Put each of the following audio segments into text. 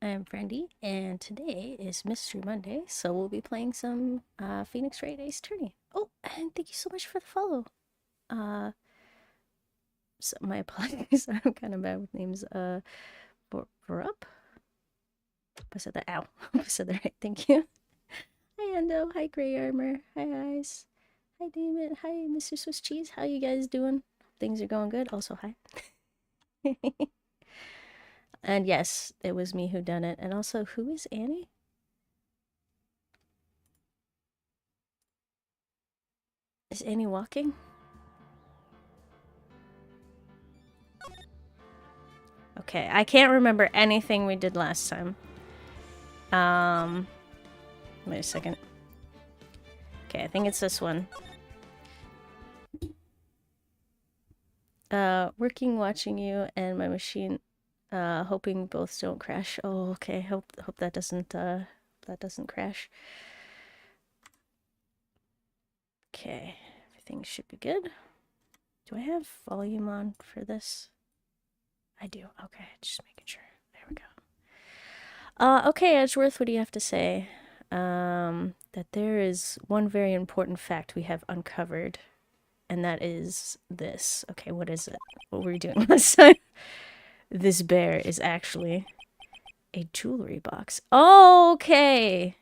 I'm Brandy, and today is Mystery Monday, so we'll be playing some Phoenix Wright Ace Attorney. Oh, and thank you so much for the follow. Uh, my apologies, I'm kind of bad with names. Up? I said that. Ow, I said that right. Thank you. Hi, Endo. Hi, Gray Armor. Hi, Eyes. Hi, David. Hi, Mr. Swiss Cheese. How you guys doing? Things are going good. Also, hi. And yes, it was me who done it. And also, who is Annie? Is Annie walking? Okay, I can't remember anything we did last time. Wait a second. Okay, I think it's this one. Working, watching you, and my machine, hoping both don't crash. Oh, okay. Hope that doesn't crash. Okay, everything should be good. Do I have volume on for this? I do. Okay, just making sure. There we go. Okay, Edgeworth, what do you have to say? That there is one very important fact we have uncovered, and that is this. Okay, what is it? What were we doing last time? This bear is actually a jewelry box. Okay.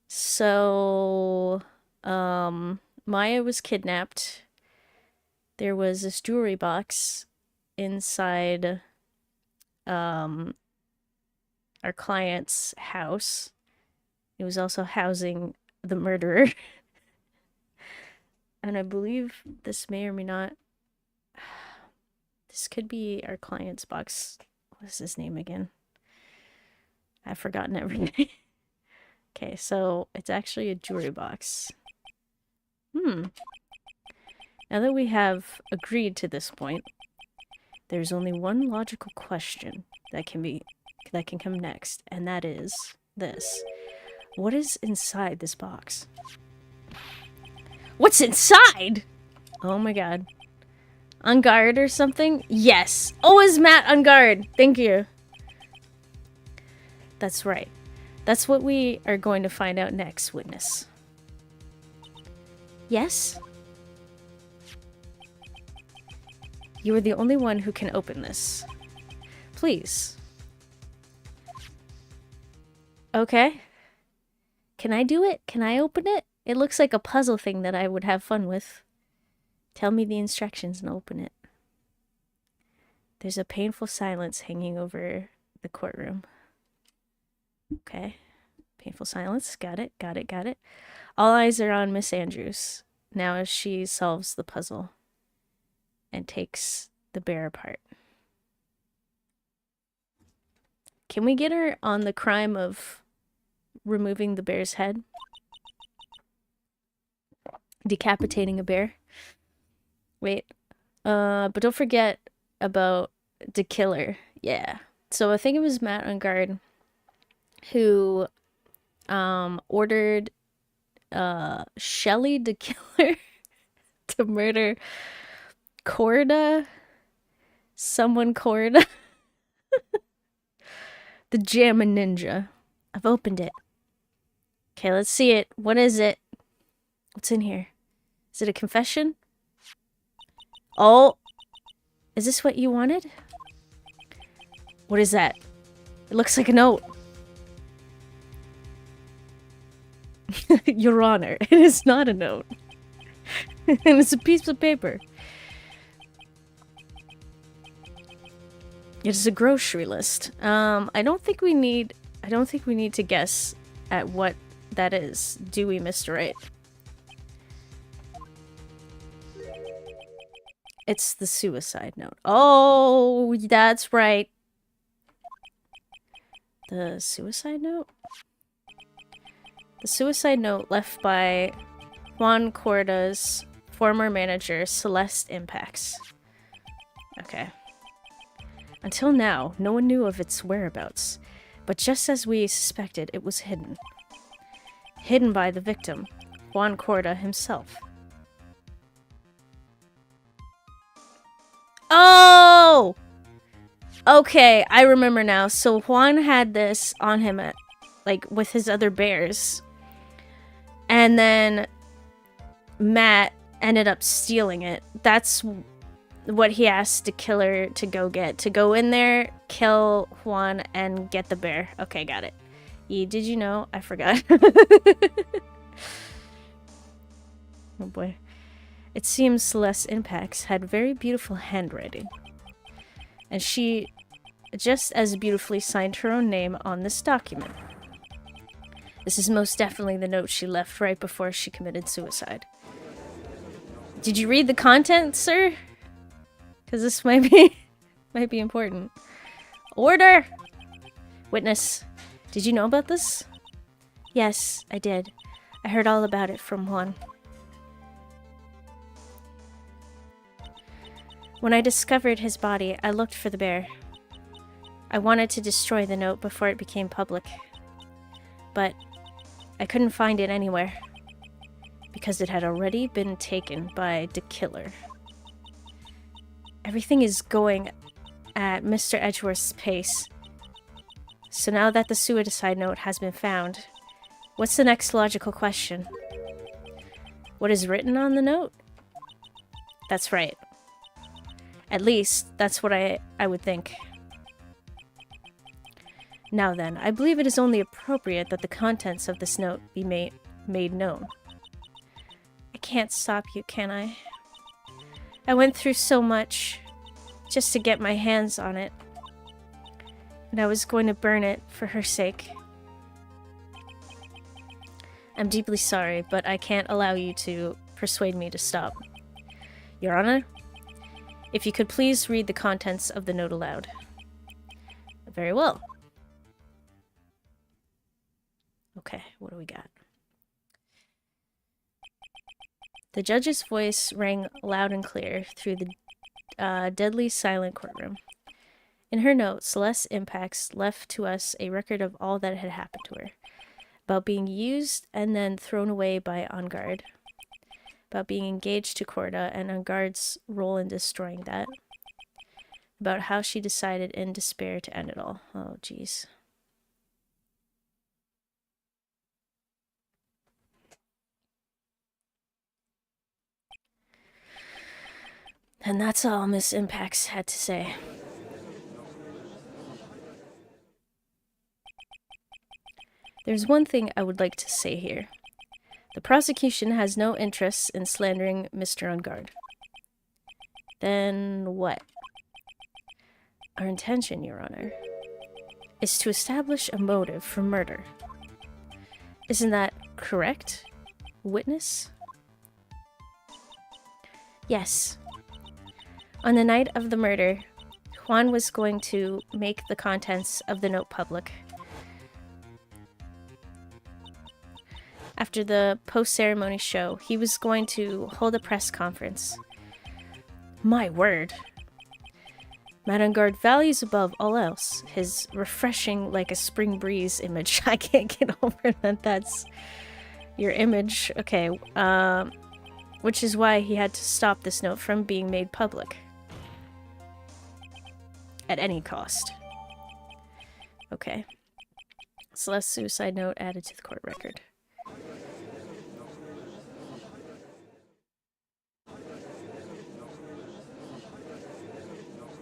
So, Maya was kidnapped. There was this jewelry box inside, our client's house. It was also housing the murderer. And I believe this may or may not... This could be our client's box. What is his name again? I've forgotten everything. Okay, so it's actually a jewelry box. Now that we have agreed to this point, there's only one logical question that can come next, and that is this. What is inside this box? What's inside? Oh my god. On guard or something? Yes. Oh, is Matt on guard? Thank you. That's right. That's what we are going to find out next, witness. Yes? You are the only one who can open this. Please. Okay. Can I do it? Can I open it? It looks like a puzzle thing that I would have fun with. Tell me the instructions and I'll open it. There's a painful silence hanging over the courtroom. Okay. Painful silence. Got it, got it, got it. All eyes are on Miss Andrews now as she solves the puzzle and takes the bear apart. Can we get her on the crime of removing the bear's head? Decapitating a bear? Wait. But don't forget about the killer. Yeah. So I think it was Matt on guard who ordered Shelly the killer to murder Corda. Someone Corda. The Jamma Ninja. I've opened it. Okay, let's see it. What is it? What's in here? Is it a confession? Oh! Is this what you wanted? What is that? It looks like a note. Your Honor, it is not a note. It's a piece of paper. It's a grocery list. I don't think we need to guess at what that is, do we, Mr. Wright? It's the suicide note. Oh, that's right. The suicide note? The suicide note left by Juan Corda's former manager, Celeste Impacts. Okay. Until now, no one knew of its whereabouts, but just as we suspected, it was hidden. Hidden by the victim, Juan Corda himself. Oh! Okay, I remember now. So Juan had this on him at, like, with his other bears. And then Matt ended up stealing it. That's what he asked the killer to go get. To go in there, kill Juan, and get the bear. Okay, got it. Did you know? I forgot. Oh boy. It seems Celeste Impax had very beautiful handwriting. And she just as beautifully signed her own name on this document. This is most definitely the note she left right before she committed suicide. Did you read the content, sir? Because this might be important. Order! Witness, did you know about this? Yes, I did. I heard all about it from Juan. When I discovered his body, I looked for the bear. I wanted to destroy the note before it became public. But I couldn't find it anywhere. Because it had already been taken by the killer. Everything is going at Mr. Edgeworth's pace. So now that the suicide note has been found, what's the next logical question? What is written on the note? That's right. At least, that's what I would think. Now then, I believe it is only appropriate that the contents of this note be made known. I can't stop you, can I? I went through so much just to get my hands on it. And I was going to burn it for her sake. I'm deeply sorry, but I can't allow you to persuade me to stop. Your Honor, if you could please read the contents of the note aloud. Very well. Okay, what do we got? The judge's voice rang loud and clear through the deadly silent courtroom. In her note, Celeste Impax left to us a record of all that had happened to her. About being used and then thrown away by Angard. About being engaged to Corda and Angard's role in destroying that. About how she decided in despair to end it all. Oh, jeez. And that's all Miss Impax had to say. There's one thing I would like to say here. The prosecution has no interest in slandering Mr. Angard. Then what? Our intention, Your Honor, is to establish a motive for murder. Isn't that correct, witness? Yes. On the night of the murder, Juan was going to make the contents of the note public. After the post-ceremony show, he was going to hold a press conference. My word. Madame Gard values above all else his refreshing like a spring breeze image. I can't get over that that's your image. Okay, which is why he had to stop this note from being made public. At any cost. Okay. Celeste's suicide note added to the court record.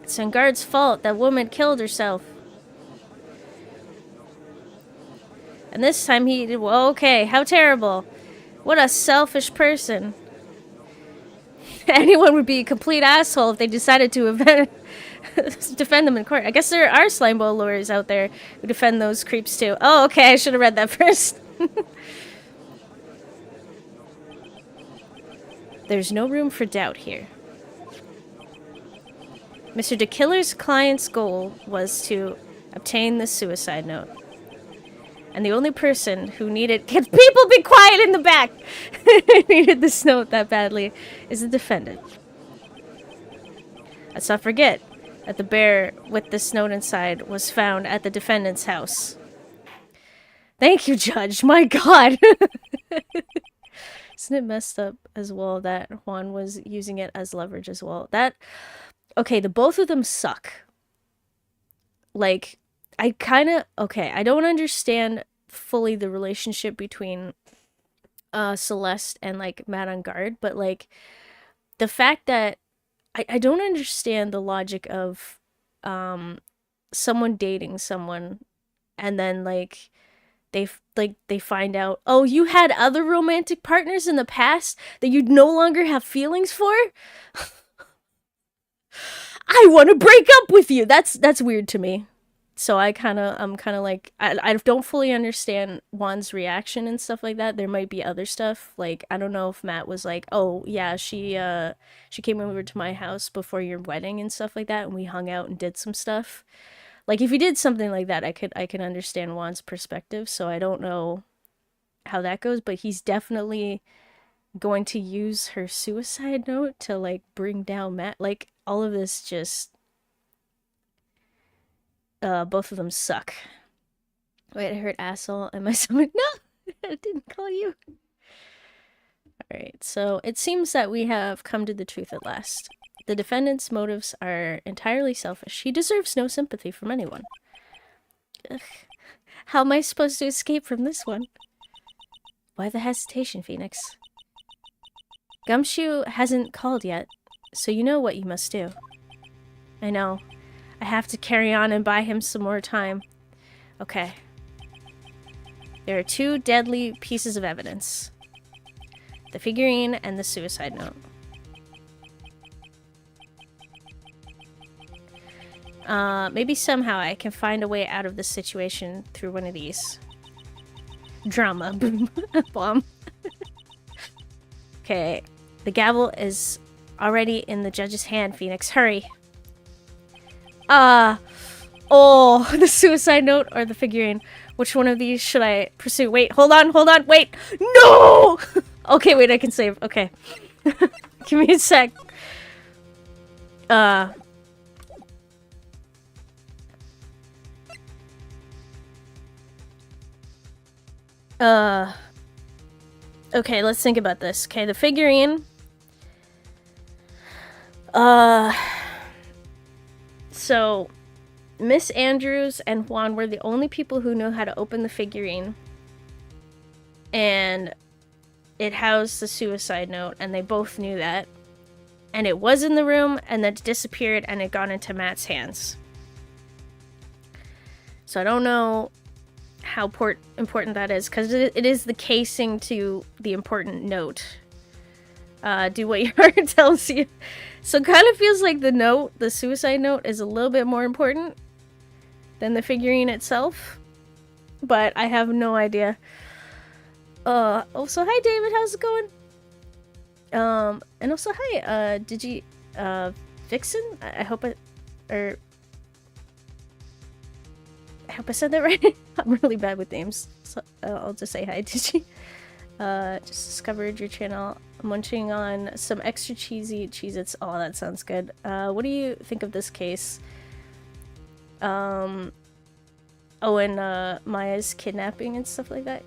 It's Angard's fault. That woman killed herself. And this time he... Well, okay, how terrible. What a selfish person. Anyone would be a complete asshole if they decided to defend them in court. I guess there are slime ball lawyers out there who defend those creeps too. Oh, okay, I should have read that first. There's no room for doubt here. Mr. De Killer's client's goal was to obtain the suicide note. And the only person who needed... Can people be quiet in the back? Needed this note that badly is the defendant. Let's not forget that the bear with this note inside was found at the defendant's house. Thank you, Judge. My God. Isn't it messed up as well that Juan was using it as leverage as well? That... Okay, the both of them suck. like, I kind of, okay, I don't understand fully the relationship between Celeste and like Matt on guard, but like the fact that I don't understand the logic of someone dating someone and then like they find out, oh, you had other romantic partners in the past that you no longer have feelings for. I want to break up with you. That's weird to me. So I'm kind of like I don't fully understand Juan's reaction and stuff like that. There might be other stuff. Like I don't know if Matt was like, "Oh, yeah, she came over to my house before your wedding and stuff like that and we hung out and did some stuff." Like if he did something like that, I could understand Juan's perspective. So I don't know how that goes, but he's definitely going to use her suicide note to like bring down Matt. Like all of this just both of them suck. Wait, I heard asshole. Am I someone? No, I didn't call you. Alright, so it seems that we have come to the truth at last. The defendant's motives are entirely selfish. He deserves no sympathy from anyone. Ugh. How am I supposed to escape from this one? Why the hesitation, Phoenix? Gumshoe hasn't called yet, so you know what you must do. I know. I have to carry on and buy him some more time. Okay. There are two deadly pieces of evidence. The figurine and the suicide note. Maybe somehow I can find a way out of this situation through one of these. Drama. Boom. Bomb. Okay. The gavel is already in the judge's hand, Phoenix. Hurry. Oh, the suicide note or the figurine. Which one of these should I pursue? Wait, hold on, wait. No! Okay, wait, I can save. Okay. Give me a sec. Okay, let's think about this. Okay, the figurine. So, Miss Andrews and Juan were the only people who knew how to open the figurine. And it housed the suicide note, and they both knew that. And it was in the room, and then it disappeared, and it got into Matt's hands. So I don't know how important that is, because it is the casing to the important note. Do what your heart tells you. So it kind of feels like the suicide note, is a little bit more important than the figurine itself. But I have no idea. Also, hi David, how's it going? And also, hi, did you, Vixen? I hope I said that right. I'm really bad with names, so I'll just say hi. Did you? Just discovered your channel. I'm munching on some extra cheesy Cheez-Its. Oh, that sounds good. What do you think of this case? Oh, and Maya's kidnapping and stuff like that.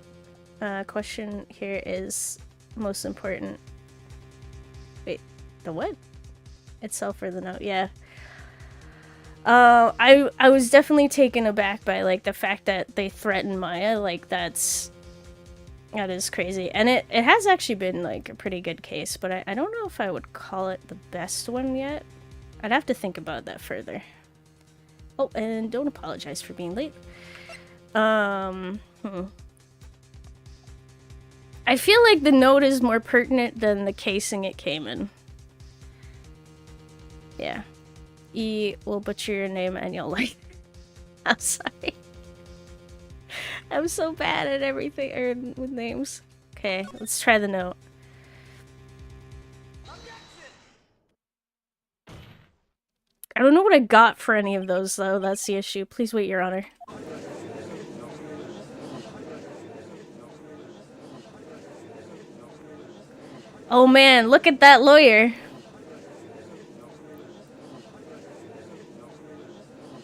Question here is most important. Wait, the what? Itself or the note? Yeah. I was definitely taken aback by like the fact that they threatened Maya. Like that is crazy, and it has actually been like a pretty good case, but I don't know if I would call it the best one yet. I'd have to think about that further. Oh, and don't apologize for being late. I feel like the note is more pertinent than the casing it came in. Yeah. E will butcher your name and you'll like. I'm sorry. I'm so bad at everything with names. Okay, let's try the note. I don't know what I got for any of those though, that's the issue. Please wait, Your Honor. Oh man, look at that lawyer.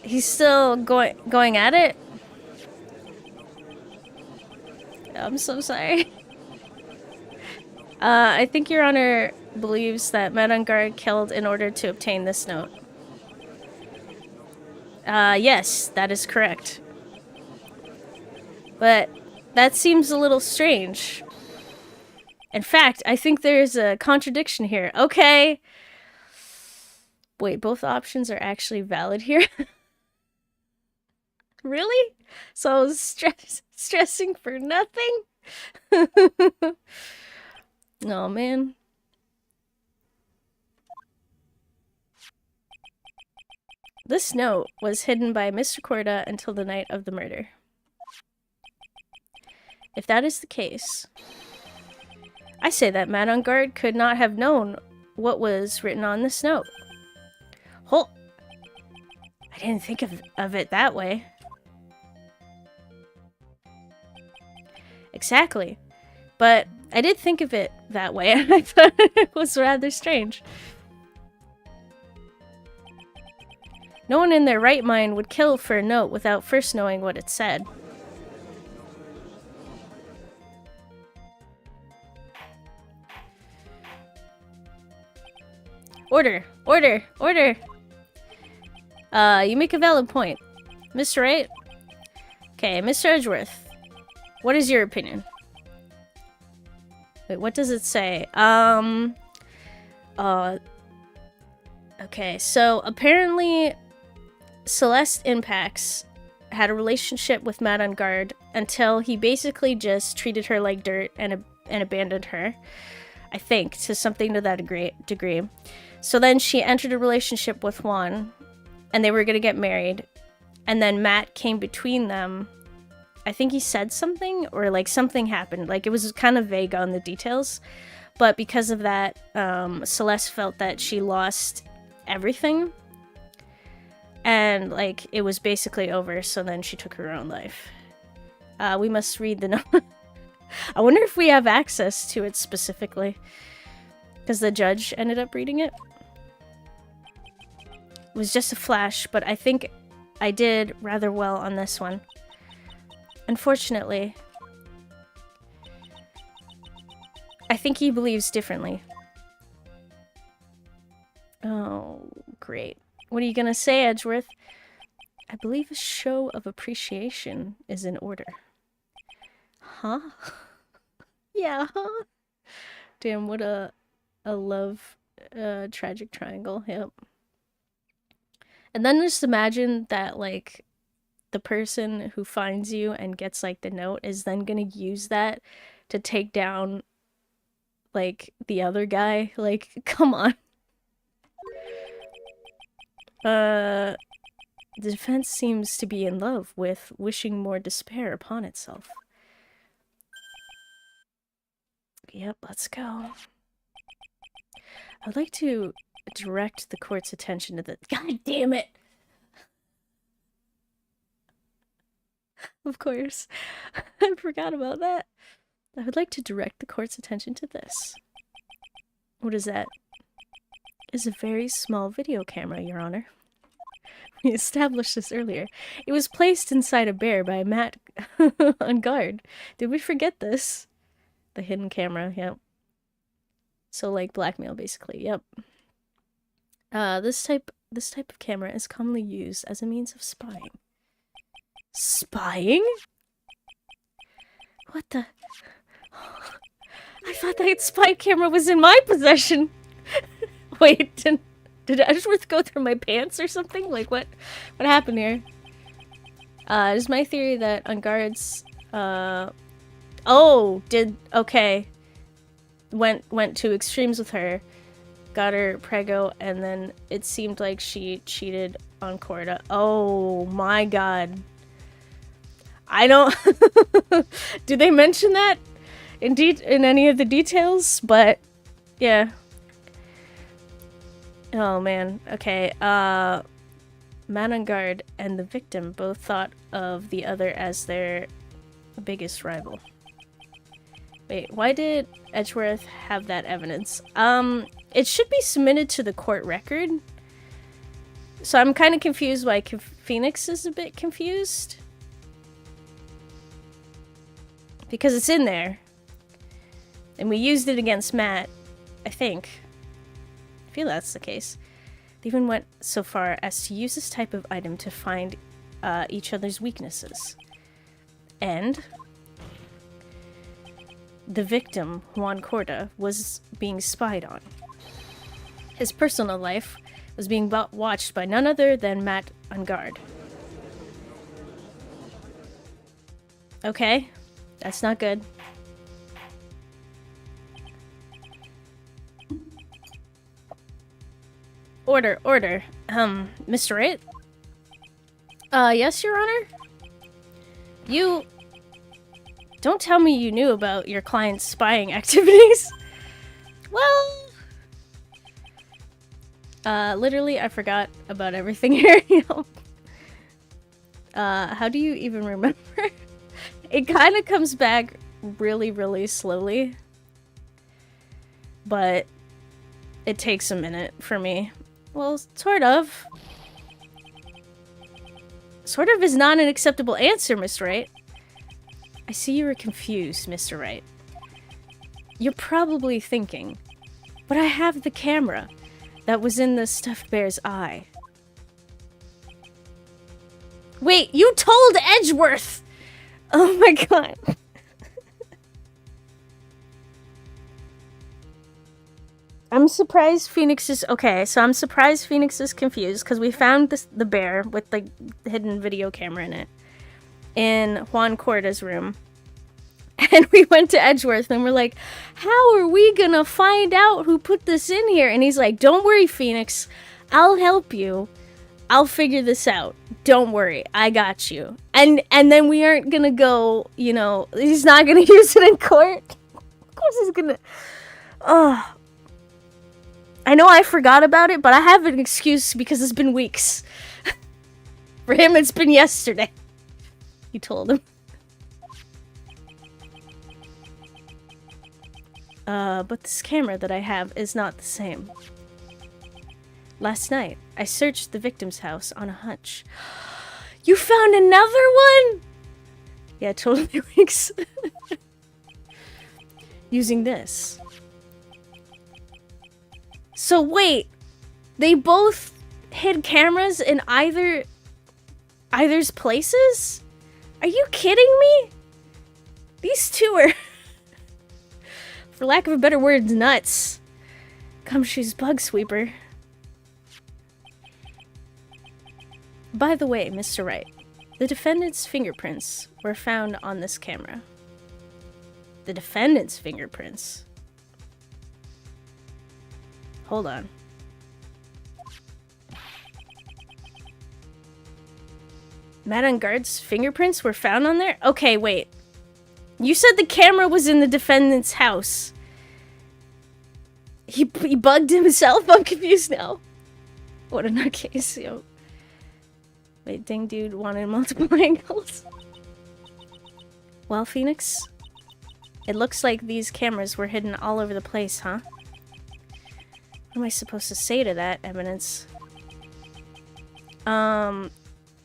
He's still going at it? I'm so sorry. I think Your Honor believes that Madame Guard killed in order to obtain this note. Yes, that is correct. But that seems a little strange. In fact, I think there's a contradiction here. Okay. Wait, both options are actually valid here? Really? So I was stressing for nothing? Oh, man. This note was hidden by Mr. Corda until the night of the murder. If that is the case, I say that man on guard could not have known what was written on this note. Oh, I didn't think of it that way. Exactly. But I did think of it that way, and I thought it was rather strange. No one in their right mind would kill for a note without first knowing what it said. Order! Order! Order! You make a valid point. Mr. Wright? Okay, Mr. Edgeworth. What is your opinion? Wait, what does it say? Okay, so apparently Celeste Impacts had a relationship with Matt on Guard until he basically just treated her like dirt and abandoned her. I think, to something to that degree. So then she entered a relationship with Juan, and they were gonna get married. And then Matt came between them. I think he said something, or like something happened. Like it was kind of vague on the details. But because of that, Celeste felt that she lost everything. And like it was basically over, so then she took her own life. We must read the note. I wonder if we have access to it specifically. Because the judge ended up reading it. It was just a flash, but I think I did rather well on this one. Unfortunately, I think he believes differently. Oh, great. What are you gonna say, Edgeworth? I believe a show of appreciation is in order. Huh? Yeah, huh? Damn, what a love tragic triangle. Yep. And then just imagine that, like, the person who finds you and gets, like, the note is then gonna use that to take down, like, the other guy. Like, come on. The defense seems to be in love with wishing more despair upon itself. Yep, let's go. I'd like to direct the court's attention to the— God damn it! Of course. I forgot about that. I would like to direct the court's attention to this. What is that? It's a very small video camera, Your Honor. We established this earlier. It was placed inside a bear by Matt on guard. Did we forget this? The hidden camera, yep. So, like, blackmail, basically, yep. This type of camera is commonly used as a means of spying. Spying? What the? I thought that spy camera was in my possession. Wait, did Edgeworth go through my pants or something? Like, what happened here? It is my theory that on guards, okay. Went to extremes with her, got her preggo, and then it seemed like she cheated on Corda. Oh my god. I don't— do they mention that in any of the details? But yeah. Oh man. Okay. Man on guard and the victim both thought of the other as their biggest rival. Wait, why did Edgeworth have that evidence? It should be submitted to the court record. So I'm kind of confused why Phoenix is a bit confused. Because it's in there. And we used it against Matt, I think. I feel that's the case. They even went so far as to use this type of item to find each other's weaknesses. And the victim, Juan Corda, was being spied on. His personal life was being watched by none other than Matt Ungard. Okay, that's not good. Order, order. Mr. Wright? Yes, Your Honor? You... Don't tell me you knew about your client's spying activities. Well... literally, I forgot about everything here, you know? How do you even remember? It kind of comes back really, really slowly. But it takes a minute for me. Well, sort of. Sort of is not an acceptable answer, Mr. Wright. I see you were confused, Mr. Wright. You're probably thinking, but I have the camera that was in the stuffed bear's eye. Wait, you told Edgeworth! Oh my god. I'm surprised Phoenix is... Okay, so I'm surprised Phoenix is confused because we found the bear with the hidden video camera in it in Juan Corda's room. And we went to Edgeworth and we're like, how are we gonna find out who put this in here? And he's like, don't worry, Phoenix. I'll help you. I'll figure this out. Don't worry. I got you. And then we aren't gonna go, you know, he's not gonna use it in court. Of course he's gonna... Ugh. I know I forgot about it, but I have an excuse because it's been weeks. For him, it's been yesterday. You told him. But this camera that I have is not the same. Last night, I searched the victim's house on a hunch. You found another one?! Yeah, totally weeks. Using this. So wait, they both hid cameras in either's places? Are you kidding me? These two are, for lack of a better word, nuts. Gumshoe's bug sweeper. By the way, Mr. Wright, the defendant's fingerprints were found on this camera. The defendant's fingerprints? Hold on. Matt Ungard's fingerprints were found on there? Okay, wait. You said the camera was in the defendant's house. He bugged himself? I'm confused now. What a nutcase, yo. Wait, dang dude wanted multiple angles. Well, Phoenix, it looks like these cameras were hidden all over the place, huh? What am I supposed to say to that evidence?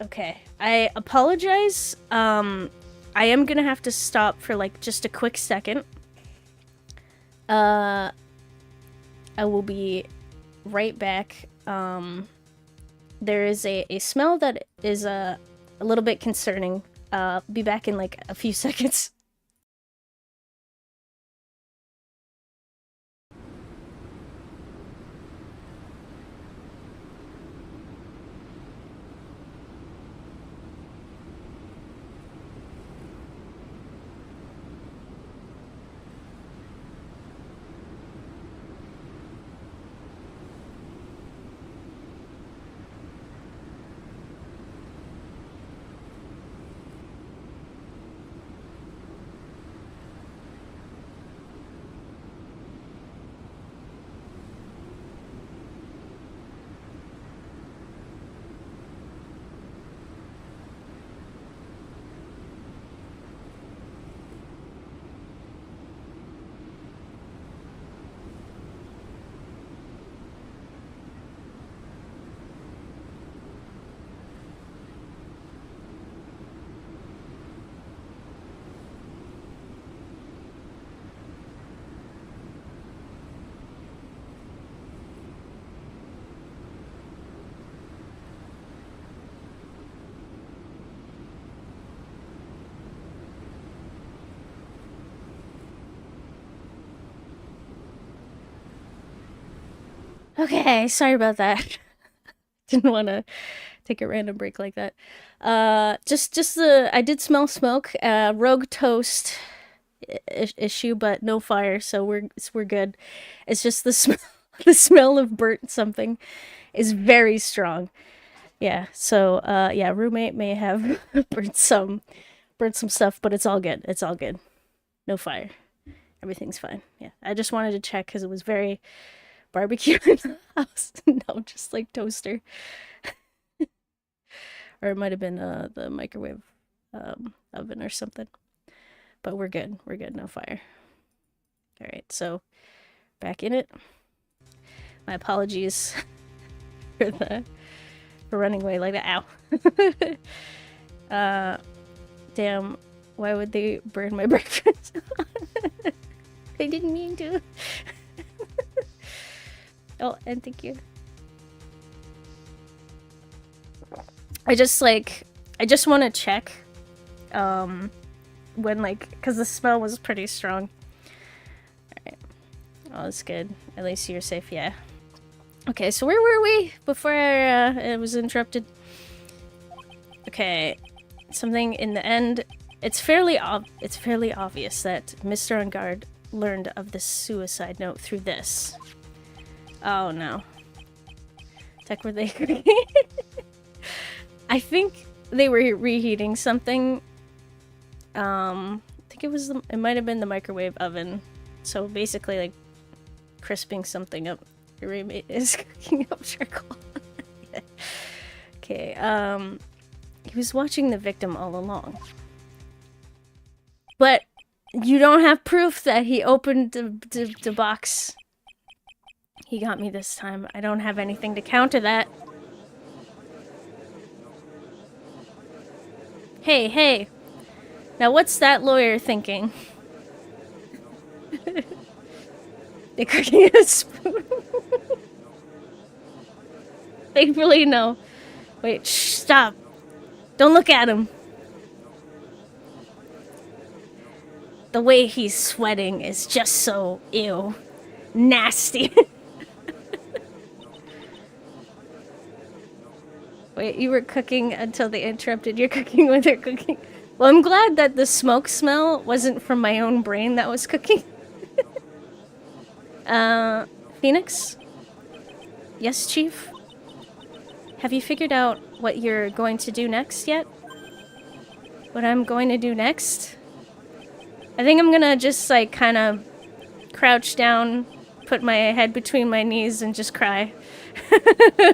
Okay. I apologize. I am gonna have to stop for, like, just a quick second. I will be right back. There is a smell that is a little bit concerning. Be back in, like, a few seconds. Okay, sorry about that. Didn't want to take a random break like that. Just the I did smell smoke. Rogue toast issue, but no fire, so we're good. It's just the smell. The smell of burnt something is very strong. Yeah. So yeah, roommate may have burnt some stuff, but it's all good. It's all good. No fire. Everything's fine. Yeah. I just wanted to check because it was very barbecue in the house. No, just like toaster. Or it might have been the microwave oven or something. But we're good. We're good. No fire. All right. So back in it. My apologies for running away like that. Ow. Damn. Why would they burn my breakfast? I didn't mean to. Oh, and thank you. I just want to check when because the smell was pretty strong. Alright. Oh, that's good. At least you're safe, yeah. Okay, so where were we before it was interrupted? Okay, something in the end. It's fairly obvious that Mr. Ungard learned of the suicide note through this. Oh no. Tech, were they? I think they were reheating something. I think it might have been the microwave oven. So basically, like, crisping something up. Your roommate is cooking up charcoal. Okay, he was watching the victim all along. But you don't have proof that he opened the box. He got me this time. I don't have anything to counter that. Hey, hey. Now what's that lawyer thinking? They're cooking a spoon. Thankfully, no. Wait, shh, stop. Don't look at him. The way he's sweating is just so ew. Nasty. Wait, you were cooking until they interrupted your cooking when they're cooking. Well, I'm glad that the smoke smell wasn't from my own brain that was cooking. Phoenix? Yes, Chief? Have you figured out what you're going to do next yet? What I'm going to do next? I think I'm gonna just, like, kind of crouch down, put my head between my knees, and just cry.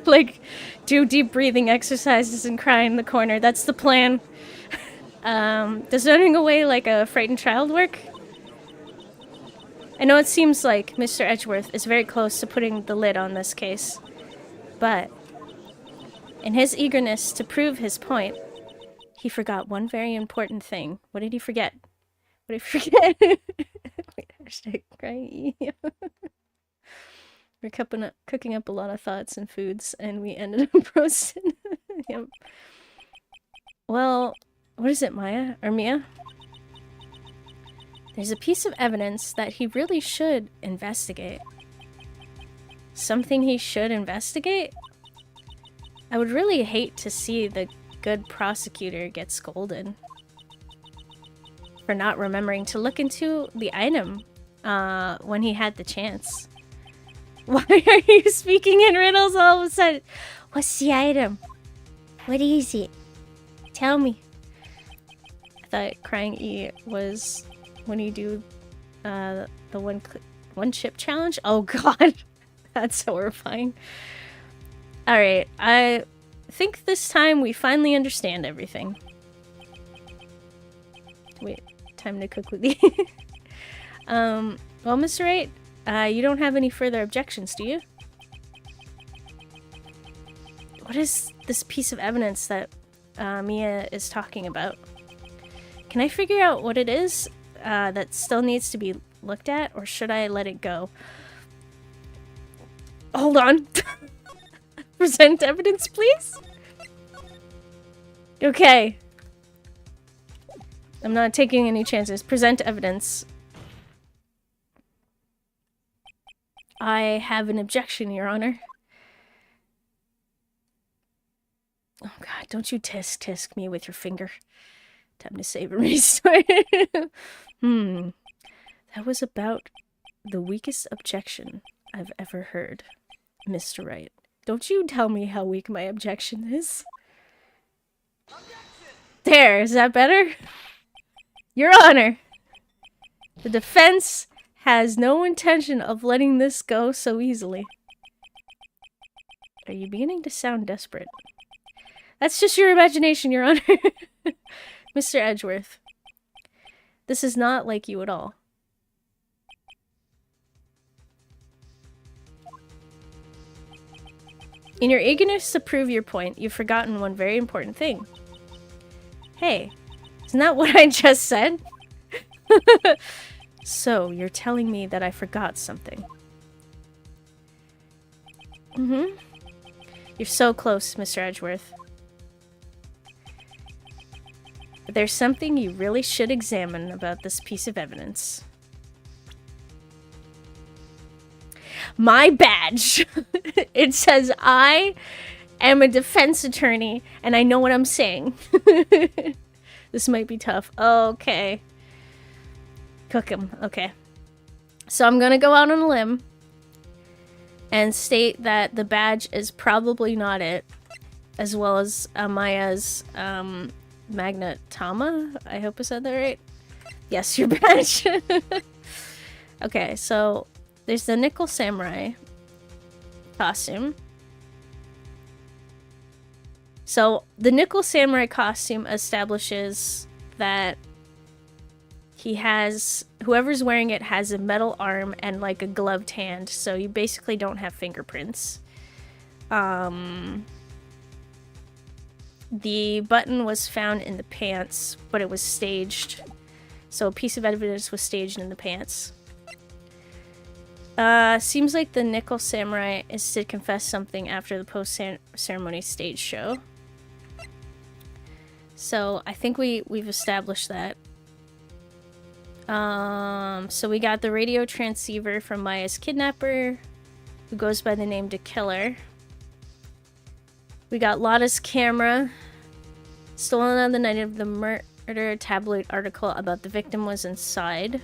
Like, do deep breathing exercises and cry in the corner. That's the plan. Does running away like a frightened child work? I know it seems like Mr. Edgeworth is very close to putting the lid on this case, but in his eagerness to prove his point, he forgot one very important thing. What did he forget? What did he forget? Wait, hashtag crying. We're cooking up a lot of thoughts and foods, and we ended up roasting. Yep. Well, what is it, Maya? Or Mia? There's a piece of evidence that he really should investigate. Something he should investigate? I would really hate to see the good prosecutor get scolded for not remembering to look into the item when he had the chance. Why are you speaking in riddles all of a sudden? What's the item? What is it? Tell me. I thought crying E was when you do the one chip challenge. Oh god, that's horrifying. All right, I think this time we finally understand everything. Wait, time to cook with you. Well, Mr. Wright, you don't have any further objections, do you? What is this piece of evidence that Mia is talking about? Can I figure out what it is that still needs to be looked at, or should I let it go? Hold on. Present evidence, please? Okay. I'm not taking any chances. Present evidence. I have an objection, Your Honor. Oh god, don't you tisk me with your finger. Time to savor me story. That was about the weakest objection I've ever heard, Mr. Wright. Don't you tell me how weak my objection is. Objection! There, is that better? Your Honor, the defense has no intention of letting this go so easily. Are you beginning to sound desperate? That's just your imagination, Your Honor. Mr. Edgeworth, this is not like you at all. In your eagerness to prove your point, you've forgotten one very important thing. Hey, isn't that what I just said? So, you're telling me that I forgot something. Mm-hmm. You're so close, Mr. Edgeworth. But there's something you really should examine about this piece of evidence. My badge! It says I am a defense attorney, and I know what I'm saying. This might be tough. Okay. Cook him. Okay. So I'm gonna go out on a limb and state that the badge is probably not it, as well as Amaya's magnetama. I hope I said that right. Yes, your badge. Okay, so there's the Nickel Samurai costume. So the Nickel Samurai costume establishes that he has, whoever's wearing it has a metal arm and like a gloved hand, so you basically don't have fingerprints. The button was found in the pants, but it was staged. So a piece of evidence was staged in the pants. Seems like the Nickel Samurai is to confess something after the post-ceremony stage show. So I think we've established that. So we got the radio transceiver from Maya's kidnapper, who goes by the name to Killer. We got Lotta's camera, stolen on the night of the murder. Tabloid article about the victim was inside.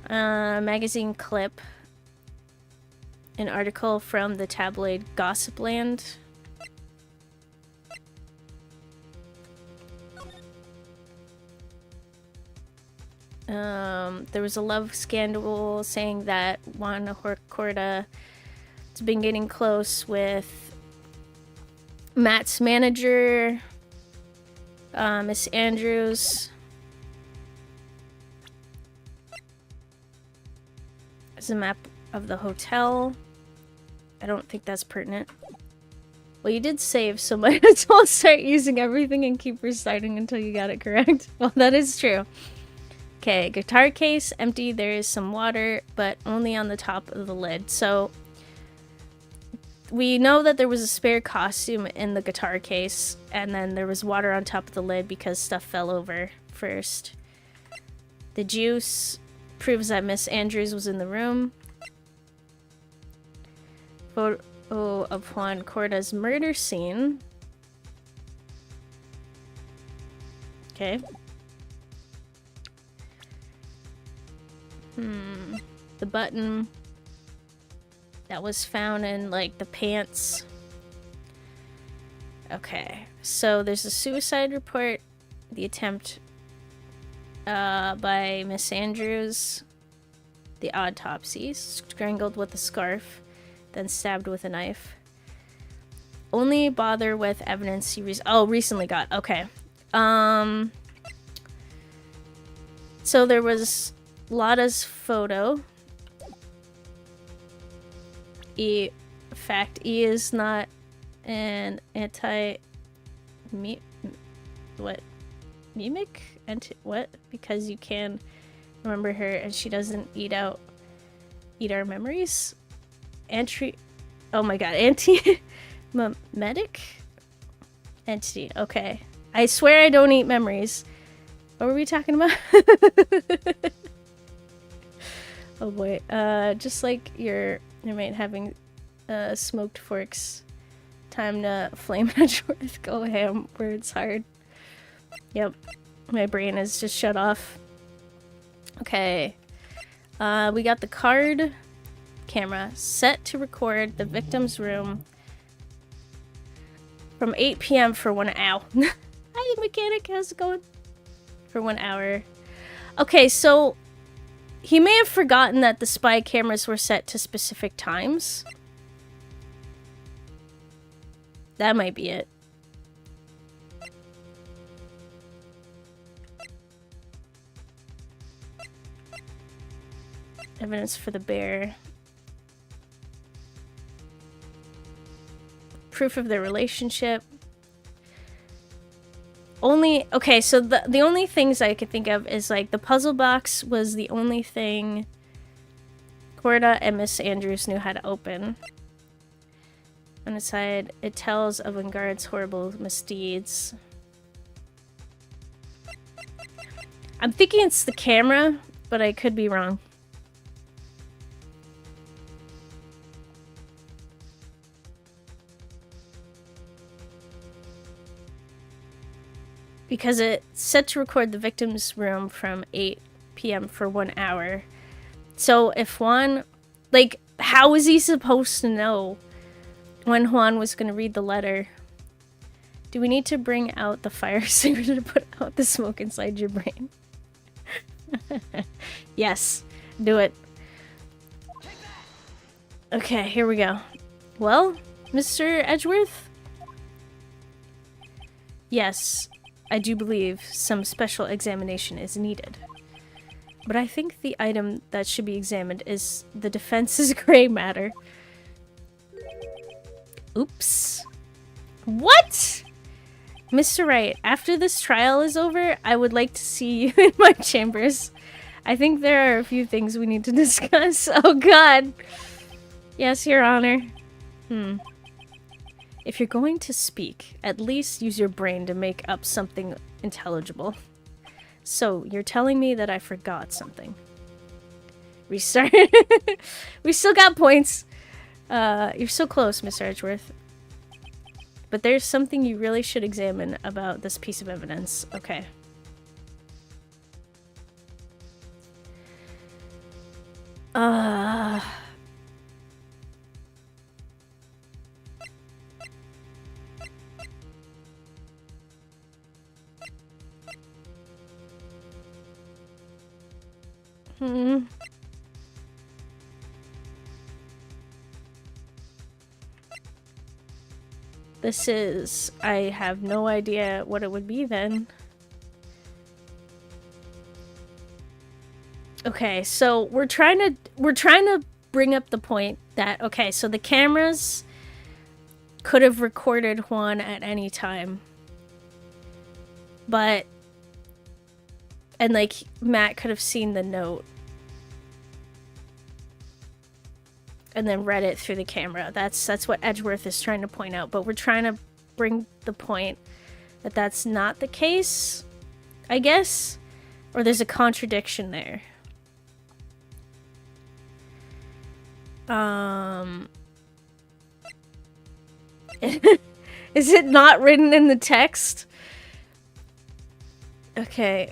Magazine clip. An article from the tabloid Gossipland. There was a love scandal saying that Juan Horcorda has been getting close with Matt's manager, Miss Andrews. There's a map of the hotel. I don't think that's pertinent. Well, you did save, so might as well start using everything and keep reciting until you got it correct. Well, that is true. Okay, guitar case, empty. There is some water, but only on the top of the lid. So we know that there was a spare costume in the guitar case, and then there was water on top of the lid because stuff fell over first. The juice proves that Miss Andrews was in the room. Photo of Juan Corda's murder scene. Okay. The button that was found in, like, the pants. Okay, so there's a suicide report. The attempt by Miss Andrews. The autopsy. Strangled with a scarf, then stabbed with a knife. Only bother with evidence he recently got. Okay. So there was Lotta's photo. E is not an mimic? What? Because you can remember her and she doesn't eat our memories? Oh my god, anti-memetic entity. Okay. I swear I don't eat memories. What were we talking about? Oh boy. Just like your roommate having smoked forks. Time to flame Edgeworth. Go ham where it's hard. Yep. My brain is just shut off. Okay. We got the card camera set to record the victim's room from 8 p.m. for 1 hour. Hi, mechanic. How's it going? For 1 hour. Okay, so he may have forgotten that the spy cameras were set to specific times. That might be it. Evidence for the bear. Proof of their relationship. Okay, so the only things I could think of is like the puzzle box was the only thing Corda and Miss Andrews knew how to open. On the side, it tells of Engard's horrible misdeeds. I'm thinking it's the camera, but I could be wrong. Because it's set to record the victim's room from 8 p.m. for 1 hour. So if Juan... Like, how was he supposed to know when Juan was going to read the letter? Do we need to bring out the fire extinguisher to put out the smoke inside your brain? Yes, do it. Okay, here we go. Well, Mr. Edgeworth? Yes, I do believe some special examination is needed. But I think the item that should be examined is the defense's gray matter. Oops. What? Mr. Wright, after this trial is over, I would like to see you in my chambers. I think there are a few things we need to discuss. Oh god. Yes, Your Honor. If you're going to speak, at least use your brain to make up something intelligible. So, you're telling me that I forgot something. Restart. We still got points. You're so close, Mr. Edgeworth. But there's something you really should examine about this piece of evidence. Okay. This is... I have no idea what it would be then. Okay, so we're trying to bring up the point that, okay, so the cameras could have recorded Juan at any time. But... And, like, Matt could have seen the note. And then read it through the camera. That's what Edgeworth is trying to point out. But we're trying to bring the point that that's not the case, I guess? Or there's a contradiction there. Is it not written in the text? Okay.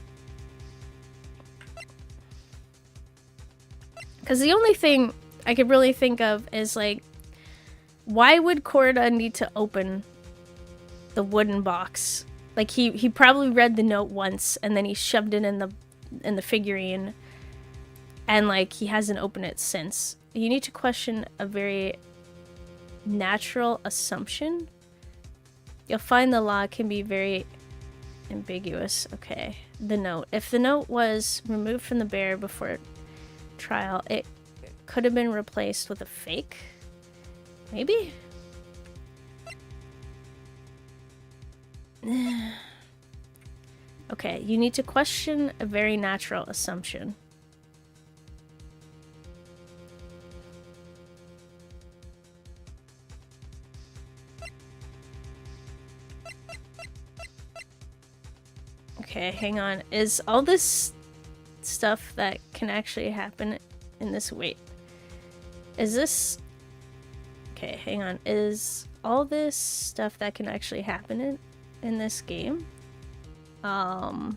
Because the only thing I could really think of is, like, why would Corda need to open the wooden box? Like, he probably read the note once, and then he shoved it in the figurine, and, like, he hasn't opened it since. You need to question a very natural assumption. You'll find the law can be very ambiguous. Okay, the note. If the note was removed from the bear before trial, it could have been replaced with a fake? Maybe? Okay, you need to question a very natural assumption. Okay, hang on. Is all this stuff that can actually happen in this. Wait. Is this... Okay, hang on. Is all this stuff that can actually happen in this game? Not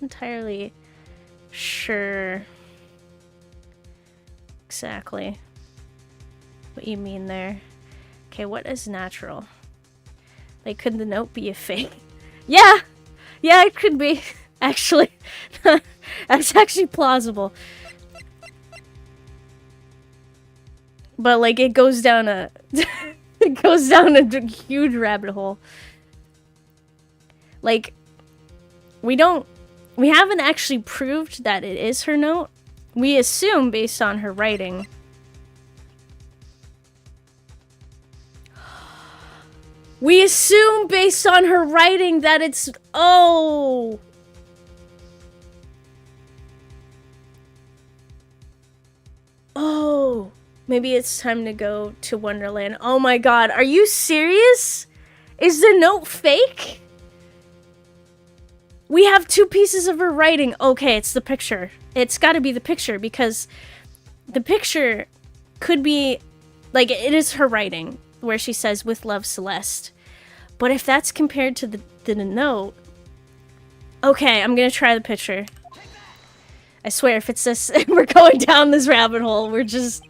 entirely sure exactly what you mean there. Okay, what is natural? Like, could the note be a fake? Yeah! Yeah, it could be. Actually. That's actually plausible. But, like, it goes down a... it goes down a huge rabbit hole. Like, we haven't actually proved that it is her note. We assume based on her writing. We assume based on her writing that it's... Oh! Oh! Maybe it's time to go to Wonderland. Oh my god, are you serious? Is the note fake? We have 2 pieces of her writing. Okay, it's the picture. It's gotta be the picture, because the picture could be... Like, it is her writing, where she says, "With love, Celeste." But if that's compared to the note... Okay, I'm gonna try the picture. I swear, if it's this... we're going down this rabbit hole. We're just...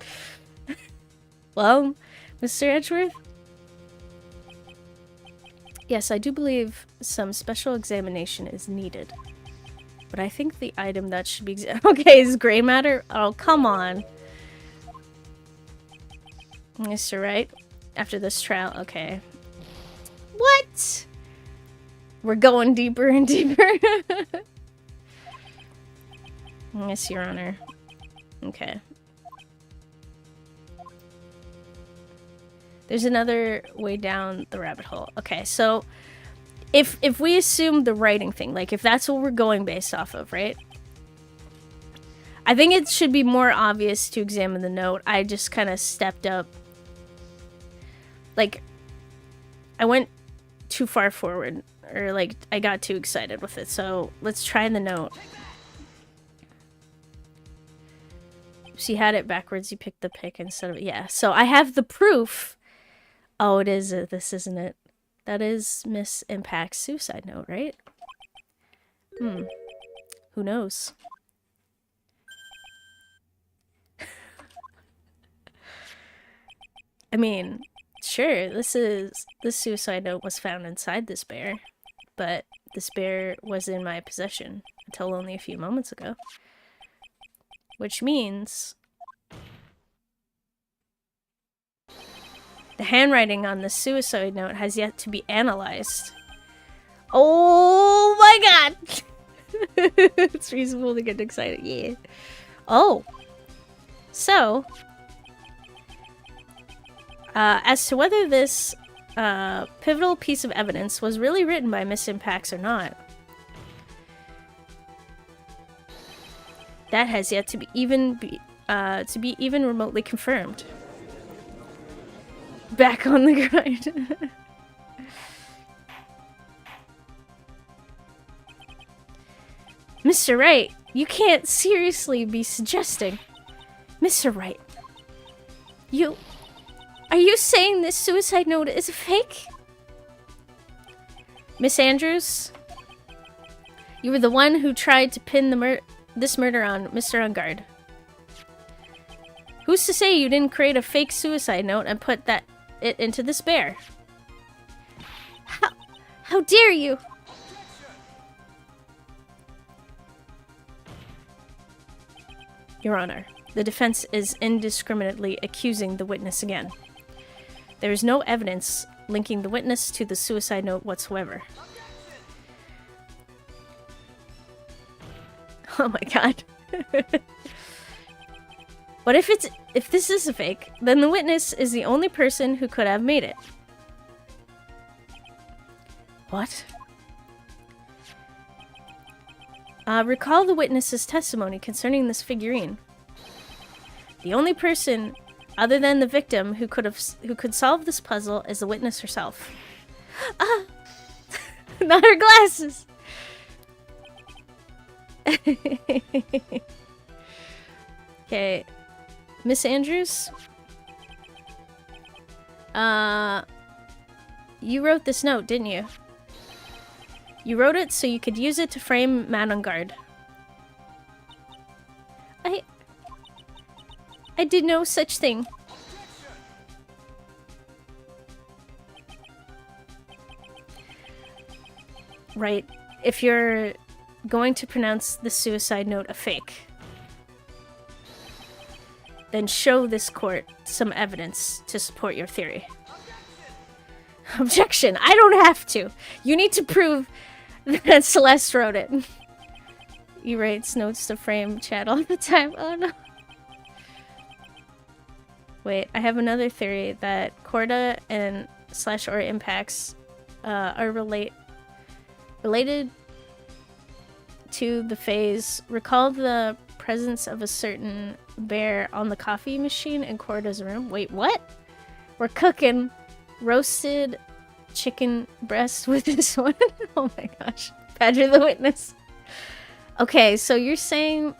Well, Mr. Edgeworth? Yes, I do believe some special examination is needed. But I think the item that should be okay, is gray matter? Oh, come on. Mr. Wright, after this trial, okay. What? We're going deeper and deeper. Yes, Your Honor. Okay. There's another way down the rabbit hole. Okay, so if we assume the writing thing, like if that's what we're going based off of, right? I think it should be more obvious to examine the note. I just kind of stepped up. Like, I went too far forward, or like I got too excited with it. So let's try the note. She had it backwards. You picked the pick instead of... Yeah, so I have the proof. Oh, it is. This isn't it. That is Miss Impact's suicide note, right? Who knows? I mean, sure, this suicide note was found inside this bear, but this bear was in my possession until only a few moments ago. Which means... the handwriting on the suicide note has yet to be analyzed. Oh my god! It's reasonable to get excited, yeah. Oh. So, as to whether this pivotal piece of evidence was really written by Miss Impacts or not, that has yet to be even remotely confirmed. Back on the grind. Mr. Wright, you can't seriously be suggesting... Mr. Wright, are you saying this suicide note is a fake? Miss Andrews, you were the one who tried to pin this murder on Mr. Ungard. Who's to say you didn't create a fake suicide note and put it into this bear? How dare you? Your Honor, the defense is indiscriminately accusing the witness again. There is no evidence linking the witness to the suicide note whatsoever. Oh my god. But if this is a fake, then the witness is the only person who could have made it. What? Recall the witness's testimony concerning this figurine. The only person other than the victim who could solve this puzzle is the witness herself. Ah! Not her glasses! Okay. Miss Andrews? You wrote this note, didn't you? You wrote it so you could use it to frame Man on Guard. I did no such thing. Right. If you're going to pronounce the suicide note a fake, then show this court some evidence to support your theory. Objection! I don't have to! You need to prove that Celeste wrote it. He writes notes to frame chat all the time. Oh no. Wait, I have another theory that Corda and /or impacts are related to the phase. Recall the presence of a certain bear on the coffee machine in Corda's room. Wait, what? We're cooking roasted chicken breast with this one. Oh my gosh. Badger the witness. Okay, so you're saying...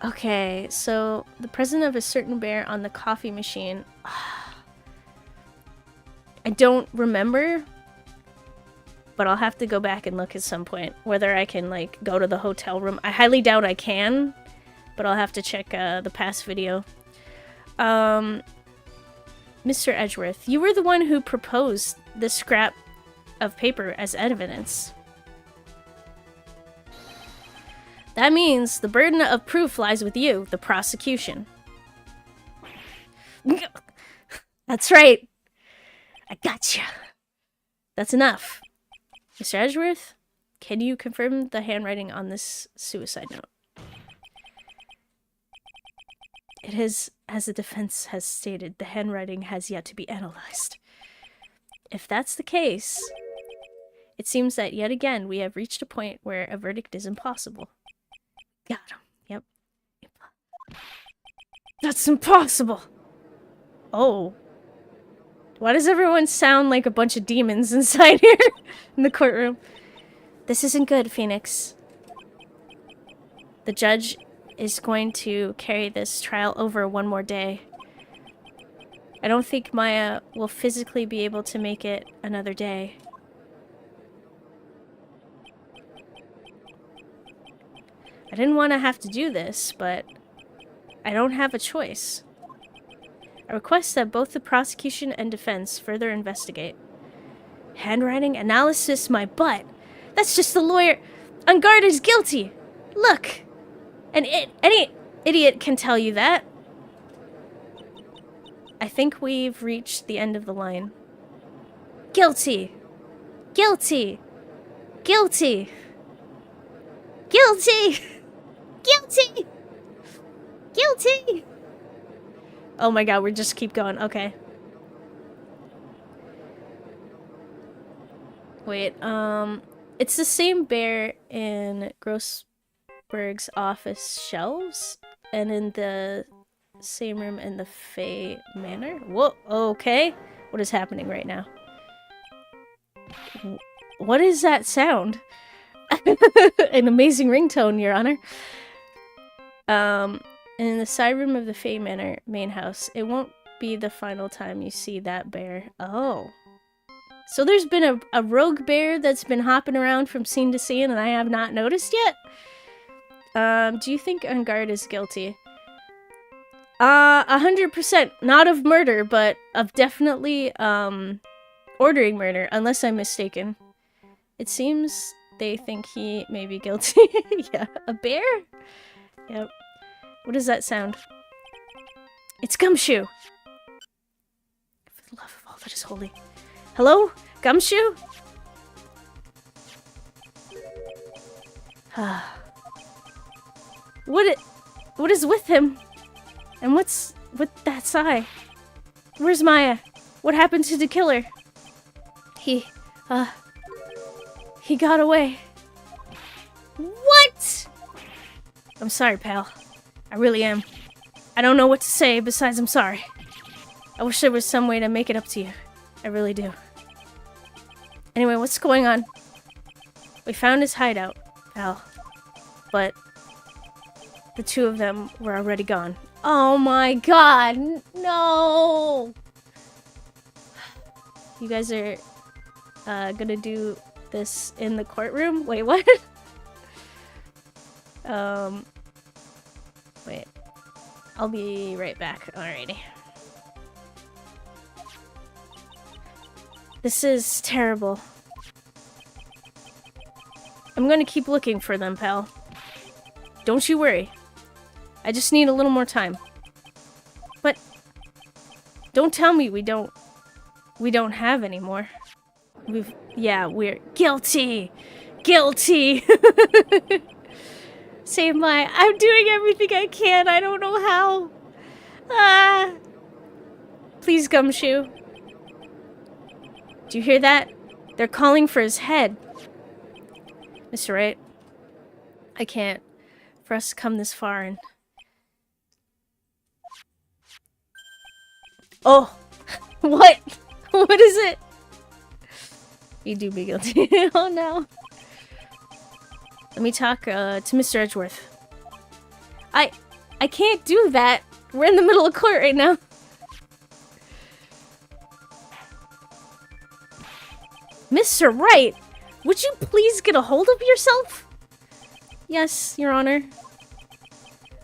Okay, so the presence of a certain bear on the coffee machine. I don't remember, but I'll have to go back and look at some point. Whether I can, like, go to the hotel room. I highly doubt I can, but I'll have to check the past video. Mr. Edgeworth, you were the one who proposed the scrap of paper as evidence. That means the burden of proof lies with you, the prosecution. That's right. I gotcha. That's enough. Mr. Edgeworth, can you confirm the handwriting on this suicide note? It is, as the defense has stated, the handwriting has yet to be analyzed. If that's the case, it seems that yet again we have reached a point where a verdict is impossible. Got him. Yep. That's impossible! Oh. Why does everyone sound like a bunch of demons inside here in the courtroom? This isn't good, Phoenix. The judge is going to carry this trial over one more day. I don't think Maya will physically be able to make it another day. I didn't want to have to do this, but I don't have a choice. I request that both the prosecution and defense further investigate. Handwriting analysis, my butt. That's just the lawyer. On guard is guilty. Look. Any idiot can tell you that. I think we've reached the end of the line. Guilty. Guilty. Guilty. Guilty. Guilty. Guilty. Oh my god, we just keep going. Okay. Wait, it's the same bear in Grossberg's office shelves and in the same room in the Fey Manor. Whoa, okay. What is happening right now? What is that sound? An amazing ringtone, Your Honor. In the side room of the Fey Manor main house, it won't be the final time you see that bear. Oh. So there's been a rogue bear that's been hopping around from scene to scene and I have not noticed yet? Do you think On Guard is guilty? 100%. Not of murder, but of definitely, ordering murder, unless I'm mistaken. It seems they think he may be guilty. Yeah, a bear? Yep. What does that sound? It's Gumshoe! For the love of all that is holy. Hello? Gumshoe? What is with him? And what's with that sigh? Where's Maya? What happened to the killer? He got away. What? I'm sorry, pal. I really am. I don't know what to say besides I'm sorry. I wish there was some way to make it up to you. I really do. Anyway, what's going on? We found his hideout, pal. But the two of them were already gone. Oh my god, no! You guys are gonna do this in the courtroom? Wait, what? Wait. I'll be right back. Alrighty. This is terrible. I'm gonna keep looking for them, pal. Don't you worry. I just need a little more time. But don't tell me we don't have any more. We're guilty. Guilty. Save my... I'm doing everything I can. I don't know how. Ah. Please, Gumshoe. Do you hear that? They're calling for his head. Mr. Wright. I can't. For us to come this far and... Oh! What? What is it? You do be guilty. Oh no. Let me talk to Mr. Edgeworth. I can't do that. We're in the middle of court right now. Mr. Wright, would you please get a hold of yourself? Yes, Your Honor.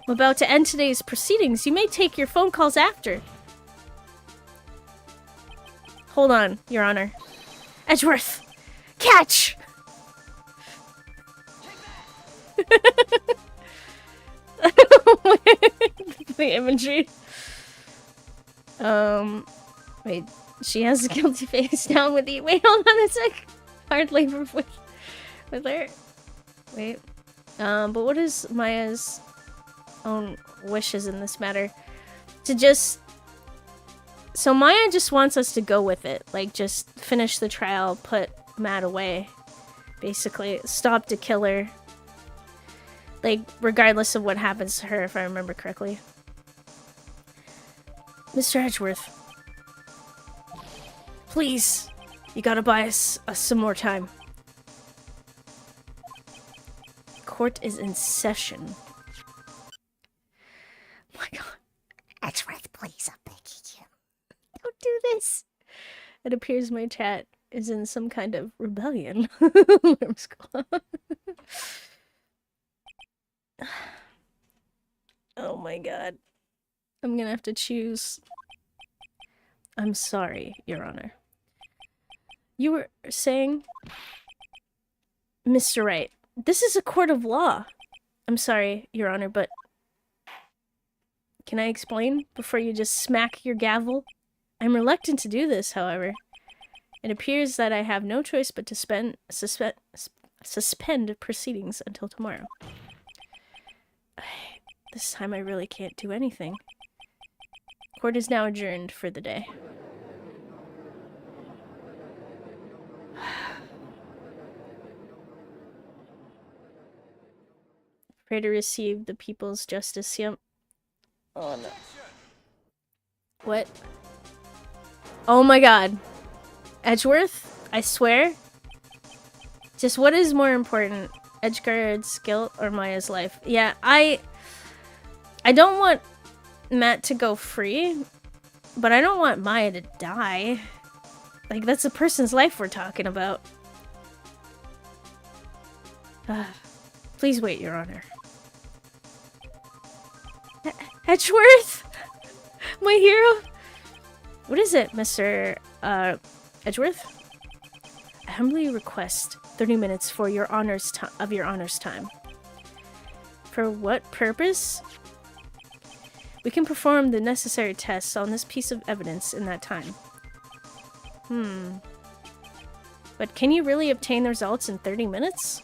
I'm about to end today's proceedings. You may take your phone calls after. Hold on, Your Honor. Edgeworth! Catch! The imagery. Wait. She has a guilty face down with you. Wait, hold on a sec. Hard labor with her. Wait. But what is Maya's own wishes in this matter? To just... So Maya just wants us to go with it. Like, just finish the trial, put Matt away. Basically, stop the killer. Like, regardless of what happens to her, if I remember correctly. Mr. Edgeworth. Please, you gotta buy us some more time. Court is in session. Oh my god. Edgeworth, please, I'm begging you. Don't do this. It appears my chat is in some kind of rebellion. Oh my god. I'm gonna have to choose. I'm sorry, Your Honor. You were saying... Mr. Wright, this is a court of law. I'm sorry, Your Honor, but... Can I explain before you just smack your gavel? I'm reluctant to do this, however. It appears that I have no choice but to suspend proceedings until tomorrow. This time I really can't do anything. Court is now adjourned for the day. Pray to receive the people's justice. Yep. Oh no. What? Oh my god. Edgeworth? I swear? Just what is more important? Edgeguard's guilt or Maya's life? Yeah, I don't want Matt to go free, but I don't want Maya to die. Like, that's a person's life we're talking about. Please wait, Your Honor. Edgeworth? My hero? What is it, Mr. Edgeworth? I humbly request 30 minutes for your honor's time. For what purpose? We can perform the necessary tests on this piece of evidence in that time. But can you really obtain the results in 30 minutes?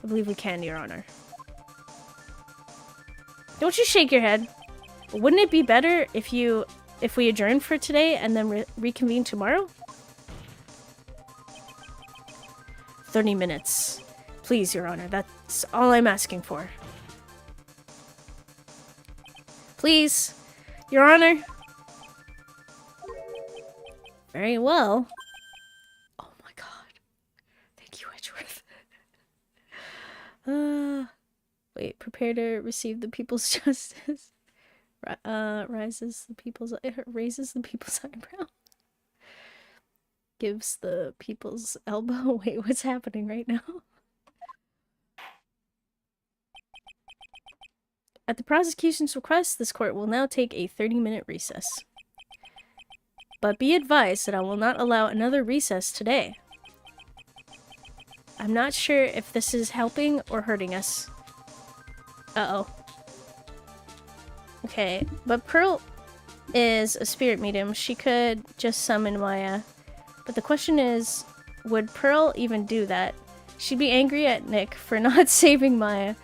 I believe we can, Your Honor. Don't you shake your head. But wouldn't it be better if we adjourn for today and then reconvene tomorrow? 30 minutes. Please, Your Honor. That's all I'm asking for. Please, Your Honor. Very well. Oh my god. Thank you, Edgeworth. Wait, prepare failure to receive the people's justice raises the people's eyebrow. Gives the people's elbow. Wait, what's happening right now? At the prosecution's request, this court will now take a 30-minute recess. But be advised that I will not allow another recess today. I'm not sure if this is helping or hurting us. Uh-oh. Okay, but Pearl is a spirit medium. She could just summon Maya. But the question is, would Pearl even do that? She'd be angry at Nick for not saving Maya,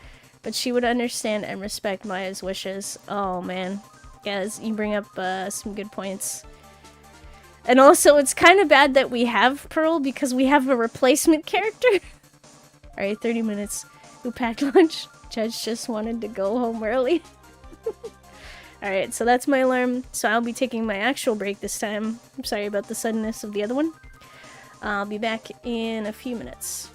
but she would understand and respect Maya's wishes. Oh, man. Guys, you bring up some good points. And also, it's kind of bad that we have Pearl because we have a replacement character. Alright, 30 minutes. Who packed lunch? Judge just wanted to go home early. Alright, so that's my alarm. So I'll be taking my actual break this time. I'm sorry about the suddenness of the other one. I'll be back in a few minutes.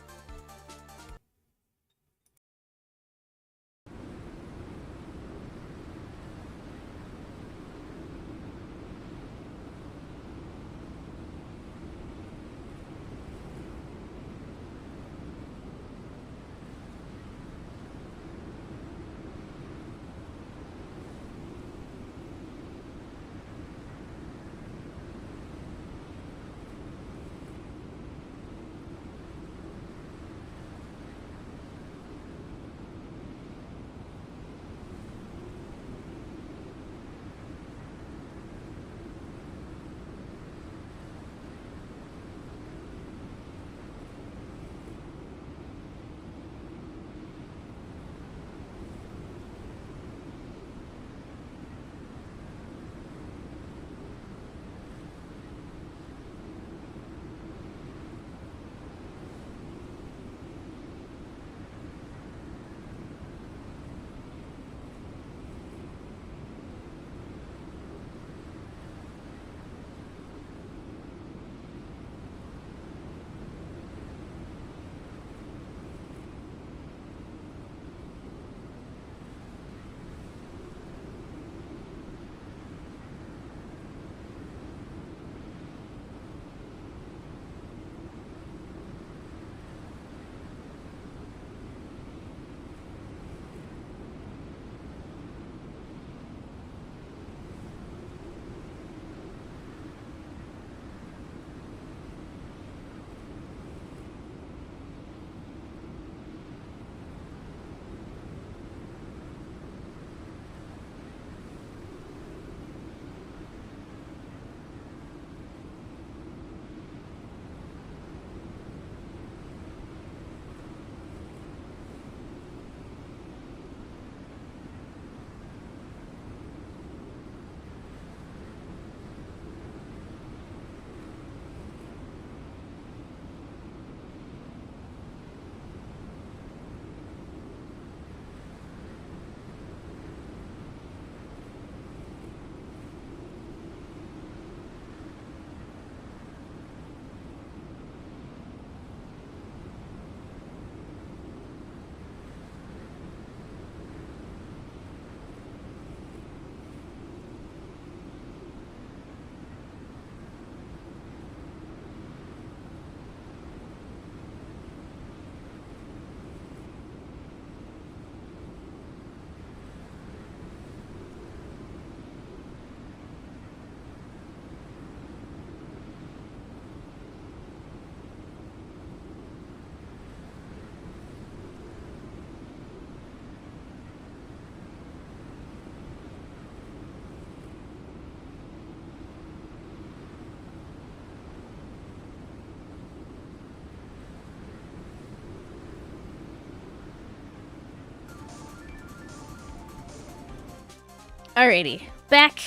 Alrighty, back,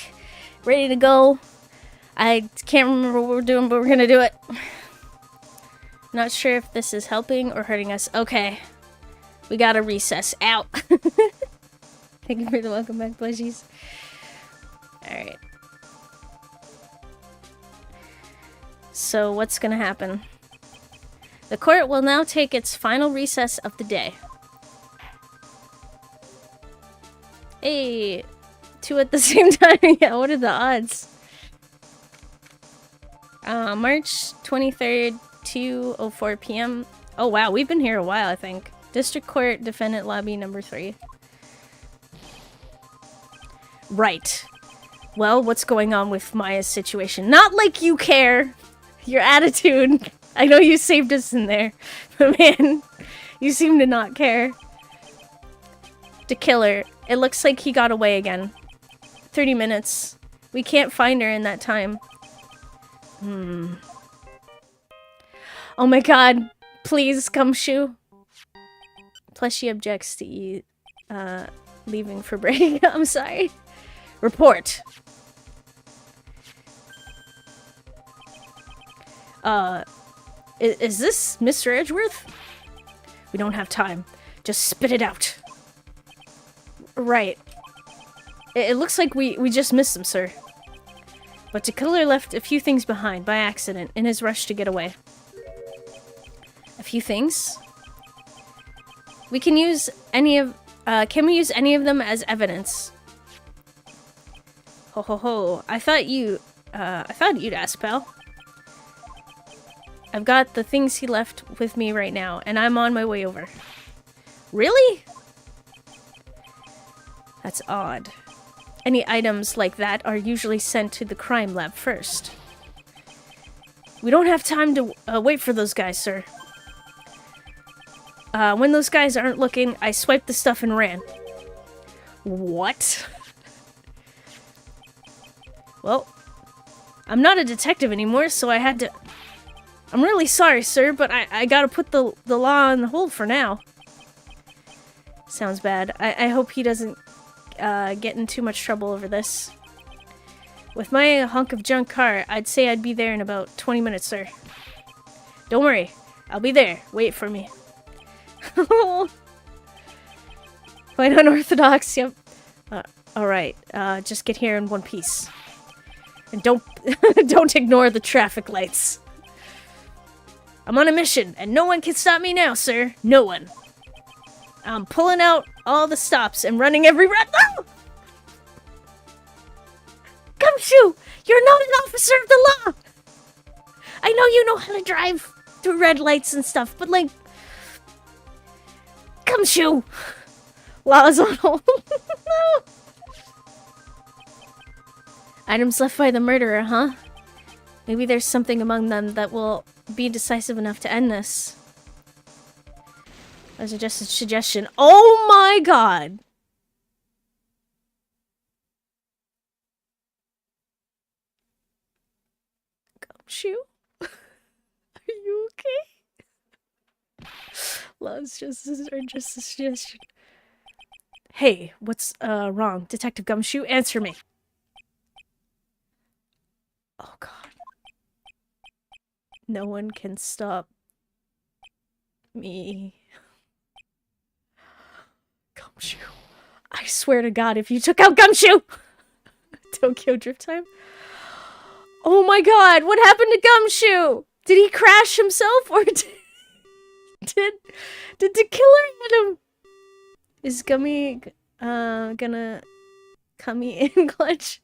ready to go. I can't remember what we're doing, but we're gonna do it. Not sure if this is helping or hurting us. Okay, we got a recess. Out. Thank you for the welcome back, plushies. Alright. So what's gonna happen? The court will now take its final recess of the day. Hey, two at the same time. Yeah, what are the odds? March 23rd, 2:04 p.m. Oh wow, we've been here a while, I think. District Court, Defendant Lobby number 3. Right. Well, what's going on with Maya's situation? Not like you care! Your attitude. I know you saved us in there, but man, you seem to not care. The killer. It looks like he got away again. 30 minutes. We can't find her in that time. Oh my god. Please, Gumshoe. Plus she objects to you, leaving for break. I'm sorry. Report. Is this Mr. Edgeworth? We don't have time. Just spit it out. Right. It looks like we just missed him, sir. But the killer left a few things behind by accident in his rush to get away. A few things? We can use any of... can we use any of them as evidence? Ho ho ho. I thought you'd ask, pal. I've got the things he left with me right now, and I'm on my way over. Really? That's odd. Any items like that are usually sent to the crime lab first. We don't have time to wait for those guys, sir. When those guys aren't looking, I swiped the stuff and ran. What? Well, I'm not a detective anymore, so I had to... I'm really sorry, sir, but I gotta put the law on hold for now. Sounds bad. I hope he doesn't get in too much trouble over this. With my hunk of junk car, I'd say I'd be there in about 20 minutes, sir. Don't worry. I'll be there. Wait for me. Quite unorthodox, yep. Alright, just get here in one piece. And don't don't ignore the traffic lights. I'm on a mission, and no one can stop me now, sir. No one. I'm pulling out all the stops and running every red... No! Gumshoe! You're not an officer of the law! I know you know how to drive through red lights and stuff, but like... Gumshoe! Law's on hold. No! Items left by the murderer, huh? Maybe there's something among them that will be decisive enough to end this. That's just a suggestion. Oh my god! Gumshoe? Are you okay? Law's justice or just a suggestion. Hey, what's wrong? Detective Gumshoe, answer me. Oh god. No one can stop me. Gumshoe. I swear to god, if you took out Gumshoe! Tokyo Drift Time? Oh my god, what happened to Gumshoe? Did he crash himself or did the killer hit him? Is Gummy gonna come in clutch?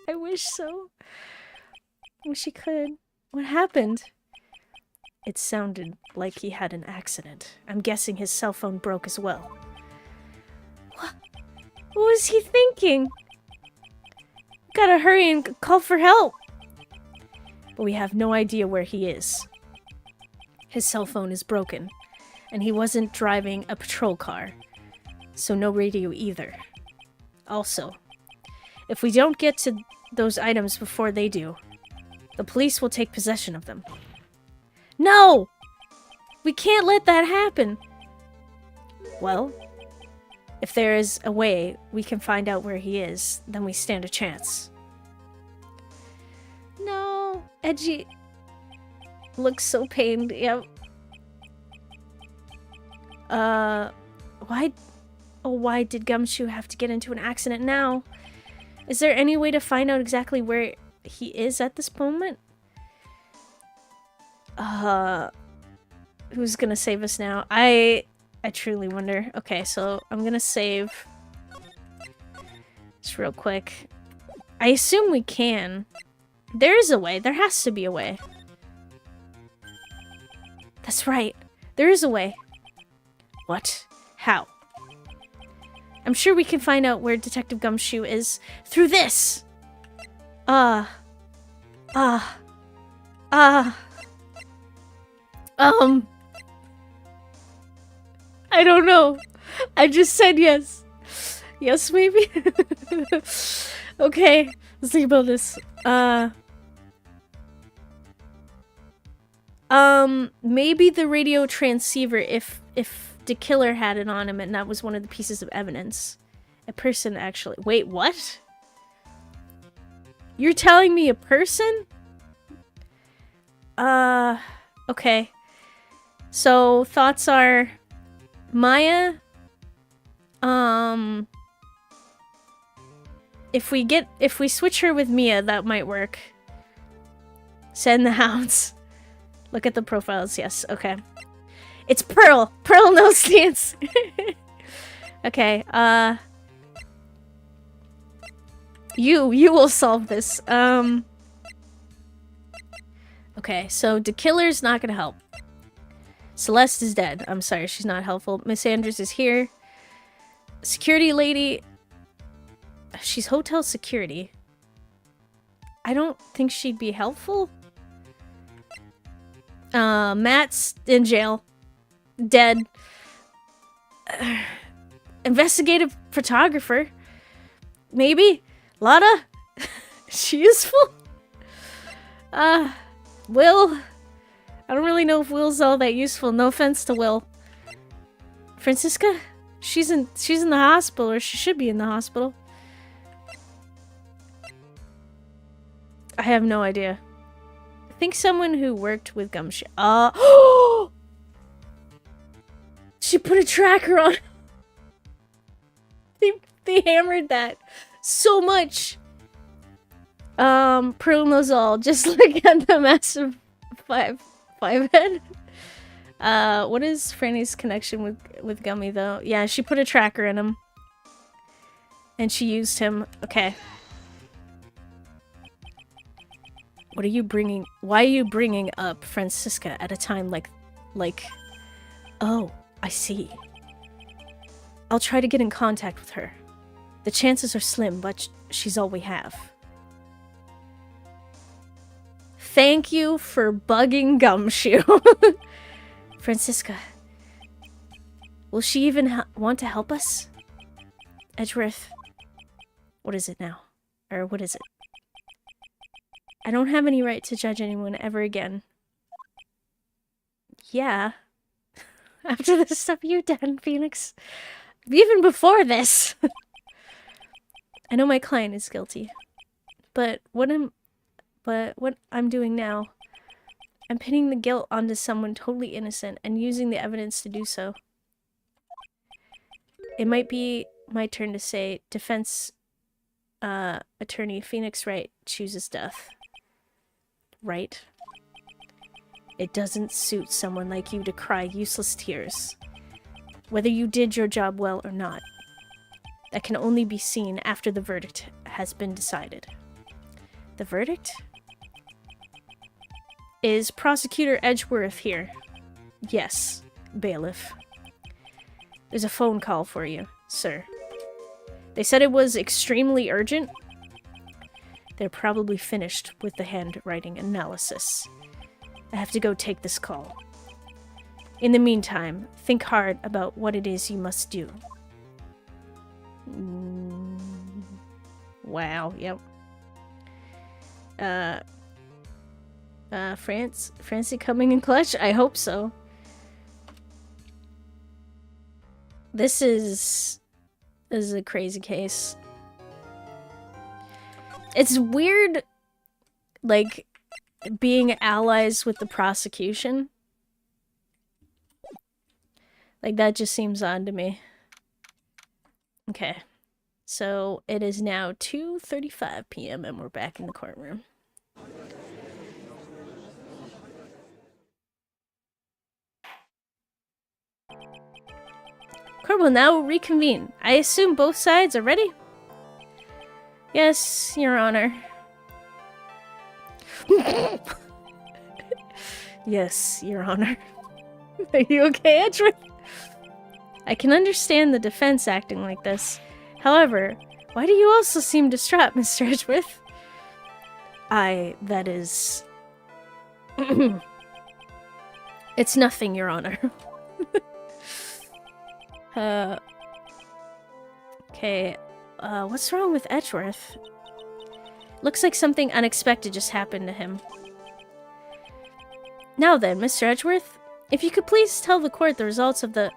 I wish so. I wish he could. What happened? It sounded like he had an accident. I'm guessing his cell phone broke as well. What was he thinking? Gotta hurry and call for help. But we have no idea where he is. His cell phone is broken, and he wasn't driving a patrol car, so no radio either. Also, if we don't get to those items before they do, the police will take possession of them. No! We can't let that happen! Well, if there is a way we can find out where he is, then we stand a chance. No, Edgy looks so pained. Yep. Why did Gumshoe have to get into an accident now? Is there any way to find out exactly where he is at this moment? Who's gonna save us now? I truly wonder. Okay, so I'm gonna save Just real quick. I assume we can. There is a way. There has to be a way. That's right. There is a way. What? How? I'm sure we can find out where Detective Gumshoe is through this. I don't know. I just said yes. Yes, maybe? Okay, let's think about this. Maybe the radio transceiver if the killer had it on him and that was one of the pieces of evidence. A person actually. Wait, what? You're telling me a person? Okay. So, thoughts are Maya, if we switch her with Mia, that might work. Send the hounds. Look at the profiles, yes, okay. It's Pearl! Pearl knows dance! Okay, you will solve this. Okay, so the killer's not gonna help. Celeste is dead. I'm sorry, she's not helpful. Miss Andrews is here. Security lady. She's hotel security. I don't think she'd be helpful. Matt's in jail. Dead. Investigative photographer. Maybe. Lotta? She useful? Will? I don't really know if Will's all that useful. No offense to Will. Francisca? She's in the hospital, or she should be in the hospital. I have no idea. I think someone who worked with Gumshoe. She put a tracker on. They hammered that so much. Pearl knows all. Just look at the massive five head. What is Franny's connection with Gummy though? Yeah, she put a tracker in him. And she used him. Okay. What are you bringing? Why are you bringing up Francisca at a time like... Oh, I see. I'll try to get in contact with her. The chances are slim, but she's all we have. Thank you for bugging Gumshoe. Francisca. Will she even want to help us? Edgeworth. What is it now? Or what is it? I don't have any right to judge anyone ever again. Yeah. After the stuff you've done, Phoenix. Even before this. I know my client is guilty. But what I'm doing now, I'm pinning the guilt onto someone totally innocent and using the evidence to do so. It might be my turn to say defense attorney Phoenix Wright chooses death. Right? It doesn't suit someone like you to cry useless tears. Whether you did your job well or not. That can only be seen after the verdict has been decided. The verdict? Is Prosecutor Edgeworth here? Yes, bailiff. There's a phone call for you, sir. They said it was extremely urgent. They're probably finished with the handwriting analysis. I have to go take this call. In the meantime, think hard about what it is you must do. Wow, yep. Francie coming in clutch? I hope so. This is a crazy case. It's weird, like, being allies with the prosecution. Like, that just seems odd to me. Okay. So, it is now 2:35 p.m. and we're back in the courtroom. Court will now reconvene. I assume both sides are ready? Yes, Your Honor. Yes, Your Honor. Are you okay, Edgeworth? I can understand the defense acting like this. However, why do you also seem distraught, Mr. Edgeworth? That is... It's nothing, Your Honor. Okay. What's wrong with Edgeworth? Looks like something unexpected just happened to him. Now then, Mr. Edgeworth, if you could please tell the court the results of the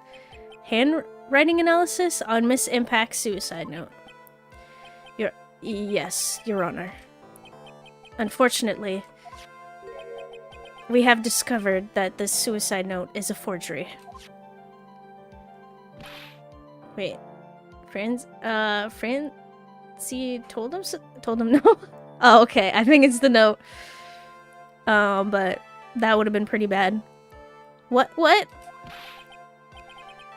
handwriting analysis on Miss Impact's suicide note. Yes, Your Honor. Unfortunately, we have discovered that this suicide note is a forgery. Wait, Francie told him no? Oh, okay, I think it's the note. But that would have been pretty bad. What? What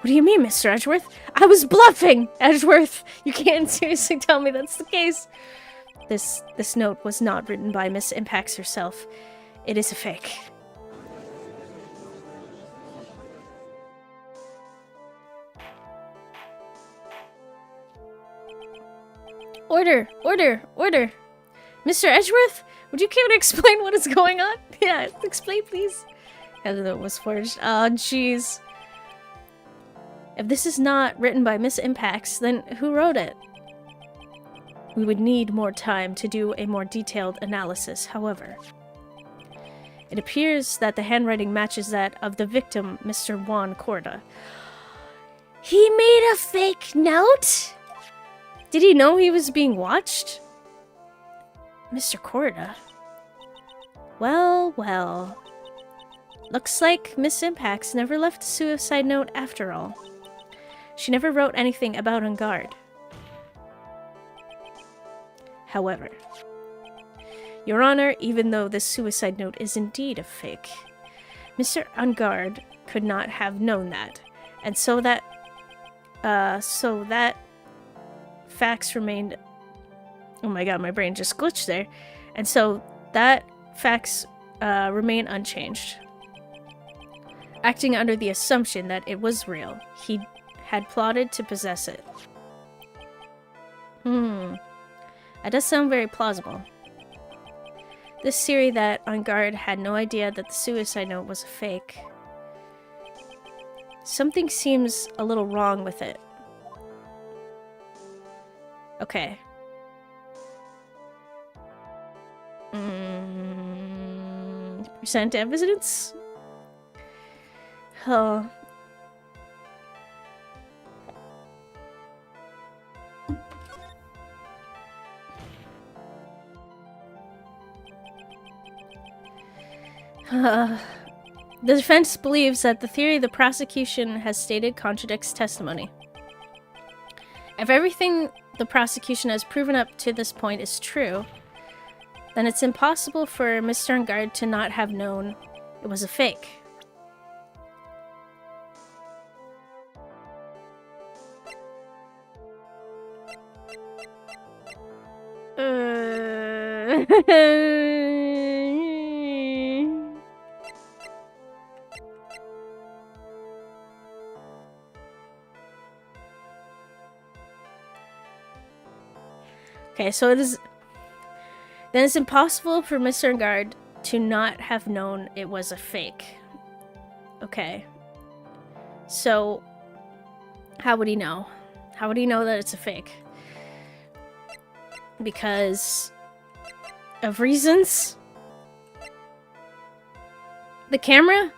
do you mean, Mr. Edgeworth? I was bluffing, Edgeworth! You can't seriously tell me that's the case. This note was not written by Miss Impacts herself. It is a fake. Order! Order! Order! Mr. Edgeworth, would you care to explain what is going on? Yeah, explain, please. Yeah, the note was forged. Oh, jeez. If this is not written by Miss Impacts, then who wrote it? We would need more time to do a more detailed analysis, however. It appears that the handwriting matches that of the victim, Mr. Juan Corda. He made a fake note? Did he know he was being watched? Mr. Corda? Well, well. Looks like Miss Impacts never left a suicide note after all. She never wrote anything about On Guard. However, Your Honor, even though this suicide note is indeed a fake, Mr. On Guard could not have known that, and so that facts remained... Oh my god, my brain just glitched there. And so that facts remain unchanged. Acting under the assumption that it was real, he had plotted to possess it. That does sound very plausible. This theory that On Guard had no idea that the suicide note was a fake. Something seems a little wrong with it. Okay. Present evidence? Oh. The defense believes that the theory the prosecution has stated contradicts testimony. If everything the prosecution has proven up to this point is true, then it's impossible for Mr. On Guard to not have known it was a fake. Okay, so it is... Then it's impossible for Mr. On Guard to not have known it was a fake. Okay. So, how would he know? How would he know that it's a fake? Because of reasons? The camera?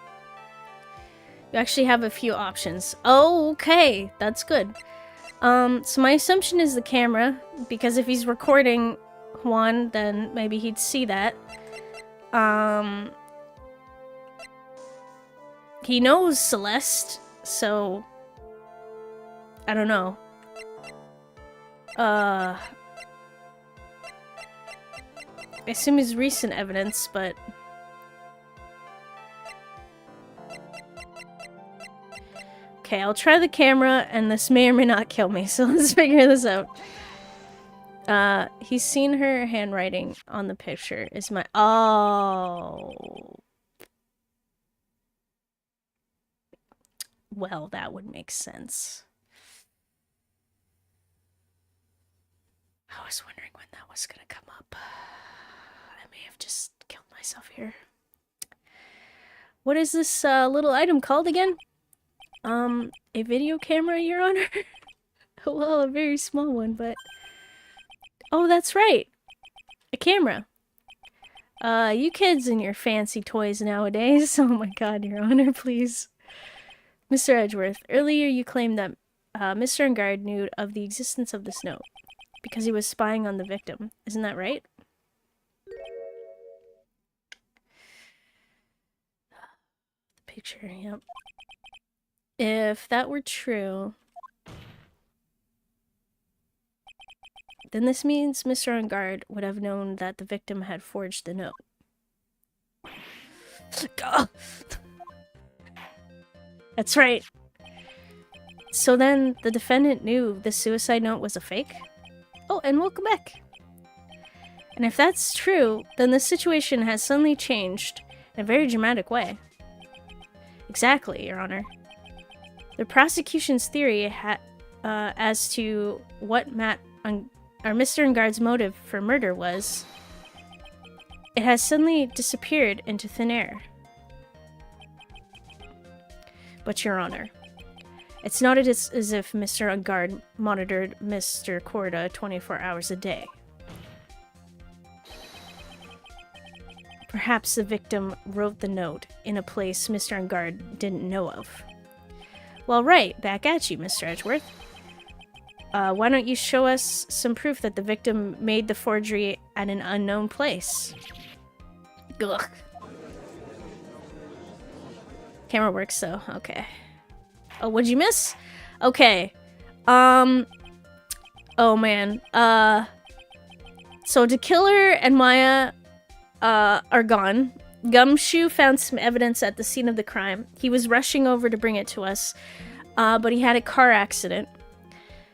You actually have a few options. Oh, okay. That's good. So my assumption is the camera, because if he's recording Juan, then maybe he'd see that. He knows Celeste, so I don't know. I assume it's recent evidence, but okay, I'll try the camera, and this may or may not kill me, so let's figure this out. He's seen her handwriting on the picture. Is my... Oh. Well, that would make sense. I was wondering when that was gonna come up. I may have just killed myself here. What is this little item called again? A video camera, Your Honor? Well, a very small one, but... Oh, that's right! A camera. You kids and your fancy toys nowadays. Oh my god, Your Honor, please. Mr. Edgeworth, earlier you claimed that Mr. Engard knew of the existence of this note because he was spying on the victim. Isn't that right? The picture, yep. If that were true, then this means Mr. Engard would have known that the victim had forged the note. That's right. So then the defendant knew the suicide note was a fake? Oh, and welcome back. And if that's true, then the situation has suddenly changed in a very dramatic way. Exactly, Your Honor. The prosecution's theory as to what Mr. Engard's motive for murder was, it has suddenly disappeared into thin air. But, Your Honor, it's not as if Mr. Engard monitored Mr. Corda 24 hours a day. Perhaps the victim wrote the note in a place Mr. Engard didn't know of. Well, right, back at you, Mr. Edgeworth. Why don't you show us some proof that the victim made the forgery at an unknown place? Ugh. Camera works, though. Okay. Oh, what'd you miss? Okay. Oh, man. So, the killer and Maya, are gone. Gumshoe found some evidence at the scene of the crime. He was rushing over to bring it to us, but he had a car accident.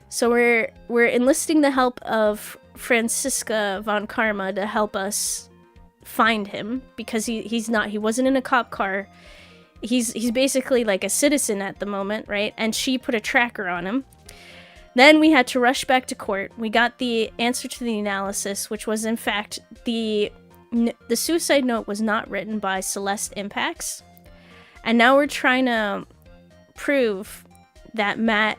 So we're enlisting the help of Franziska von Karma to help us find him, because he wasn't in a cop car. He's basically like a citizen at the moment, right? And she put a tracker on him. Then we had to rush back to court. We got the answer to the analysis, which was in fact the suicide note was not written by Celeste Impacts. And now we're trying to prove that Matt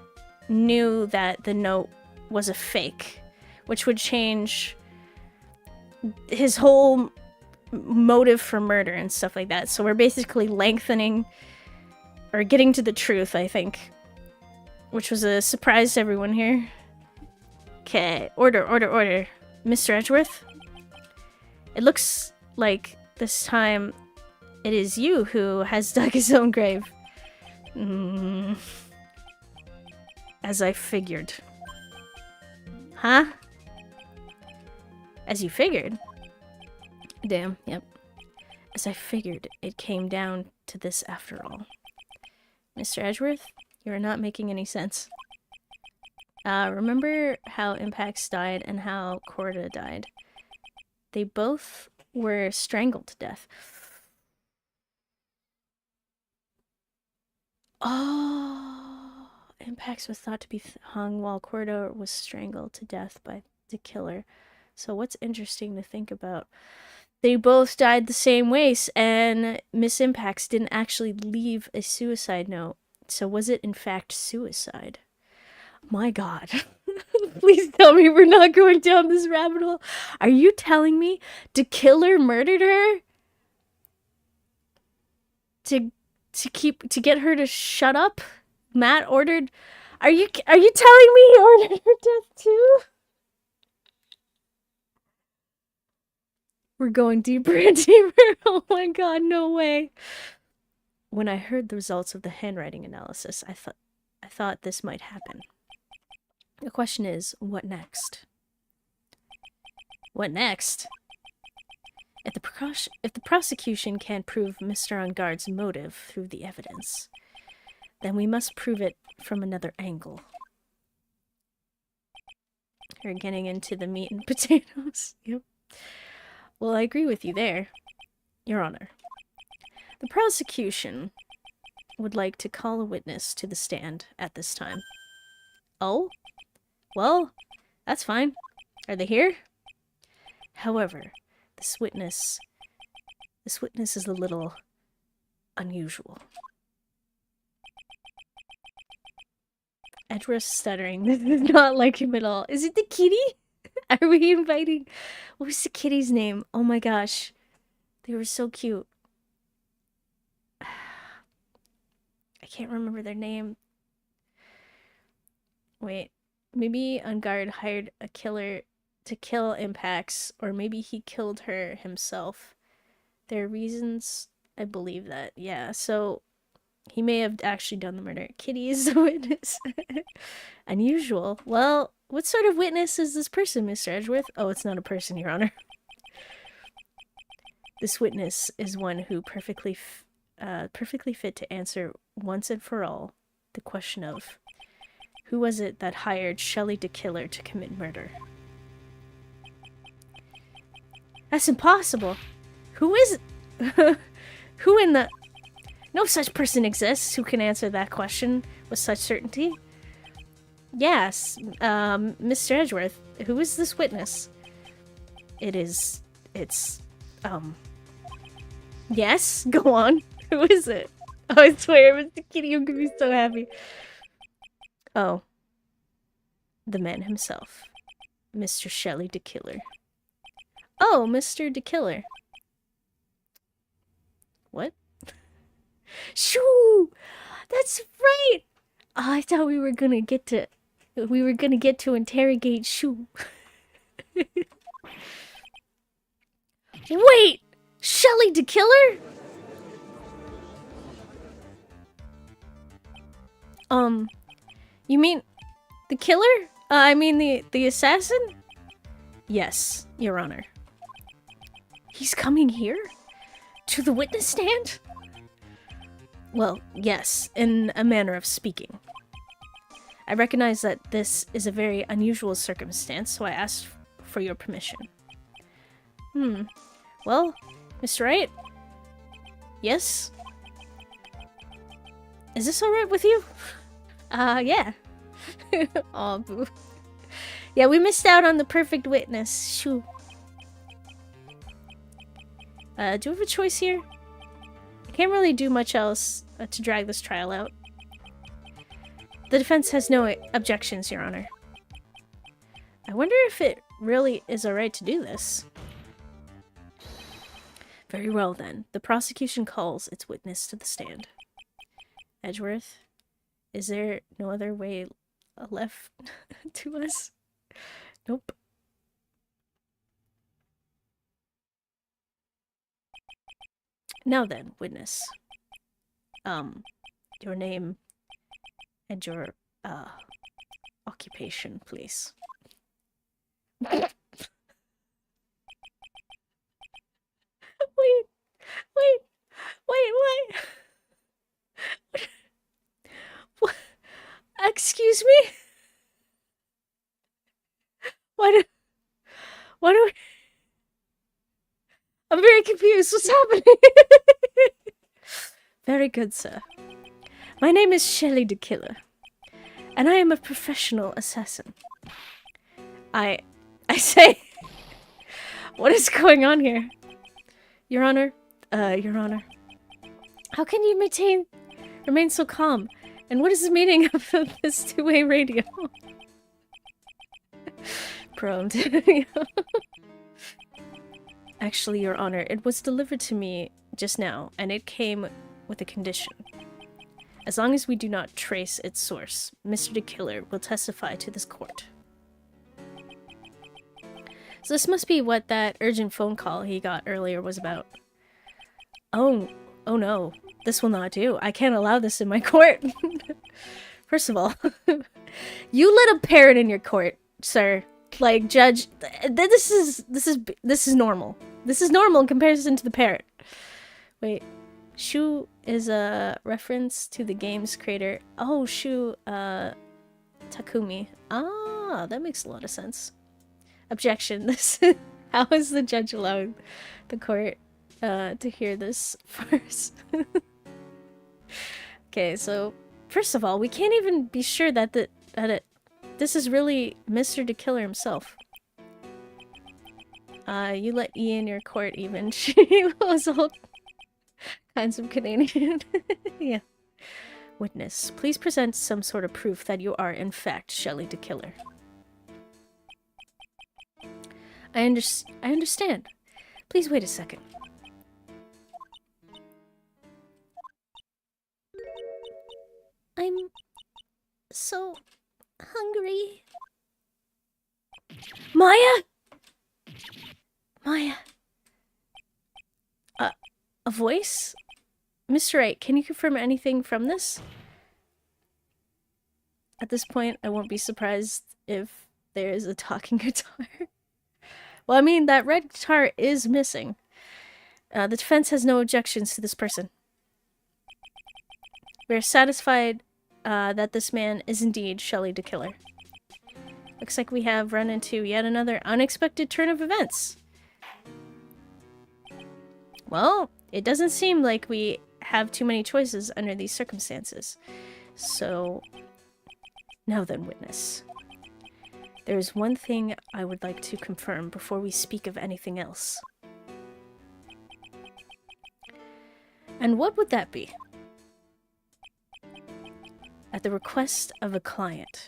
knew that the note was a fake, which would change his whole motive for murder and stuff like that. So we're basically lengthening or getting to the truth, I think, which was a surprise to everyone here. Okay, order. Mr. Edgeworth? It looks like this time it is you who has dug his own grave. As I figured. Huh? As you figured? Damn, yep. As I figured, it came down to this after all. Mr. Edgeworth, you are not making any sense. Remember how Impacts died and how Corda died? They both were strangled to death. Oh, Impacts was thought to be hung while Corda was strangled to death by the killer. So what's interesting to think about? They both died the same ways, and Miss Impacts didn't actually leave a suicide note. So was it in fact suicide? My god. Please tell me we're not going down this rabbit hole. Are you telling me the killer murdered her? To get her to shut up? Matt ordered... Are you telling me he ordered her death too? We're going deeper and deeper. Oh my god, no way. When I heard the results of the handwriting analysis, I thought this might happen. The question is, what next? What next? If the prosecution can't prove Mr. Engard's motive through the evidence, then we must prove it from another angle. Or getting into the meat and potatoes. Yep. Well, I agree with you there, Your Honor. The prosecution would like to call a witness to the stand at this time. Oh? Well, that's fine. Are they here? However, this witness is a little unusual. Edward's stuttering. This is not like him at all. Is it the kitty? Are we inviting... What was the kitty's name? Oh my gosh. They were so cute. I can't remember their name. Wait. Maybe Ungard hired a killer to kill Impacts, or maybe he killed her himself. There are reasons I believe that. Yeah, so he may have actually done the murder. Kitty is the witness. Unusual. Well, what sort of witness is this person, Mr. Edgeworth? Oh, it's not a person, Your Honor. This witness is one who perfectly fit to answer once and for all the question of who was it that hired Shelley the Killer to commit murder? That's impossible. Who is it? Who in the... No such person exists who can answer that question with such certainty. Yes, Mr. Edgeworth, who is this witness? It's, yes, go on. Who is it? Oh, I swear, Mr. Kitty, I'm gonna be so happy. Oh. The man himself. Mr. Shelley the Killer. Oh, Mr. the Killer. What? Shoo! That's right! Oh, I thought we were gonna get to interrogate Shu. Wait! Shelley the Killer? You mean the killer? I mean the assassin? Yes, Your Honor. He's coming here? To the witness stand? Well, yes, in a manner of speaking. I recognize that this is a very unusual circumstance, so I asked for your permission. Well, Mr. Wright? Yes? Is this alright with you? Yeah. Aw, boo. Yeah, we missed out on the perfect witness. Shoo. Do you have a choice here? I can't really do much else to drag this trial out. The defense has no objections, Your Honor. I wonder if it really is alright to do this. Very well, then. The prosecution calls its witness to the stand. Edgeworth, is there no other way left to us? Nope. Now then, witness. Your name and your, occupation, please. Wait. What? Excuse me? Why do we... I'm very confused. What's happening? Very good, sir. My name is Shelley the Killer, and I am a professional assassin. I say... What is going on here? Your Honor, Your Honor. How can you remain so calm? And what is the meaning of this two-way radio? Prompt. Actually, Your Honor, it was delivered to me just now, and it came with a condition. As long as we do not trace its source, Mr. the Killer will testify to this court. So this must be what that urgent phone call he got earlier was about. Oh no. This will not do. I can't allow this in my court. First of all, you let a parrot in your court, sir. Like, judge, this is normal. This is normal in comparison to the parrot. Wait, Shu is a reference to the game's creator. Oh, Shu, Takumi. Ah, Ah, that makes a lot of sense. Objection. This. How is the judge allowing the court to hear this first? Okay, so first of all, we can't even be sure that this is really Mr. the Killer himself. You let E in your court even. She was all kinds of Canadian. Yeah. Witness, please present some sort of proof that you are, in fact, Shelley the Killer. I understand. Please wait a second. I'm so hungry. Maya! Maya. A voice? Mr. Wright, can you confirm anything from this? At this point, I won't be surprised if there is a talking guitar. Well, I mean, that red guitar is missing. The defense has no objections to this person. We're satisfied that this man is indeed Shelley the Killer. Looks like we have run into yet another unexpected turn of events. Well, it doesn't seem like we have too many choices under these circumstances. So, now then, witness. There is one thing I would like to confirm before we speak of anything else. And what would that be? At the request of a client,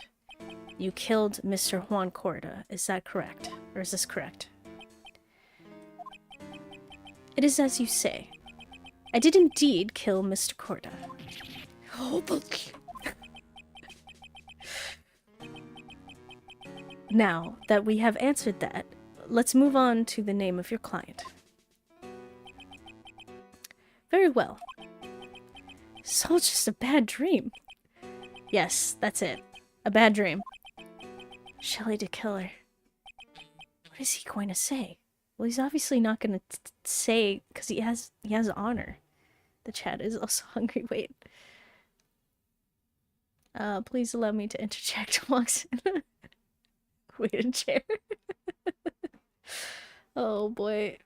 you killed Mr. Juan Corda. Is that correct? Or is this correct? It is as you say. I did indeed kill Mr. Corda. Oh, now that we have answered that, let's move on to the name of your client. Very well. It's all just a bad dream. Yes, that's it. A bad dream. Shelley the Killer. What is he going to say? Well, he's obviously not going to say, because he has honor. The chat is also hungry. Wait. Please allow me to interject. Walks in. Wait a chair. Oh boy.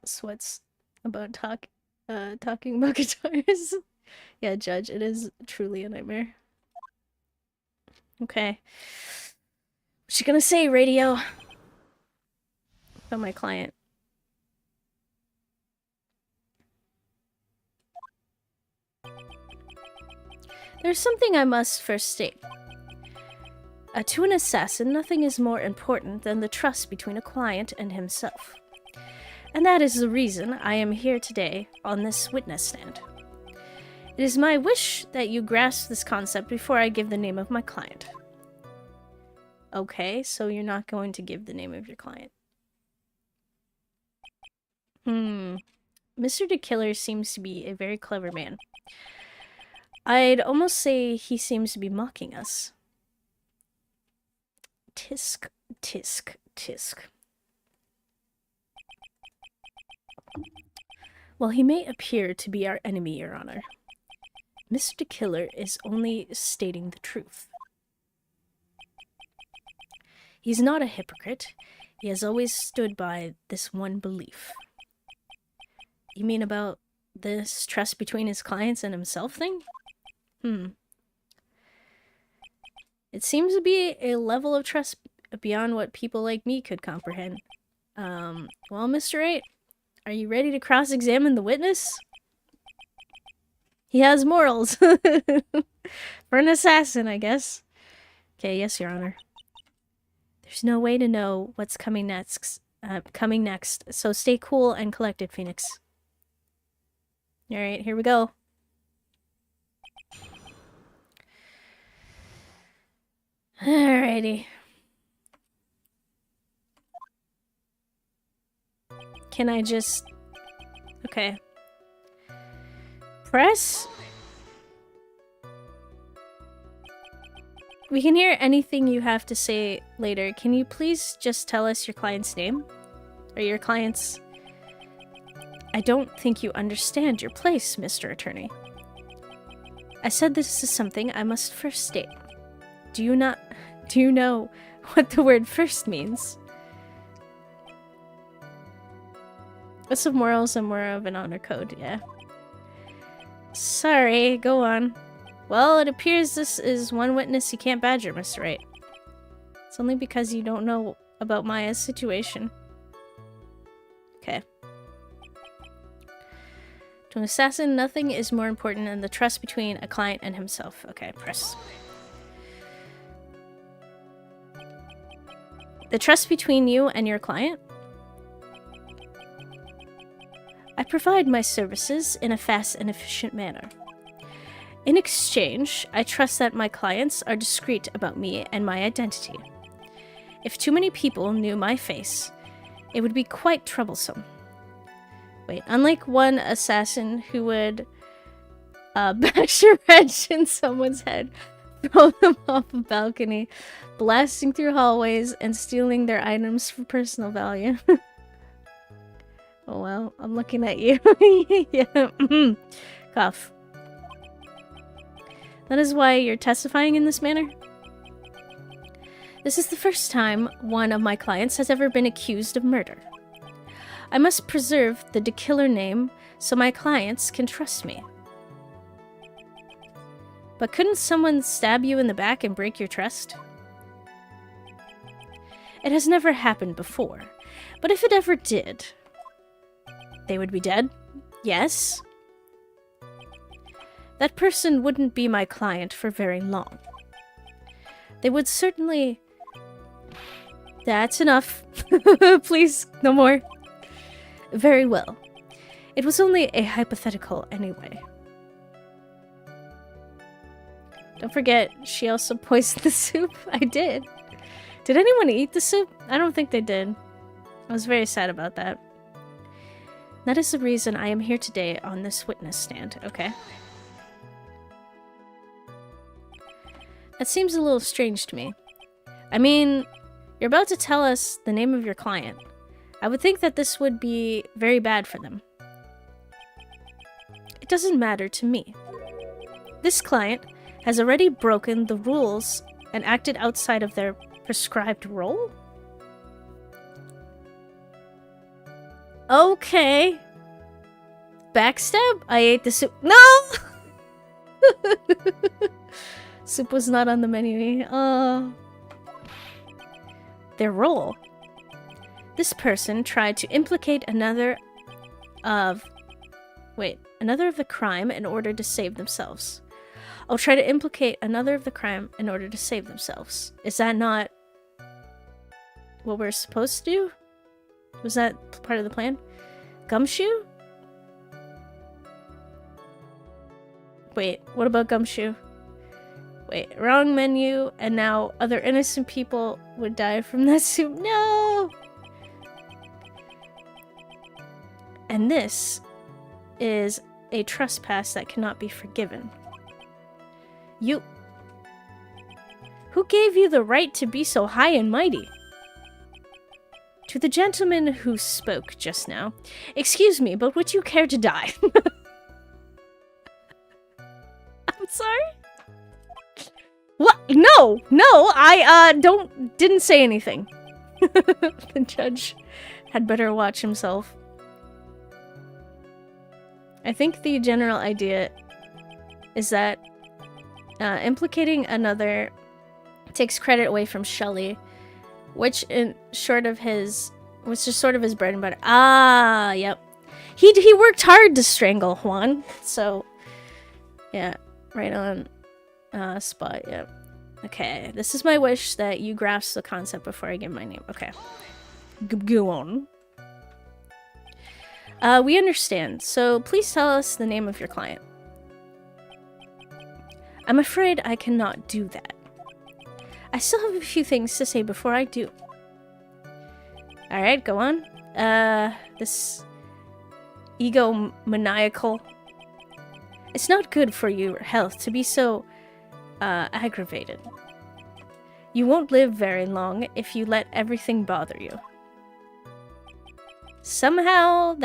Sweats about talking about guitars. Yeah, Judge, it is truly a nightmare. Okay. What's she gonna say, radio? About my client. There's something I must first state. To an assassin, nothing is more important than the trust between a client and himself. And that is the reason I am here today on this witness stand. It is my wish that you grasp this concept before I give the name of my client. Okay, so you're not going to give the name of your client. Mr. the Killer seems to be a very clever man. I'd almost say he seems to be mocking us. Tisk, tisk, tisk. While he may appear to be our enemy, Your Honor, Mr. the Killer is only stating the truth. He's not a hypocrite. He has always stood by this one belief. You mean about this trust between his clients and himself thing? It seems to be a level of trust beyond what people like me could comprehend. Well, Mr. Wright, are you ready to cross-examine the witness? He has morals. For an assassin, I guess. Okay, yes, Your Honor. There's no way to know what's coming next, so stay cool and collected, Phoenix. Alright, here we go. Alrighty. Can I just... Okay. Press? We can hear anything you have to say later. Can you please just tell us your client's name? Or your client's... I don't think you understand your place, Mr. Attorney. I said this is something I must first state. Do you know what the word first means? What's of morals and more of an honor code, yeah. Sorry, go on. Well, it appears this is one witness you can't badger, Mr. Wright. It's only because you don't know about Maya's situation. Okay. To an assassin, nothing is more important than the trust between a client and himself. Okay, press. The trust between you and your client? I provide my services in a fast and efficient manner. In exchange, I trust that my clients are discreet about me and my identity. If too many people knew my face, it would be quite troublesome. Wait, unlike one assassin who would bash a wrench in someone's head, throw them off a balcony, blasting through hallways, and stealing their items for personal value. Oh well, I'm looking at you. Yeah. Cough. That is why you're testifying in this manner? This is the first time one of my clients has ever been accused of murder. I must preserve the killer name so my clients can trust me. But couldn't someone stab you in the back and break your trust? It has never happened before, but if it ever did, they would be dead? Yes. That person wouldn't be my client for very long. They would certainly... That's enough. Please, no more. Very well. It was only a hypothetical anyway. Don't forget, she also poisoned the soup. I did. Did anyone eat the soup? I don't think they did. I was very sad about that. That is the reason I am here today on this witness stand, okay? That seems a little strange to me. I mean, you're about to tell us the name of your client. I would think that this would be very bad for them. It doesn't matter to me. This client has already broken the rules and acted outside of their prescribed role? Okay. Backstab? I ate the soup. No! Soup was not on the menu. Their role. This person tried to implicate another of the crime in order to save themselves. Oh, try to implicate another of the crime in order to save themselves. Is that not what we're supposed to do? Was that part of the plan? Gumshoe? Wait, what about Gumshoe? Wait, wrong menu, and now other innocent people would die from that soup. No! And this is a trespass that cannot be forgiven. You... Who gave you the right to be so high and mighty? To the gentleman who spoke just now, excuse me, but would you care to die? I'm sorry? What? No! No! I, didn't say anything. The judge had better watch himself. I think the general idea is that implicating another takes credit away from Shelley, which is sort of his bread and butter. Ah, yep. He worked hard to strangle Juan, so yeah, right on spot. Yep. Okay, this is my wish that you grasp the concept before I give my name. Okay, go on. We understand, so please tell us the name of your client. I'm afraid I cannot do that. I still have a few things to say before I do. Alright, go on. This egomaniacal. It's not good for your health to be so, aggravated. You won't live very long if you let everything bother you. Somehow,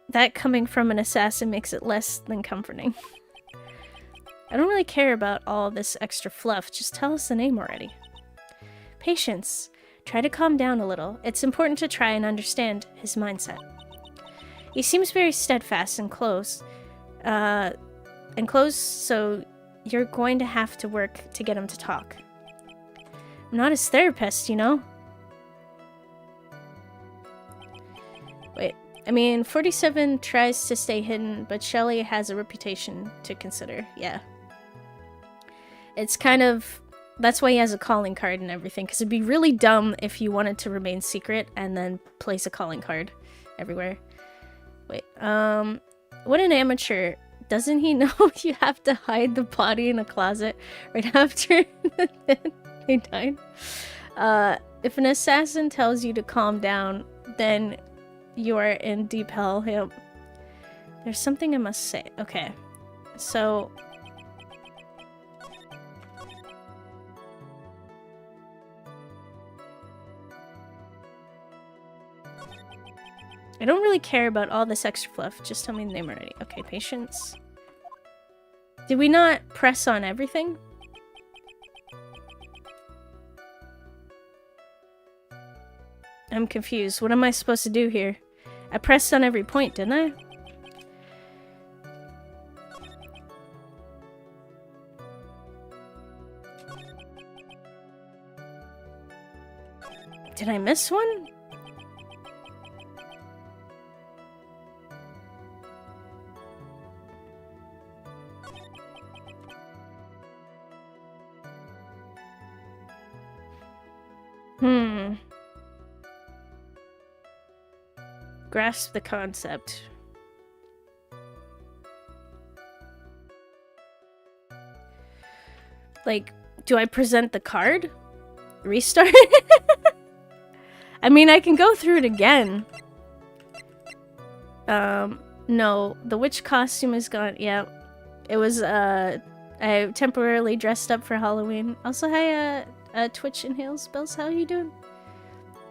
that coming from an assassin makes it less than comforting. I don't really care about all this extra fluff. Just tell us the name already. Patience. Try to calm down a little. It's important to try and understand his mindset. He seems very steadfast and close. So you're going to have to work to get him to talk. I'm not his therapist, you know? Wait, I mean, 47 tries to stay hidden, but Shelley has a reputation to consider. Yeah. It's kind of... That's why he has a calling card and everything, because it'd be really dumb if you wanted to remain secret and then place a calling card everywhere. Wait, what an amateur. Doesn't he know you have to hide the body in a closet right after they died? If an assassin tells you to calm down, then you are in deep hell. Yep. There's something I must say. Okay, so... I don't really care about all this extra fluff. Just tell me the name already. Okay, patience. Did we not press on everything? I'm confused. What am I supposed to do here? I pressed on every point, didn't I? Did I miss one? Grasp the concept. Like, do I present the card? Restart? I mean, I can go through it again. No, the witch costume is gone. Yeah, it was, I temporarily dressed up for Halloween. Also, hi, Twitch Inhale Spells, how are you doing?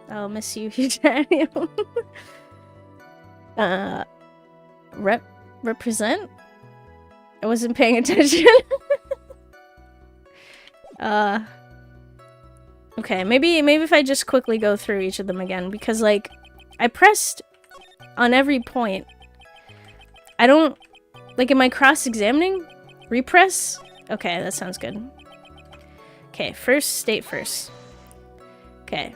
I'll miss you, Daniel. Represent? I wasn't paying attention. Okay, maybe if I just quickly go through each of them again, because, like, I pressed on every point. I don't... Like, am I cross-examining? Repress? Okay, that sounds good. Okay, first, state first. Okay.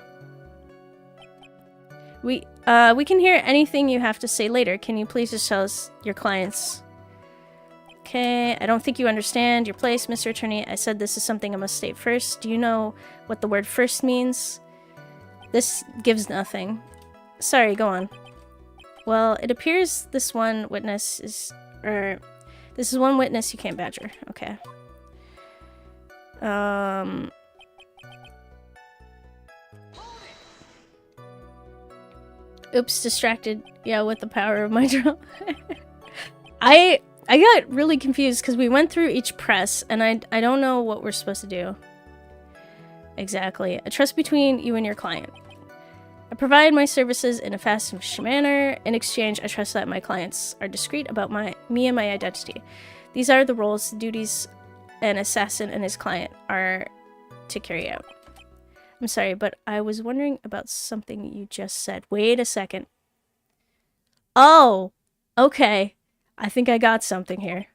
We can hear anything you have to say later. Can you please just tell us your clients? Okay, I don't think you understand your place, Mr. Attorney. I said this is something I must state first. Do you know what the word first means? This gives nothing. Sorry, go on. Well, it appears this one witness is... this is one witness you can't badger. Okay. Oops, distracted. Yeah, with the power of my drum. I got really confused because we went through each press and I don't know what we're supposed to do. Exactly. A trust between you and your client. I provide my services in a fast and efficient manner. In exchange, I trust that my clients are discreet about me and my identity. These are the roles, duties an assassin and his client are to carry out. I'm sorry, but I was wondering about something you just said. Wait a second. Oh, okay. I think I got something here.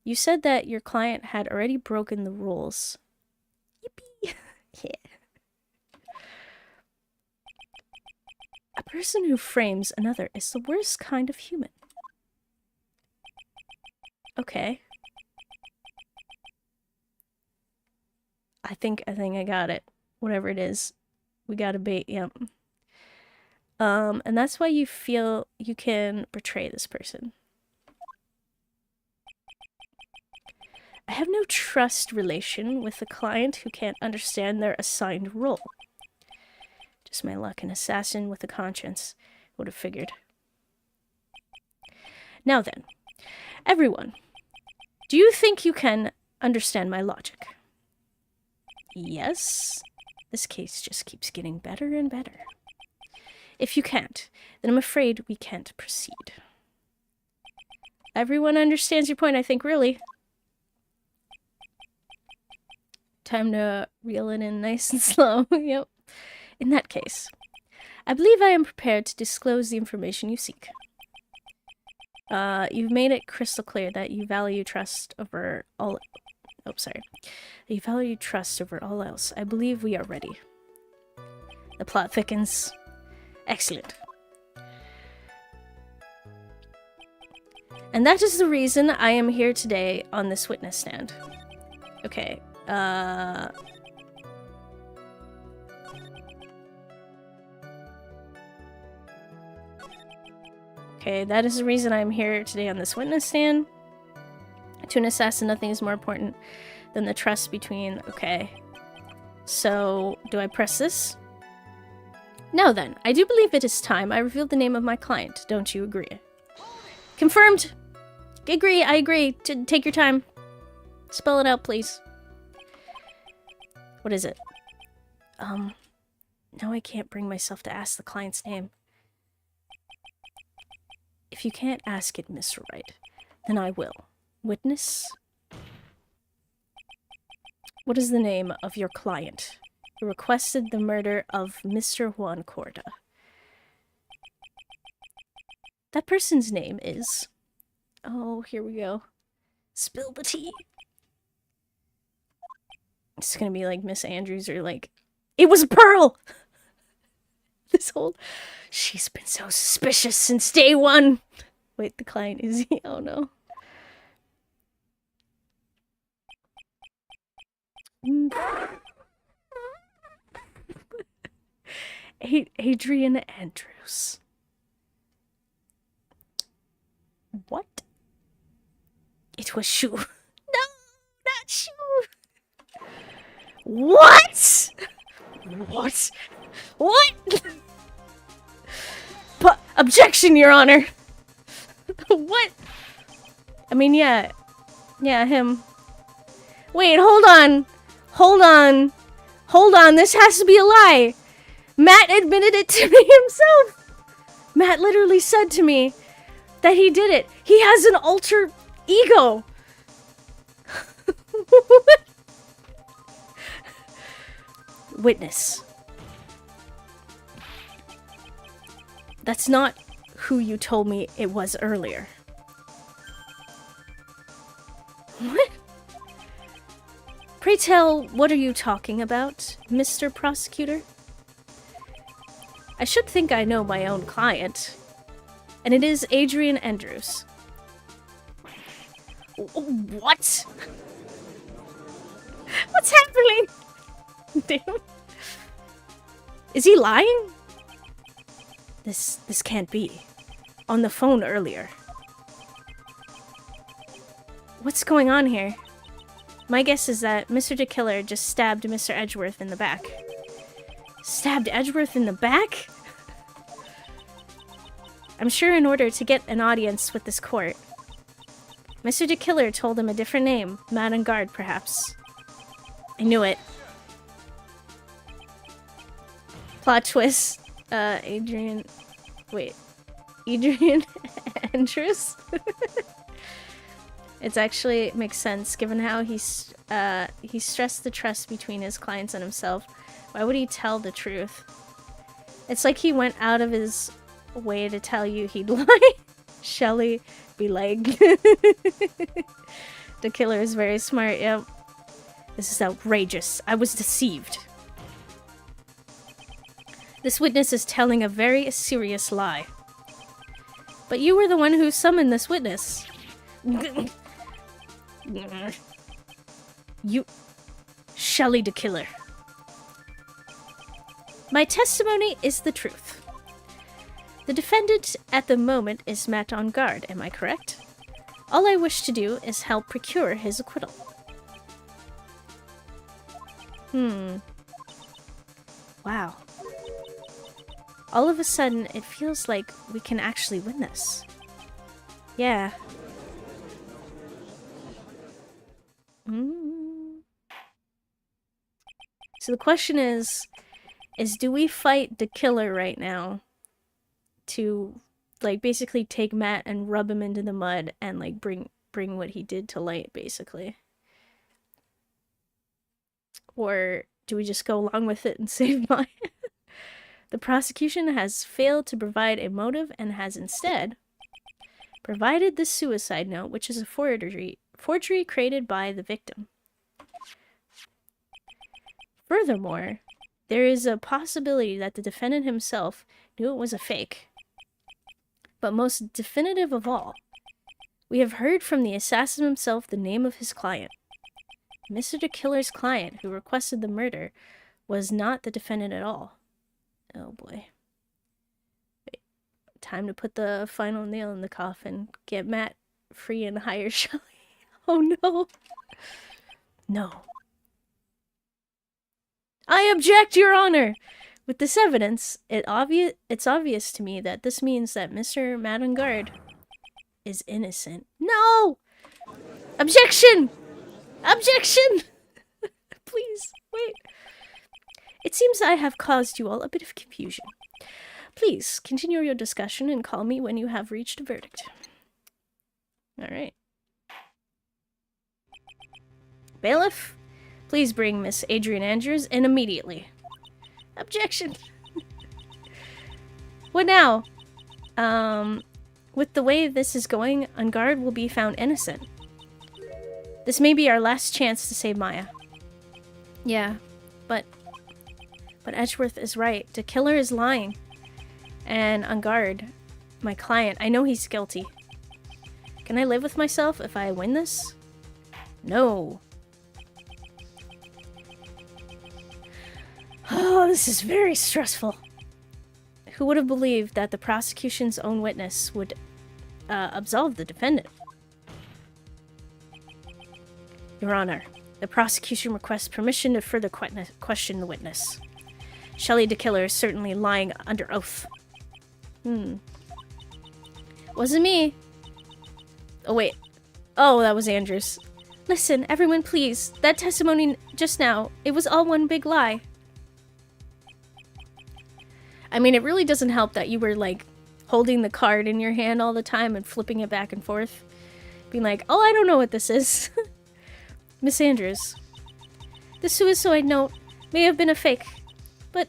You said that your client had already broken the rules. Yippee. Yeah. A person who frames another is the worst kind of human. Okay. I think I got it. Whatever it is. We got a bait, yep. And that's why you feel you can betray this person. I have no trust relation with a client who can't understand their assigned role. Just my luck, an assassin with a conscience. Would have figured. Now then, everyone, do you think you can understand my logic? Yes. This case just keeps getting better and better. If you can't, then I'm afraid we can't proceed. Everyone understands your point, I think, really. Time to reel it in nice and slow. Yep. In that case, I believe I am prepared to disclose the information you seek. You've made it crystal clear that you value trust over all... Oh, sorry. You value trust over all else. I believe we are ready. The plot thickens. Excellent. And that is the reason I am here today on this witness stand. Okay, Okay, that is the reason I'm here today on this witness stand. To an assassin, nothing is more important than the trust between... Okay. So, do I press this? Now then, I do believe it is time I revealed the name of my client. Don't you agree? Confirmed! I agree. Take your time. Spell it out, please. What is it? Now I can't bring myself to ask the client's name. If you can't ask it, Mr. Wright, then I will. Witness? What is the name of your client? You requested the murder of Mr. Juan Corda. That person's name is... Oh, here we go. Spill the tea. It's gonna be like Miss Andrews or like... It was Pearl! This whole... She's been so suspicious since day one. Wait, the client is he? Oh no. Adrian Andrews. What? It was Shu. No, not Shu. What? What? What? But objection, Your Honor. What? I mean, yeah. Yeah, him. Wait, hold on. Hold on. Hold on, this has to be a lie. Matt admitted it to me himself. Matt literally said to me that he did it. He has an alter ego. Witness. That's not who you told me it was earlier. What? Pray tell, what are you talking about, Mr. Prosecutor? I should think I know my own client. And it is Adrian Andrews. What? What's happening? Damn. Is he lying? This can't be. On the phone earlier. What's going on here? My guess is that Mr. the Killer just stabbed Mr. Edgeworth in the back. Stabbed Edgeworth in the back? I'm sure in order to get an audience with this court, Mr. the Killer told him a different name. Madame Guard, perhaps. I knew it. Plot twist. Adrian... Wait. Adrian Andrews? It's actually makes sense, given how he stressed the trust between his clients and himself. Why would he tell the truth? It's like he went out of his way to tell you he'd lie. Shelly be like... The killer is very smart, yep. This is outrageous. I was deceived. This witness is telling a very serious lie. But you were the one who summoned this witness. You... Shelly the Killer. My testimony is the truth. The defendant at the moment is Matt on guard, am I correct? All I wish to do is help procure his acquittal. Wow. All of a sudden, it feels like we can actually win this. Yeah. So the question is do we fight the killer right now to, like, basically take Matt and rub him into the mud and, like, bring what he did to light, basically? or do we just go along with it and save Maya? The prosecution has failed to provide a motive and has instead provided this suicide note, which is a forgery created by the victim. Furthermore, there is a possibility that the defendant himself knew it was a fake. But most definitive of all, we have heard from the assassin himself the name of his client. Mr. the Killer's client, who requested the murder, was not the defendant at all. Oh boy. Wait. Time to put the final nail in the coffin. Get Matt free and hire Shelly. Oh no. No. I object, Your Honor! With this evidence, it's obvious to me that this means that Mr. Madengard is innocent. No! Objection! Objection! Please, wait. It seems I have caused you all a bit of confusion. Please, continue your discussion and call me when you have reached a verdict. Alright. Bailiff, please bring Miss Adrian Andrews in immediately. Objection! What now? With the way this is going, Ungard will be found innocent. This may be our last chance to save Maya. Yeah, but Edgeworth is right. The killer is lying. And Ungard, my client, I know he's guilty. Can I live with myself if I win this? No. Oh, this is very stressful. Who would have believed that the prosecution's own witness would absolve the defendant? Your Honor, the prosecution requests permission to further question the witness. Shelley the Killer is certainly lying under oath. Wasn't me. Oh, wait. Oh, that was Andrews. Listen, everyone, please. That testimony just now, it was all one big lie. I mean, it really doesn't help that you were, like, holding the card in your hand all the time and flipping it back and forth. Being like, oh, I don't know what this is. Miss Andrews, the suicide note may have been a fake, but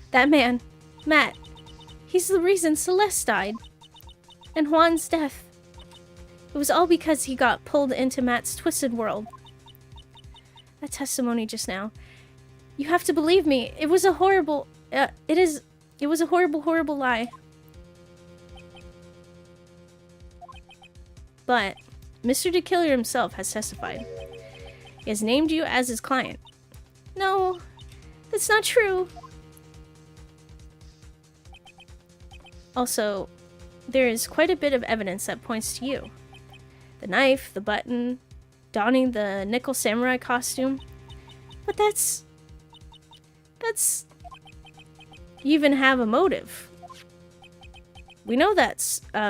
that man, Matt, he's the reason Celeste died. And Juan's death. It was all because he got pulled into Matt's twisted world. That testimony just now. You have to believe me. It was a horrible... it was a horrible, horrible lie. But Mr. the Killer himself has testified. He has named you as his client. No, that's not true. Also, there is quite a bit of evidence that points to you. The knife, the button, donning the nickel samurai costume. But that's... You even have a motive. We know that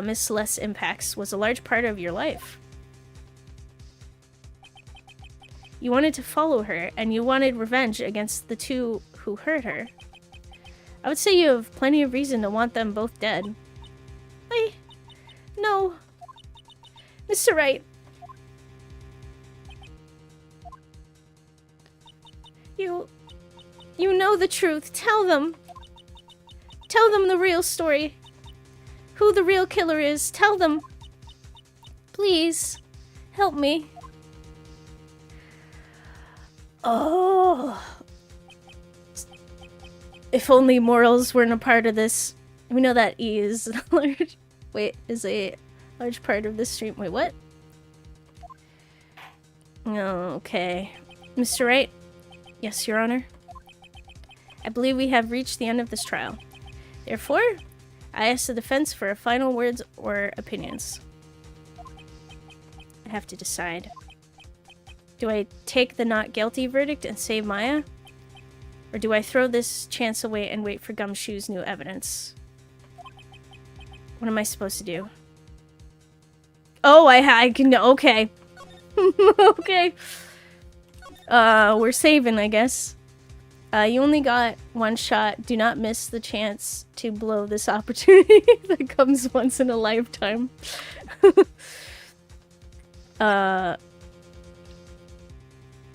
Miss Celeste's impacts was a large part of your life. You wanted to follow her, and you wanted revenge against the two who hurt her. I would say you have plenty of reason to want them both dead. No. Mr. Wright. You know the truth. Tell them. Tell them the real story. Who the real killer is. Tell them. Please. Help me. Oh. If only morals weren't a part of this. We know that E is large. Wait, is a large part of this stream. Wait, what? Okay. Mr. Wright? Yes, Your Honor. I believe we have reached the end of this trial. Therefore, I ask the defense for final words or opinions. I have to decide. Do I take the not guilty verdict and save Maya? Or do I throw this chance away and wait for Gumshoe's new evidence? What am I supposed to do? Oh, I can... Okay. Okay. We're saving, I guess. You only got one shot. Do not miss the chance to blow this opportunity that comes once in a lifetime.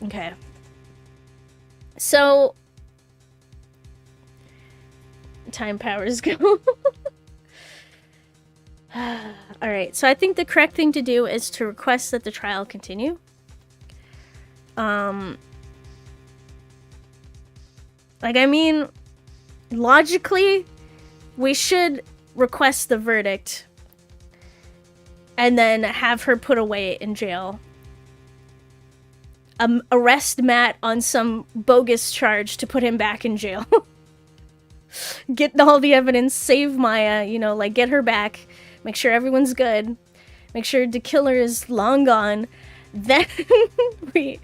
Okay. So, time powers go. Alright, so I think the correct thing to do is to request that the trial continue. Like, I mean, logically, we should request the verdict and then have her put away in jail. Arrest Matt on some bogus charge to put him back in jail. Get all the evidence, save Maya, you know, like, get her back. Make sure everyone's good. Make sure the killer is long gone. Then we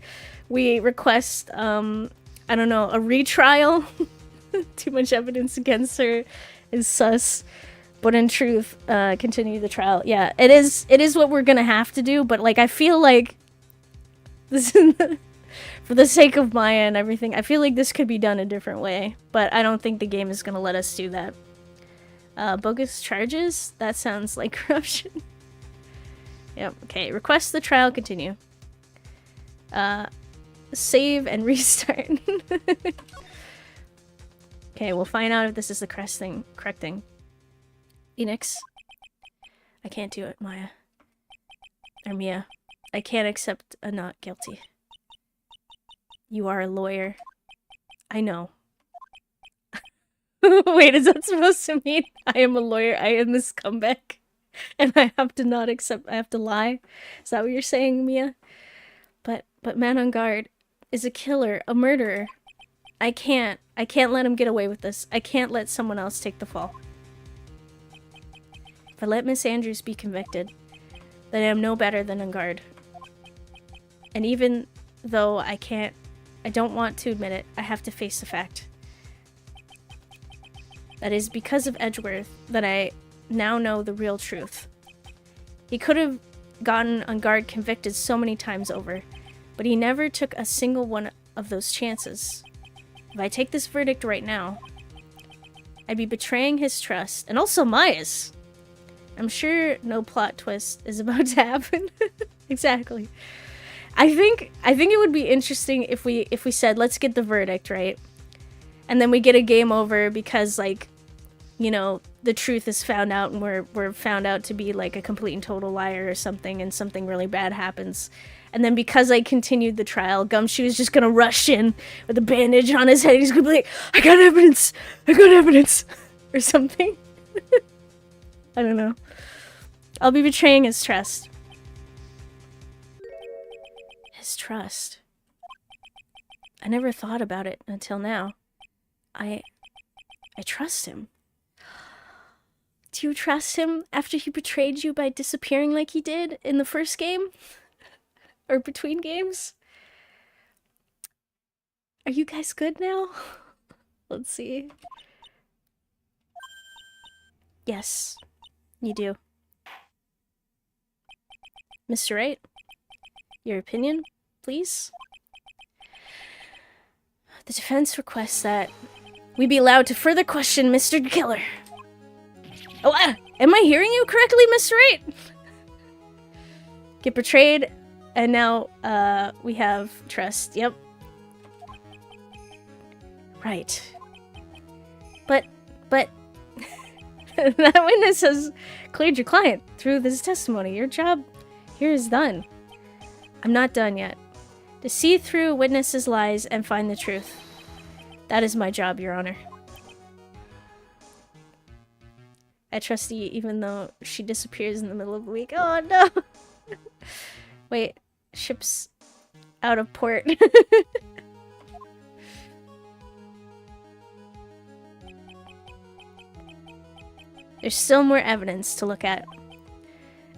request, I don't know, a retrial. Too much evidence against her is sus. But in truth, continue the trial. Yeah, it is what we're gonna have to do, but, like, I feel like this for the sake of Maya and everything, I feel like this could be done a different way, but I don't think the game is gonna let us do that. Bogus charges? That sounds like corruption. Yep, okay. Request the trial continue. Save and restart. Okay, we'll find out if this is the correct thing. Phoenix. I can't do it, Maya. Or Mia. I can't accept a not guilty. You are a lawyer. I know. Wait, is that supposed to mean I am a lawyer, I am a scumbag, and I have to not accept, I have to lie? Is that what you're saying, Mia? But man on guard is a killer, a murderer. I can't let him get away with this. I can't let someone else take the fall. If I let Miss Andrews be convicted, then I am no better than on guard. And even though I don't want to admit it, I have to face the fact. That is because of Edgeworth that I now know the real truth. He could have gotten on guard convicted so many times over, but he never took a single one of those chances. If I take this verdict right now, I'd be betraying his trust, and also Maya's. I'm sure no plot twist is about to happen. Exactly. I think it would be interesting if we said, let's get the verdict, right? And then we get a game over because, like, you know, the truth is found out and we're found out to be, like, a complete and total liar or something, and something really bad happens. And then because I continued the trial, Gumshoe is just gonna rush in with a bandage on his head. He's gonna be like, I got evidence! Or something. I don't know. I'll be betraying his trust. His trust. I never thought about it until now. I trust him. Do you trust him after he betrayed you by disappearing like he did in the first game? Or between games? Are you guys good now? Let's see. Yes, you do. Mr. Wright, your opinion, please? The defense requests that we be allowed to further question Mr. Killer. Oh, am I hearing you correctly, Mr. Wright? Get betrayed, and now, we have trust. Yep. Right. But, that witness has cleared your client through this testimony. Your job here is done. I'm not done yet. To see through witnesses' lies and find the truth. That is my job, Your Honor. I trust you even though she disappears in the middle of the week. Oh no! Wait, ship's out of port. There's still more evidence to look at.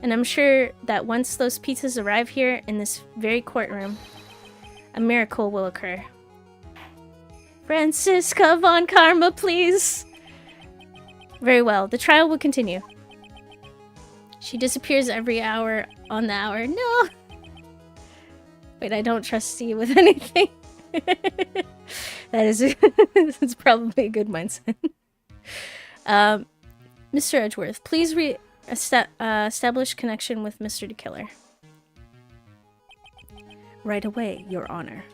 And I'm sure that once those pizzas arrive here in this very courtroom, a miracle will occur. Francisca von Karma, please! Very well, the trial will continue. She disappears every hour on the hour. No! Wait, I don't trust you with anything. That's probably a good mindset. Mr. Edgeworth, please establish connection with Mr. the Killer. Right away, Your Honor.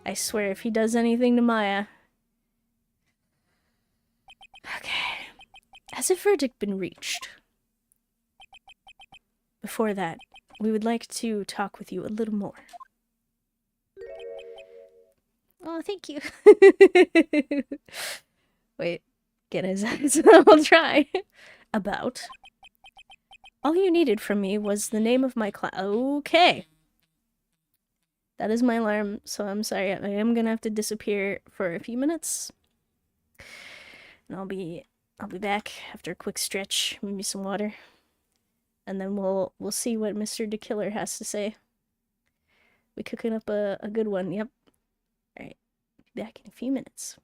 I swear, if he does anything to Maya... Okay. Has a verdict been reached? Before that, we would like to talk with you a little more. Oh, thank you. Wait, get his eyes. I'll try. About. All you needed from me was the name of my class. Okay. That is my alarm, so I'm sorry. I am gonna have to disappear for a few minutes. And I'll be back after a quick stretch, maybe some water. And then we'll see what Mr. DeKiller has to say. We cooking up a good one, yep. Alright. Be back in a few minutes.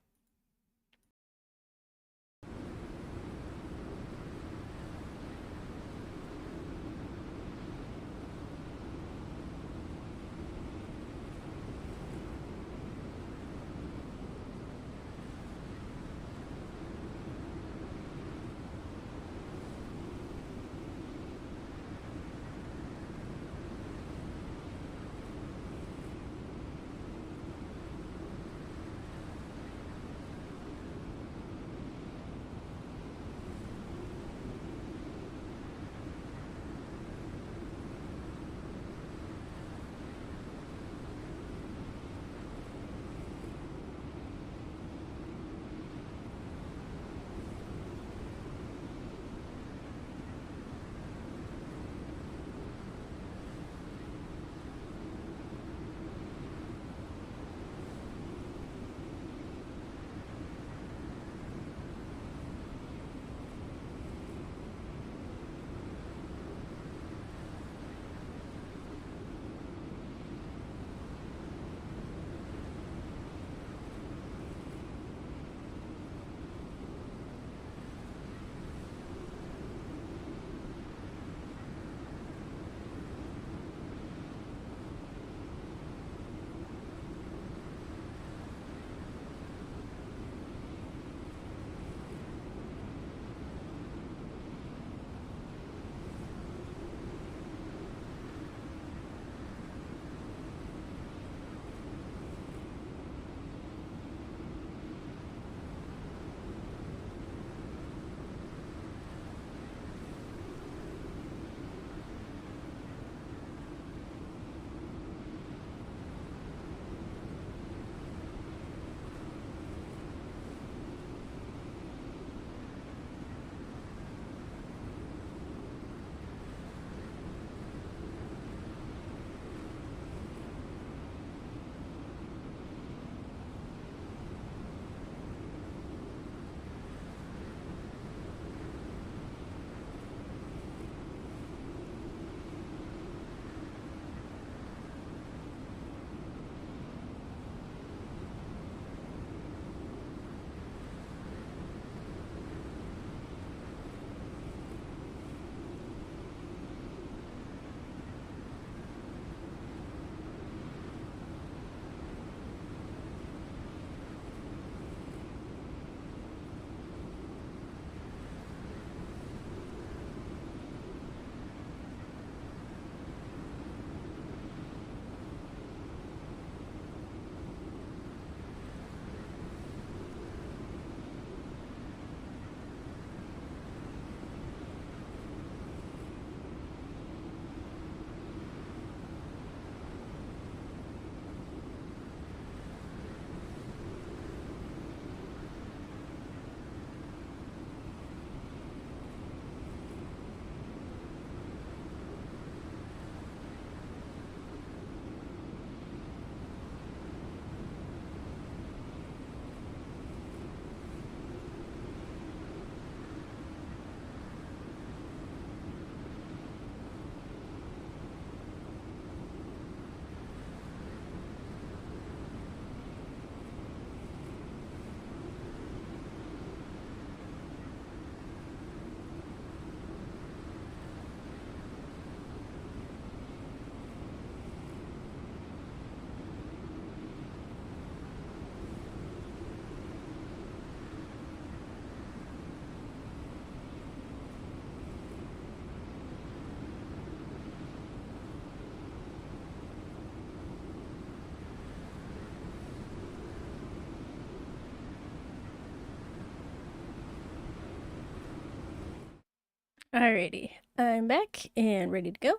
Alrighty, I'm back and ready to go.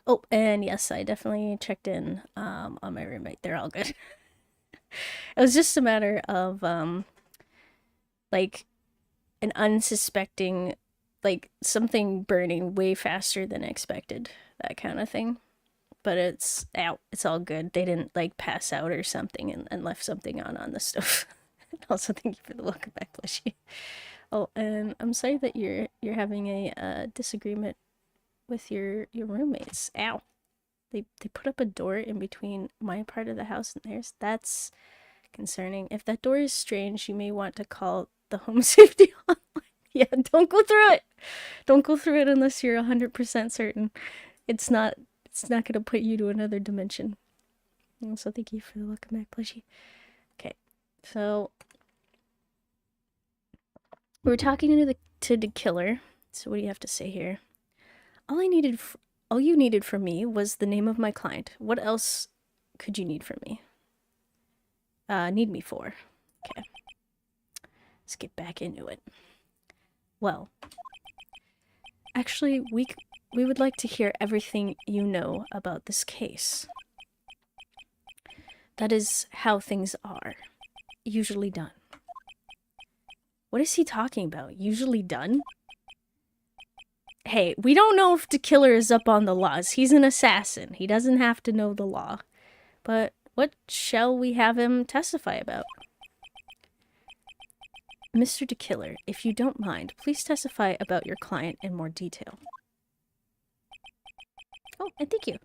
Oh, and yes, I definitely checked in on my roommate. They're all good. It was just a matter of like an unsuspecting, like something burning way faster than expected, that kind of thing. But it's out. It's all good. They didn't like pass out or something and left something on the stove. Also, thank you for the welcome back, Blushy. Oh, and I'm sorry that you're having a disagreement with your roommates. Ow. They put up a door in between my part of the house and theirs. That's concerning. If that door is strange, you may want to call the home safety hotline. Yeah, don't go through it. Don't go through it unless you're 100% certain. It's not gonna put you to another dimension. So thank you for the welcome back, Plushy. Okay, so we were talking to the killer. So what do you have to say here? All I needed, all you needed from me was the name of my client. What else could you need from me? Need me for? Okay, let's get back into it. Well, actually, we would like to hear everything you know about this case. That is how things are usually done. What is he talking about? Usually done? Hey, we don't know if the killer is up on the laws. He's an assassin. He doesn't have to know the law. But what shall we have him testify about? Mr. DeKiller, if you don't mind, please testify about your client in more detail. Oh, and thank you.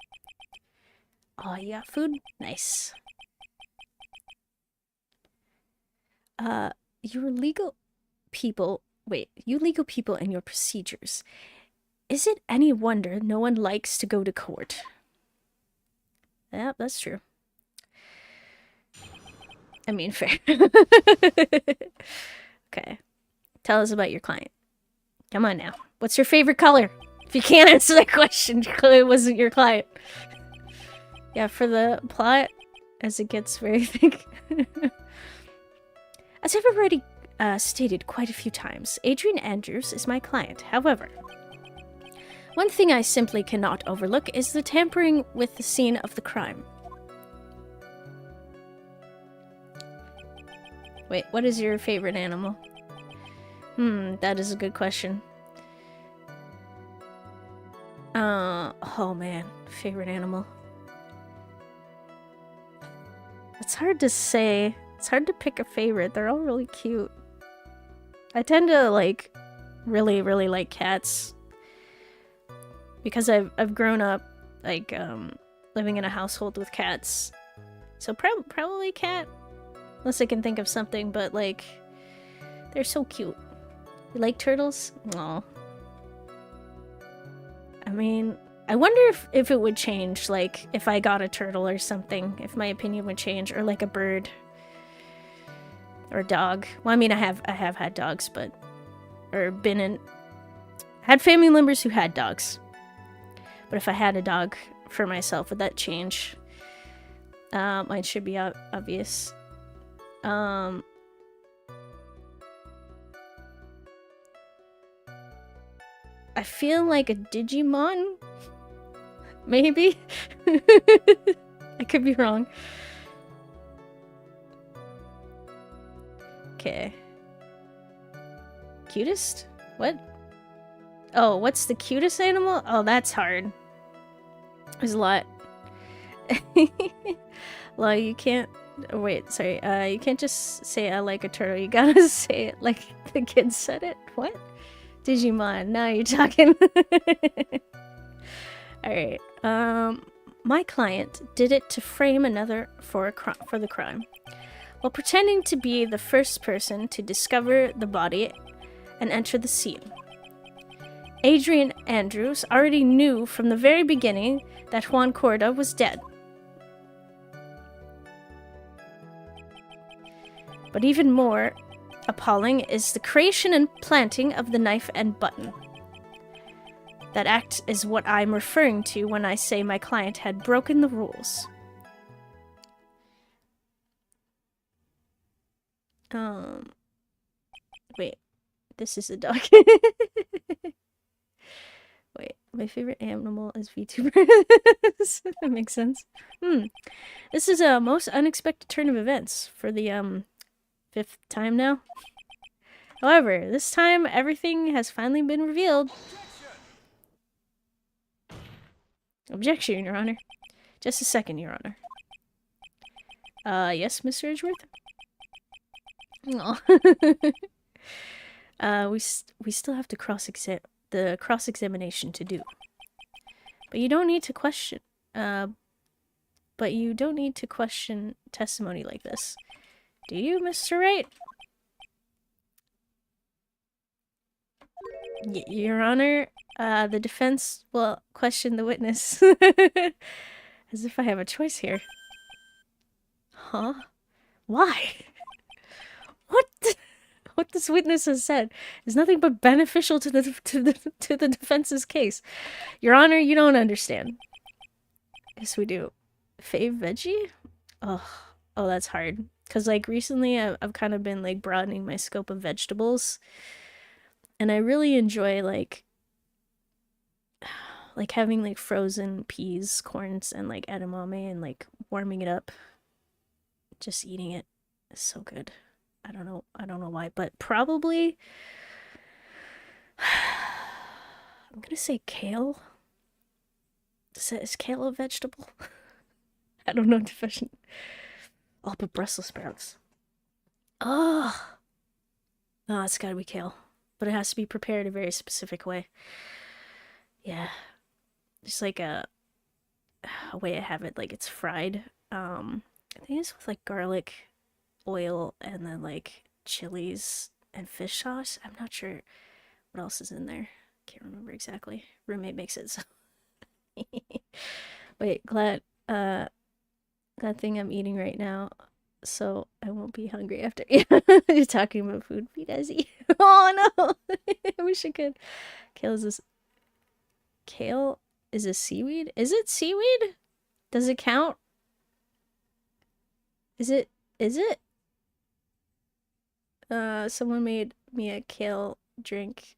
Oh, you got food? Nice. Your legal people... Wait, you legal people and your procedures. Is it any wonder no one likes to go to court? Yeah, that's true. I mean, fair. Okay. Tell us about your client. Come on now. What's your favorite color? If you can't answer that question, it wasn't your client. Yeah, for the plot, as it gets very thick. As I've already stated quite a few times, Adrian Andrews is my client. However, one thing I simply cannot overlook is the tampering with the scene of the crime. Wait, what is your favorite animal? That is a good question. Oh man, favorite animal. It's hard to say. It's hard to pick a favorite. They're all really cute. I tend to like really like cats because I've grown up like living in a household with cats. So probably cat, unless I can think of something, but like they're so cute. You like turtles? Aw. I mean, I wonder if it would change, like, if I got a turtle or something, if my opinion would change, or like a bird. Or a dog. Well, I mean, I have had dogs, but... Or had family members who had dogs. But if I had a dog for myself, would that change? Mine should be obvious. I feel like a Digimon? Maybe? I could be wrong. Okay. Cutest? What? Oh, what's the cutest animal? Oh, that's hard. There's a lot. Well, you can't... Oh, wait, sorry. You can't just say I like a turtle. You gotta say it like the kid said it. What? Digimon. Now you're talking. Alright. My client did it to frame another for the crime, while pretending to be the first person to discover the body and enter the scene. Adrian Andrews already knew from the very beginning that Juan Corda was dead. But even more appalling is the creation and planting of the knife and button. That act is what I'm referring to when I say my client had broken the rules. Wait, this is a dog. My favorite animal is VTubers. That makes sense. This is a most unexpected turn of events for the 5th time now. However, this time everything has finally been revealed. Objection, Your Honor. Just a second, Your Honor. Yes, Mr. Edgeworth? We still have to cross-examination to do. But you don't need to question testimony like this. Do you, Mr. Wright? Your Honor, the defense will question the witness. As if I have a choice here. Huh? Why? What? What this witness has said is nothing but beneficial to the defense's case. Your Honor, you don't understand. Yes, we do. Fave veggie? Oh, that's hard. Cause like recently, I've kind of been like broadening my scope of vegetables, and I really enjoy like having like frozen peas, corns, and like edamame, and like warming it up. Just eating it is so good. I don't know why, but probably I'm gonna say kale. Is kale a vegetable? I don't know definition. Oh, but Brussels sprouts. Oh, no, it's gotta be kale, but it has to be prepared a very specific way. Yeah, just like a way I have it, like it's fried. I think it's with like garlic, oil, and then like chilies and fish sauce. I'm not sure what else is in there. Can't remember exactly. Roommate makes it so. Wait, glad thing I'm eating right now, so I won't be hungry after. You're talking about food. Be easy. Oh no! I wish I could. Kale is this. Kale is a seaweed. Is it seaweed? Does it count? Is it? Is it? Someone made me a kale drink,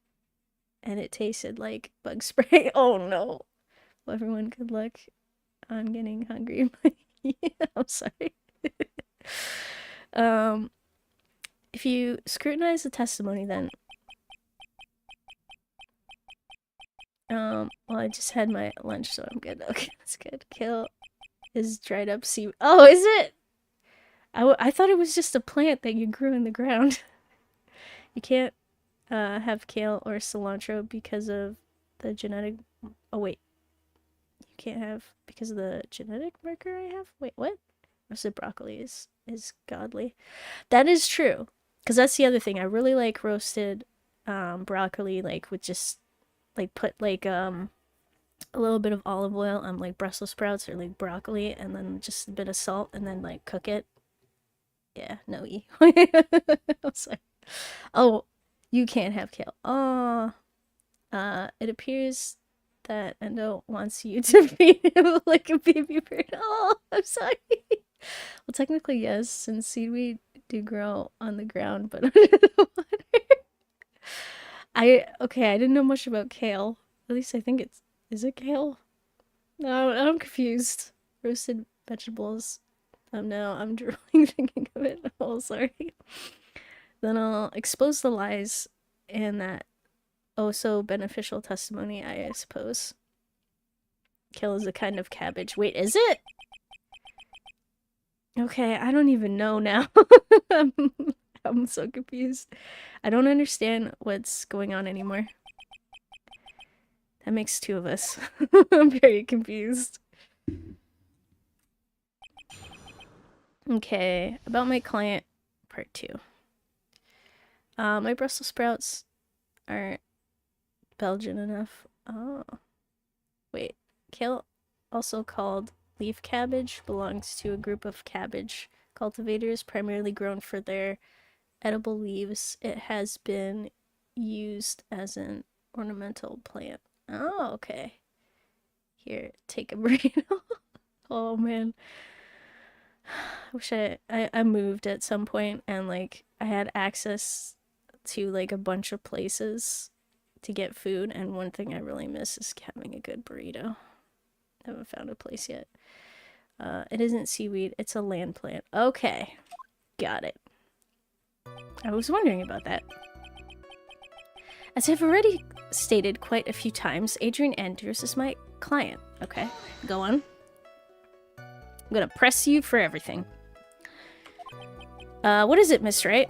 and it tasted like bug spray. Oh no! Well, everyone, good luck. I'm getting hungry. I'm sorry. If you scrutinize the testimony, then well, I just had my lunch, so I'm good. Okay, that's good. Kale is dried up sea. Oh, is it? I thought it was just a plant that you grew in the ground. You can't have kale or cilantro because of the genetic. Oh wait, you can't have because of the genetic marker I have. Wait, what? Roasted broccoli is godly. That is true, because that's the other thing. I really like roasted broccoli, like with just like put like a little bit of olive oil on like Brussels sprouts or like broccoli, and then just a bit of salt, and then like cook it. Yeah, no e. I'm sorry. Oh, you can't have kale. Oh, it appears that Endo wants you to feed him like a baby bird. Oh, I'm sorry. Well, technically, yes, since seaweed do grow on the ground, but under the water. I didn't know much about kale. At least I think is it kale? No, I'm confused. Roasted vegetables. No, I'm drooling thinking of it. Oh, sorry. Then I'll expose the lies in that oh so beneficial testimony, I suppose. Kale is a kind of cabbage. Wait, is it? Okay, I don't even know now. I'm, I'm so confused. I don't understand what's going on anymore. That makes two of us. I'm very confused. Okay, about my client, part 2. My Brussels sprouts aren't Belgian enough. Oh, wait. Kale, also called leaf cabbage, belongs to a group of cabbage cultivators primarily grown for their edible leaves. It has been used as an ornamental plant. Oh, okay. Here, take a burrito. Oh man. I wish I moved at some point and like I had access to like a bunch of places to get food, and one thing I really miss is having a good burrito. Haven't found a place yet. It isn't seaweed, it's a land plant. Okay, got it. I was wondering about that. As I've already stated quite a few times, Adrian Andrews is my client. Okay, go on. I'm gonna press you for everything. What is it, Miss Wright?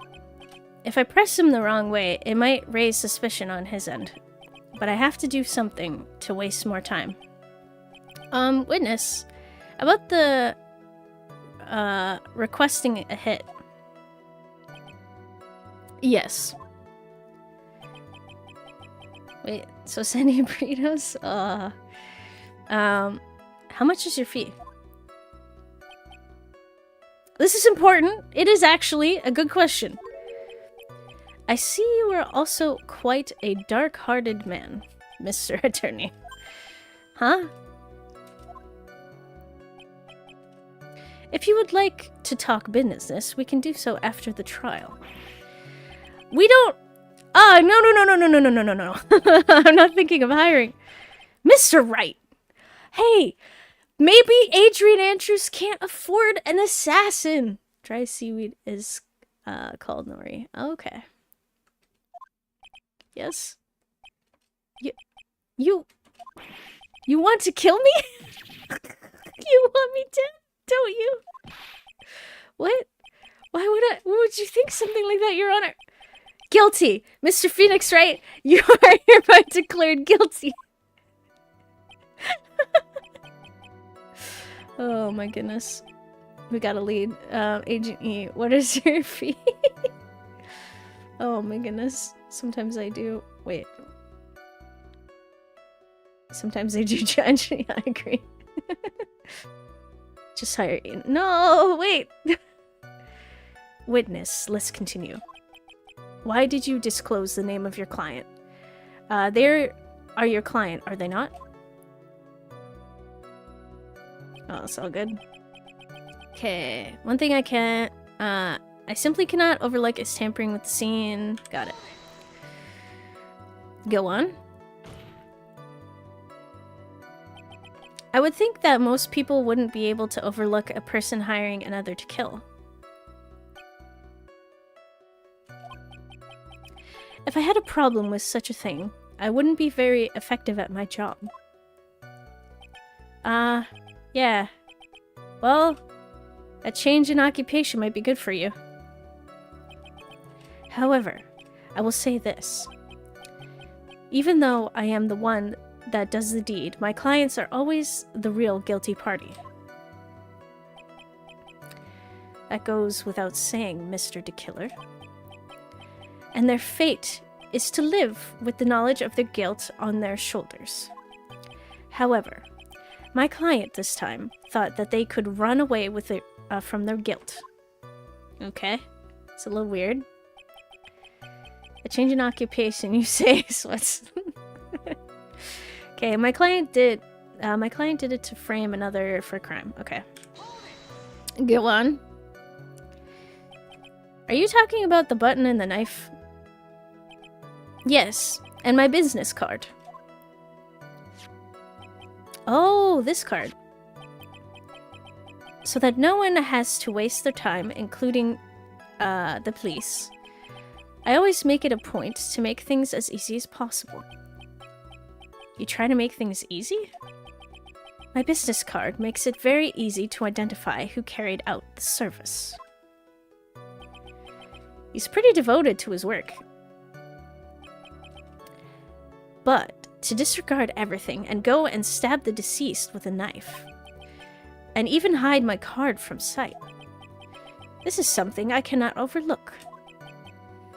If I press him the wrong way, it might raise suspicion on his end. But I have to do something to waste more time. Witness, about the, requesting a hit. Yes. Wait, so sending burritos? How much is your fee? This is important. It is actually a good question. I see you are also quite a dark-hearted man, Mr. Attorney. Huh? If you would like to talk business, we can do so after the trial. We don't... Oh, no. I'm not thinking of hiring. Mr. Wright. Hey, maybe Adrian Andrews can't afford an assassin. Dry seaweed is called nori. Okay. Yes? You want to kill me? You want me dead, don't you? What? Why would you think something like that, Your Honor? Guilty! Mr. Phoenix Wright, you are hereby declared guilty. Oh my goodness. We got a lead. Agent E, what is your fee? Oh my goodness. Sometimes I do. Wait. Sometimes I do judge. Yeah, I agree. Just hire you. No, wait. Witness, let's continue. Why did you disclose the name of your client? They are your client, are they not? Oh, it's all good. Okay, one thing I can't, I simply cannot overlook is tampering with the scene. Got it. Go on. I would think that most people wouldn't be able to overlook a person hiring another to kill. If I had a problem with such a thing, I wouldn't be very effective at my job. Yeah. Well, a change in occupation might be good for you. However, I will say this. Even though I am the one that does the deed, my clients are always the real guilty party. That goes without saying, Mr. DeKiller. And their fate is to live with the knowledge of their guilt on their shoulders. However, my client this time thought that they could run away with it from their guilt. Okay, it's a little weird. A change in occupation, you say, is what's... Okay, my client did it to frame another for crime. Okay. Go on. Are you talking about the button and the knife? Yes, and my business card. Oh, this card. So that no one has to waste their time, including the police. I always make it a point to make things as easy as possible. You try to make things easy? My business card makes it very easy to identify who carried out the service. He's pretty devoted to his work. But to disregard everything and go and stab the deceased with a knife, and even hide my card from sight, this is something I cannot overlook.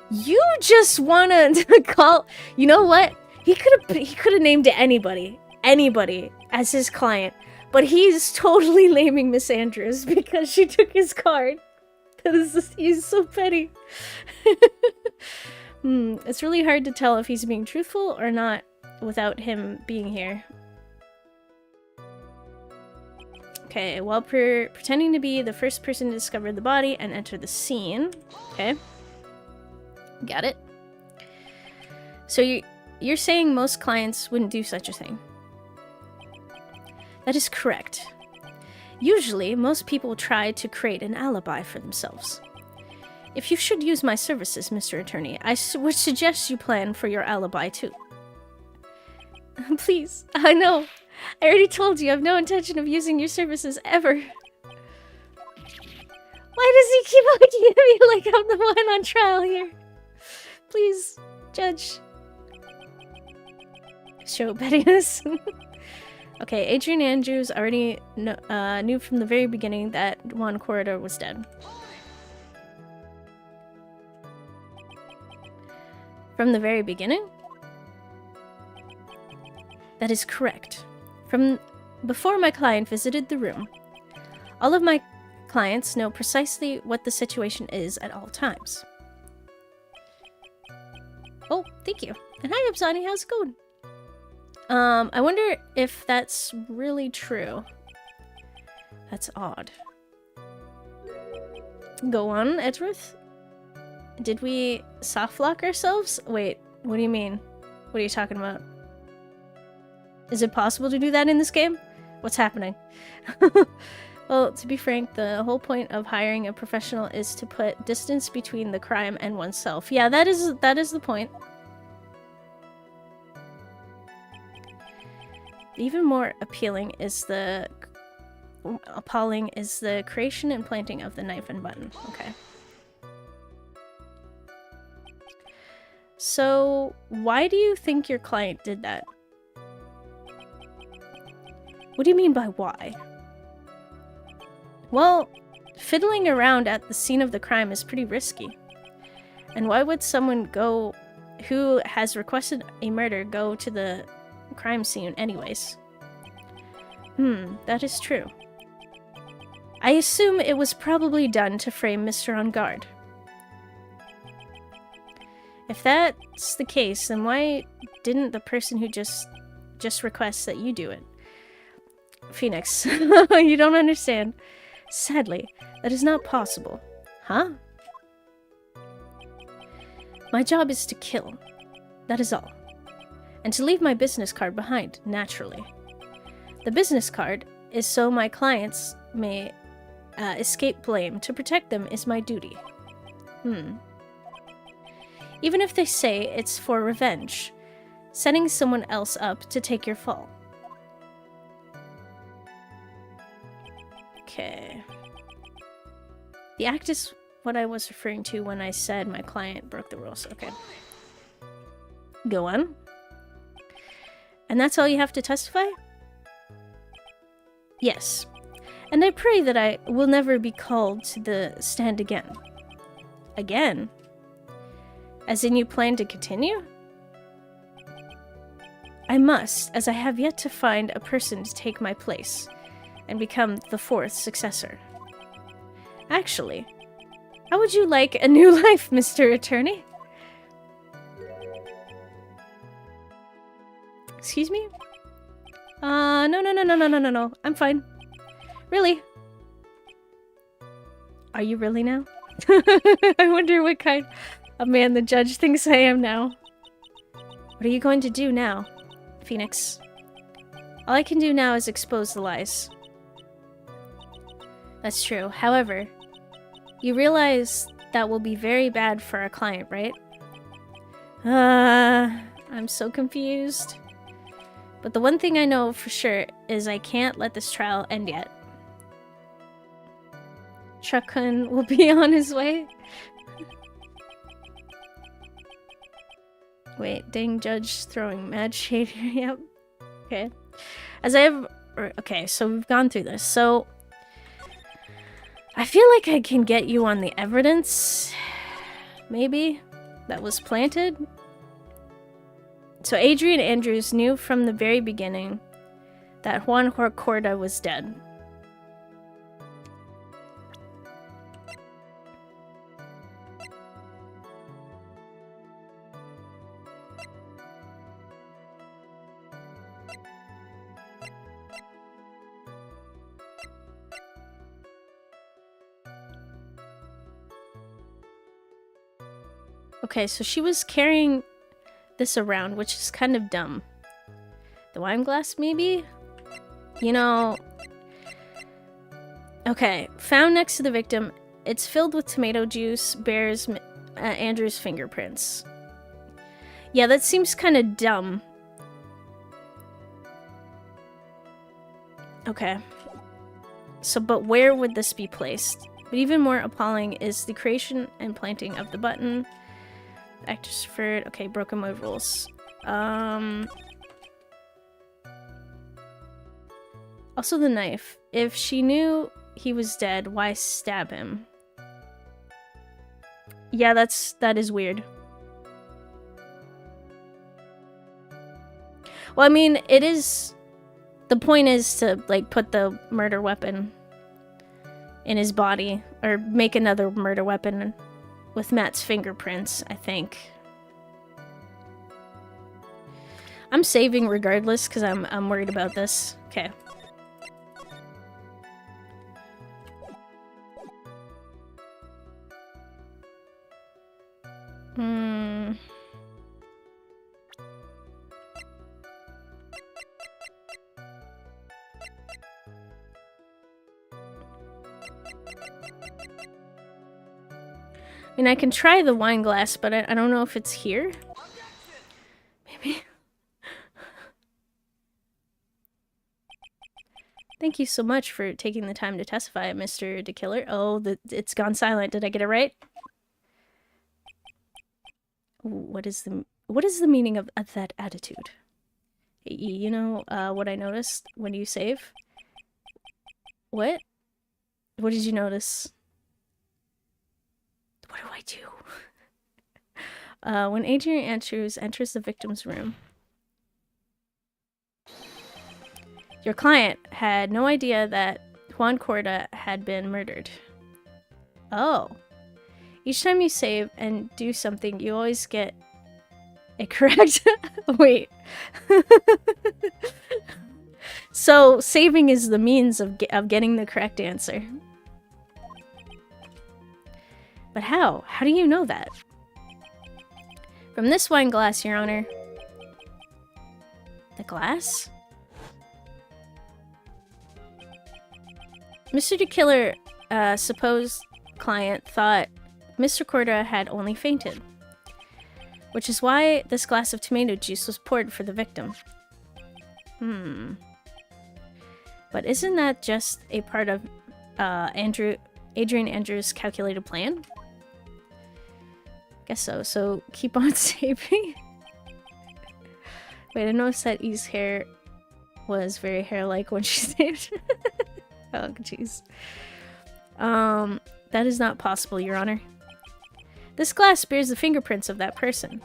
You just wanna call... You know what? He could have named anybody as his client, but he's totally naming Miss Andrews because she took his card. He's so petty. It's really hard to tell if he's being truthful or not without him being here. Okay, while pretending to be the first person to discover the body and enter the scene. Okay. Got it. So you're saying most clients wouldn't do such a thing. That is correct. Usually, most people try to create an alibi for themselves. If you should use my services, Mr. Attorney, I would suggest you plan for your alibi too. Please, I know. I already told you I have no intention of using your services ever. Why does he keep looking at me like I'm the one on trial here? Please, Judge. Show pettiness. Okay, Adrian Andrews already knew from the very beginning that Juan Corridor was dead. From the very beginning? That is correct. From before my client visited the room, all of my clients know precisely what the situation is at all times. Oh, thank you. And hi, Absani, how's it going? I wonder if that's really true. That's odd. Go on, Edgeworth. Did we soft lock ourselves? Wait, what do you mean? What are you talking about? Is it possible to do that in this game? What's happening? Well, to be frank, the whole point of hiring a professional is to put distance between the crime and oneself. Yeah, that is the point. Even more appalling is the creation and planting of the knife and button. Okay. So, why do you think your client did that? What do you mean by why? Well, fiddling around at the scene of the crime is pretty risky. And why would someone who has requested a murder go to the crime scene anyways? That is true. I assume it was probably done to frame Mr. On Guard. If that's the case, then why didn't the person who just request that you do it? Phoenix, you don't understand. Sadly, that is not possible. Huh? My job is to kill. That is all. And to leave my business card behind, naturally. The business card is so my clients may escape blame. To protect them is my duty. Even if they say it's for revenge, setting someone else up to take your fall. Okay. The act is what I was referring to when I said my client broke the rules. Okay. Go on. And that's all you have to testify? Yes. And I pray that I will never be called to the stand again. Again? As in you plan to continue? I must, as I have yet to find a person to take my place and become the fourth successor. Actually, how would you like a new life, Mr. Attorney? Excuse me? No. I'm fine. Really? Are you really now? I wonder what kind of man the judge thinks I am now. What are you going to do now, Phoenix? All I can do now is expose the lies. That's true. However, you realize that will be very bad for our client, right? I'm so confused. But the one thing I know for sure is I can't let this trial end yet. Truck-kun will be on his way. Wait, dang judge throwing mad shade here. Yep. Okay. Okay, so we've gone through this. So I feel like I can get you on the evidence, maybe, that was planted. So Adrian Andrews knew from the very beginning that Juan Corda was dead. Okay, so she was carrying this around, which is kind of dumb. The wine glass, maybe? You know... Okay, found next to the victim. It's filled with tomato juice, bears Andrew's fingerprints. Yeah, that seems kind of dumb. Okay. So, but where would this be placed? But even more appalling is the creation and planting of the button. Actors deferred. Okay, broken my rules. Also the knife. If she knew he was dead, why stab him? Yeah, that is weird. Well, I mean, it is... The point is to, like, put the murder weapon in his body. Or make another murder weapon with Matt's fingerprints, I think. I'm saving regardless, because I'm worried about this. Okay. I mean, I can try the wine glass, but I don't know if it's here. Maybe. Thank you so much for taking the time to testify, Mr. DeKiller. Oh, it's gone silent. Did I get it right? What is the meaning of that attitude? You know what I noticed when you save? What? What did you notice? What do I do? When Adrian Andrews enters the victim's room, your client had no idea that Juan Corda had been murdered. Oh. Each time you save and do something, you always get it correct. Wait. So, saving is the means of getting the correct answer. But how? How do you know that? From this wine glass, Your Honor. The glass? Mr. DeKiller, supposed client, thought Mr. Corda had only fainted, which is why this glass of tomato juice was poured for the victim. But isn't that just a part of Adrian Andrews' calculated plan? Guess so. So keep on saving. Wait, I noticed that E's hair was very hair-like when she saved. Oh, jeez. That is not possible, Your Honor. This glass bears the fingerprints of that person.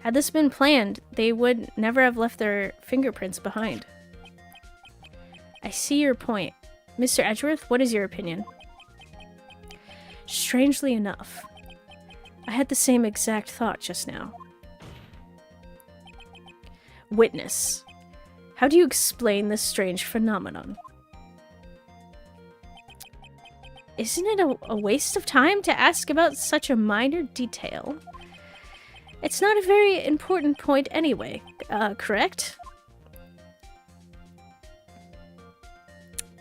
Had this been planned, they would never have left their fingerprints behind. I see your point. Mr. Edgeworth, what is your opinion? Strangely enough, I had the same exact thought just now. Witness. How do you explain this strange phenomenon? Isn't it a waste of time to ask about such a minor detail? It's not a very important point anyway, correct?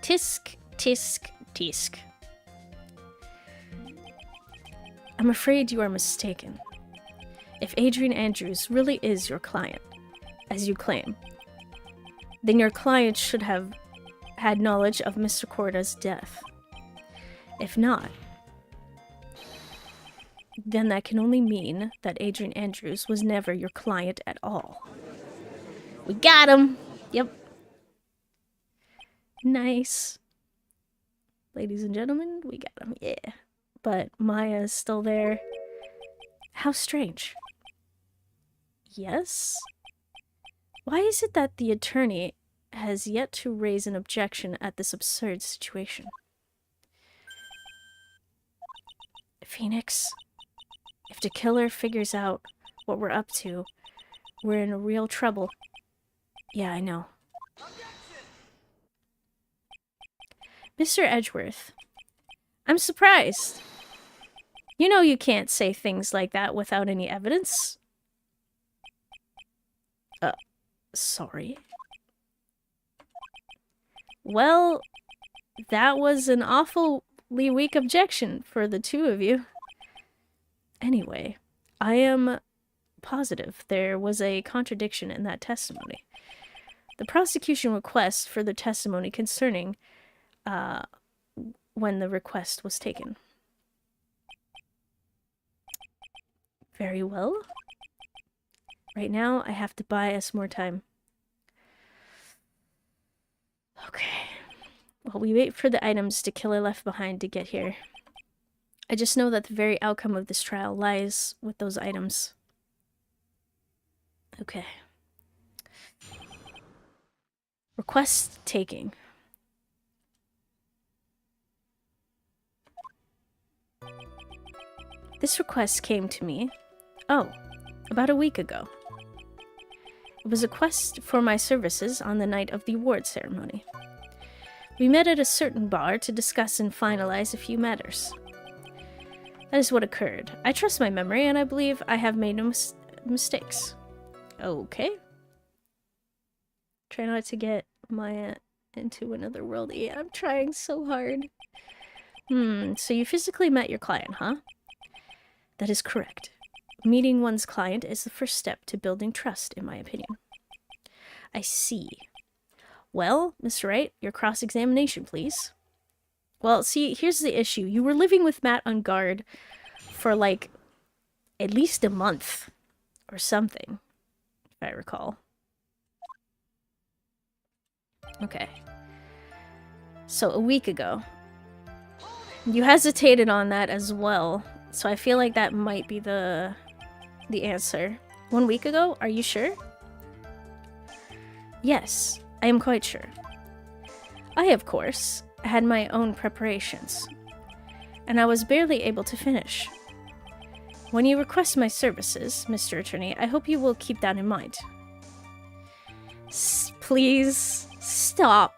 Tisk, tisk, tisk. I'm afraid you are mistaken. If Adrian Andrews really is your client, as you claim, then your client should have had knowledge of Mr. Corda's death. If not, then that can only mean that Adrian Andrews was never your client at all. We got him! Yep. Nice. Ladies and gentlemen, we got him, yeah. But Maya's still there. How strange. Yes? Why is it that the attorney has yet to raise an objection at this absurd situation? Phoenix, if the killer figures out what we're up to, we're in real trouble. Yeah, I know. Mr. Edgeworth, I'm surprised. You know you can't say things like that without any evidence. Sorry. Well, that was an awfully weak objection for the two of you. Anyway, I am positive there was a contradiction in that testimony. The prosecution requests further testimony concerning when the request was taken. Very well. Right now, I have to buy us more time. Okay. While we wait for the items the killer left behind to get here, I just know that the very outcome of this trial lies with those items. Okay. Request taking. This request came to me, about a week ago. It was a request for my services on the night of the award ceremony. We met at a certain bar to discuss and finalize a few matters. That is what occurred. I trust my memory, and I believe I have made no mistakes. Okay. Try not to get Maya into another world. Yeah, I'm trying so hard. So you physically met your client, huh? That is correct. Meeting one's client is the first step to building trust, in my opinion. I see. Well, Mr. Wright, your cross-examination, please. Well, see, here's the issue. You were living with Matt on guard for, like, at least a month or something, if I recall. Okay. So, a week ago. You hesitated on that as well, so I feel like that might be the answer. 1 week ago? Are you sure? Yes, I am quite sure. I, of course, had my own preparations, and I was barely able to finish. When you request my services, Mr. Attorney, I hope you will keep that in mind. Please, stop.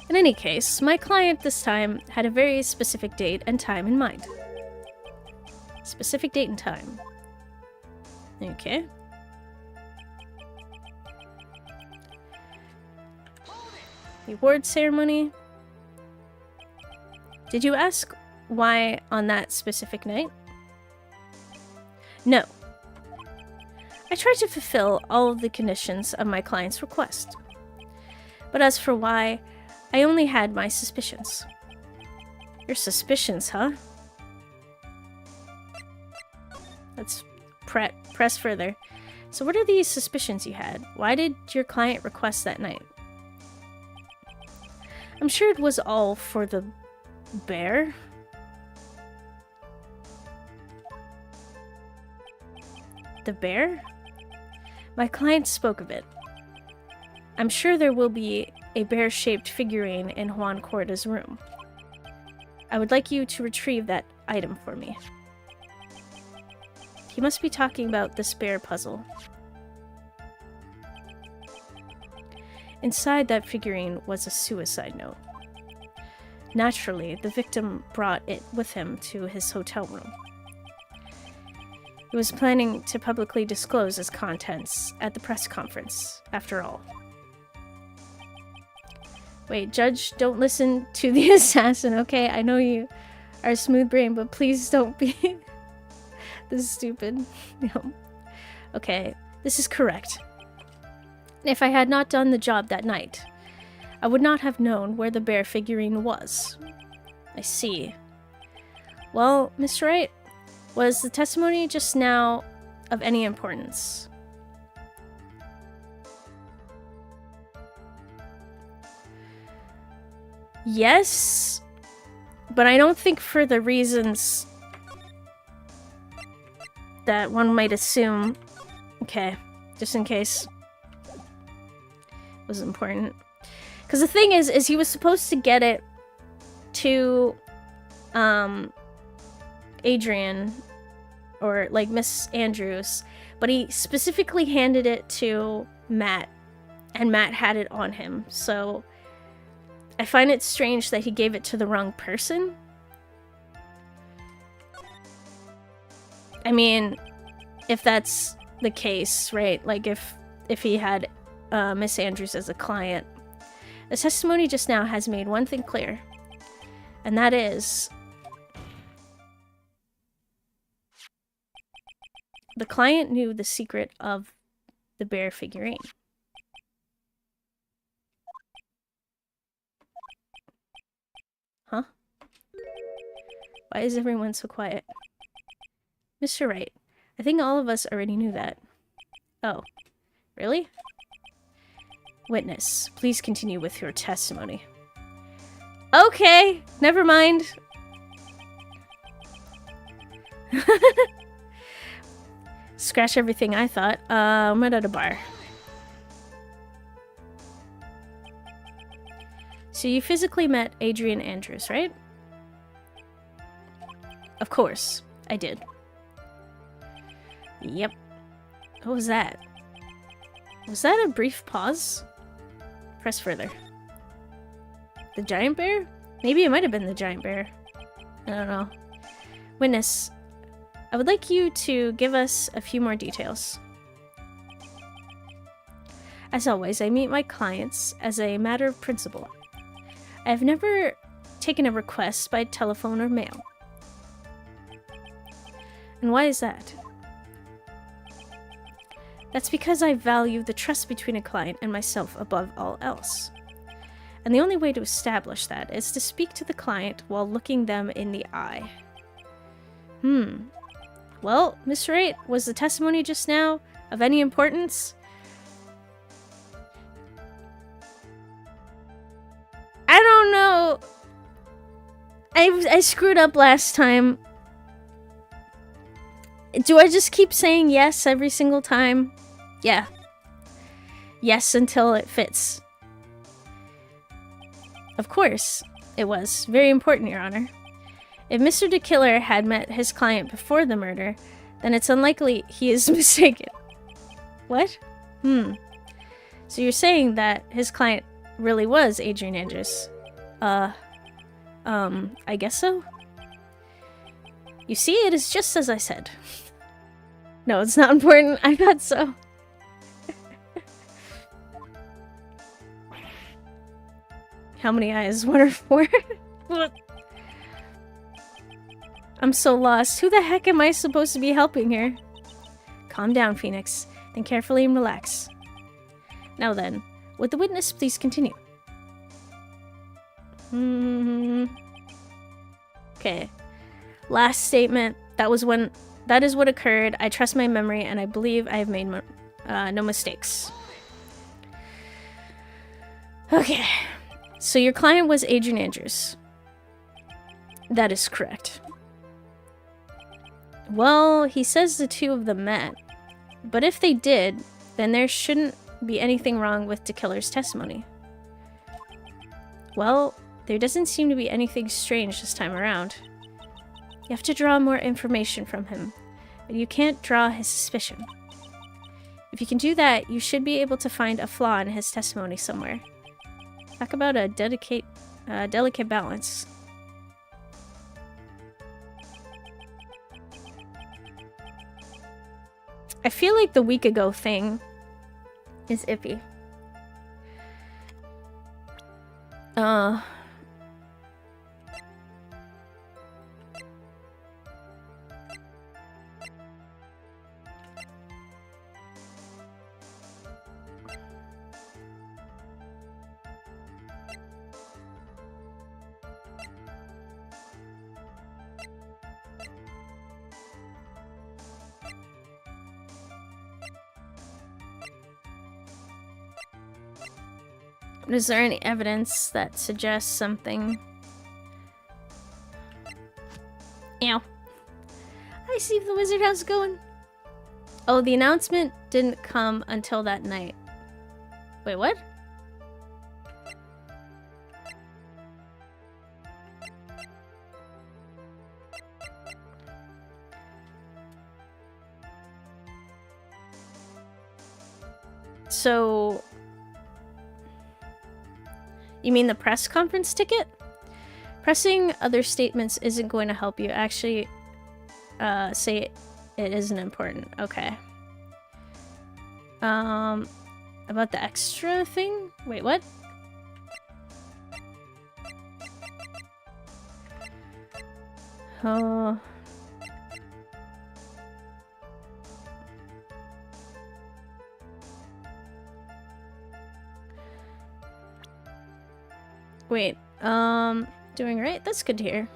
In any case, my client this time had a very specific date and time in mind. Specific date and time. Okay. The award ceremony. Did you ask why on that specific night? No. I tried to fulfill all of the conditions of my client's request. But as for why, I only had my suspicions. Your suspicions, huh? Let's press further. So what are these suspicions you had? Why did your client request that night? I'm sure it was all for the bear. The bear? My client spoke of it. I'm sure there will be a bear-shaped figurine in Juan Corda's room. I would like you to retrieve that item for me. He must be talking about this bear puzzle. Inside that figurine was a suicide note. Naturally, the victim brought it with him to his hotel room. He was planning to publicly disclose its contents at the press conference, after all. Wait, Judge, don't listen to the assassin, okay? I know you are smooth brain, but please don't be this stupid. No. Okay, this is correct. If I had not done the job that night, I would not have known where the bear figurine was. I see. Well, Mr. Wright, was the testimony just now of any importance? Yes, but I don't think for the reasons that one might assume. Okay, just in case it was important. Because the thing is he was supposed to get it to Adrian, or like Miss Andrews, but he specifically handed it to Matt, and Matt had it on him, so I find it strange that he gave it to the wrong person. I mean, if that's the case, right? Like if he had Miss Andrews as a client. The testimony just now has made one thing clear, and that is the client knew the secret of the bear figurine. Huh? Why is everyone so quiet? Mr. Wright, I think all of us already knew that. Oh, really? Witness, please continue with your testimony. Okay, never mind. Scratch everything I thought. Met at a bar. So you physically met Adrian Andrews, right? Of course, I did. Yep. What was that? Was that a brief pause? Press further. The giant bear? Maybe it might have been the giant bear. I don't know. Witness, I would like you to give us a few more details. As always, I meet my clients as a matter of principle. I have never taken a request by telephone or mail. And why is that? That's because I value the trust between a client and myself above all else. And the only way to establish that is to speak to the client while looking them in the eye. Well, Miss Wright, was the testimony just now of any importance? I don't know. I screwed up last time. Do I just keep saying yes every single time? Yeah. Yes until it fits. Of course, it was. Very important, Your Honor. If Mr. DeKiller had met his client before the murder, then it's unlikely he is mistaken. What? So you're saying that his client really was Adrian Andrews? I guess so? You see, it is just as I said. No, it's not important. I thought so. How many eyes? 1 or 4? What? I'm so lost. Who the heck am I supposed to be helping here? Calm down, Phoenix. Think carefully and relax. Now then, would the witness please continue? Okay. Last statement. That is what occurred. I trust my memory, and I believe I have made no mistakes. Okay. So your client was Adrian Andrews. That is correct. Well, he says the two of them met. But if they did, then there shouldn't be anything wrong with DeKiller's testimony. Well, there doesn't seem to be anything strange this time around. You have to draw more information from him, but you can't draw his suspicion. If you can do that, you should be able to find a flaw in his testimony somewhere. Talk about a delicate balance. I feel like the week ago thing is iffy. Is there any evidence that suggests something? Ow. I see the wizard house going. Oh, the announcement didn't come until that night. Wait, what? So... You mean the press conference ticket? Pressing other statements isn't going to help you. Actually, say it isn't important. Okay. About the extra thing? Wait, what? Oh. Wait, doing right? That's good to hear.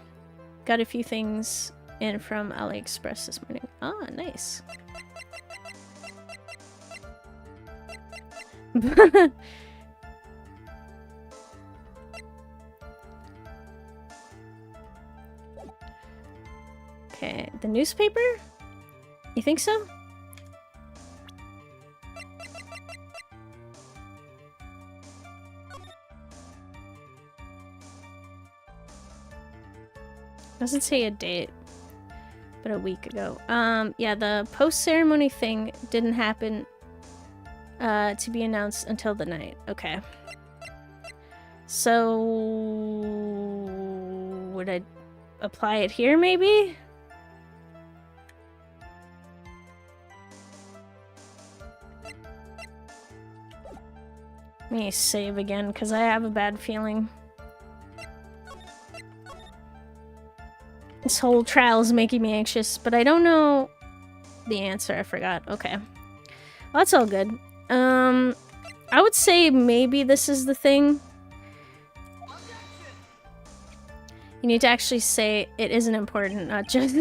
Got a few things in from AliExpress this morning. Ah, nice. Okay, the newspaper? You think so? Doesn't say a date, but a week ago. Yeah, the post-ceremony thing didn't happen to be announced until the night. Okay. So would I apply it here maybe? Let me save again because I have a bad feeling. This whole trial is making me anxious, but I don't know the answer. I forgot. Okay. Well, that's all good. I would say maybe this is the thing. You need to actually say it isn't important, not just...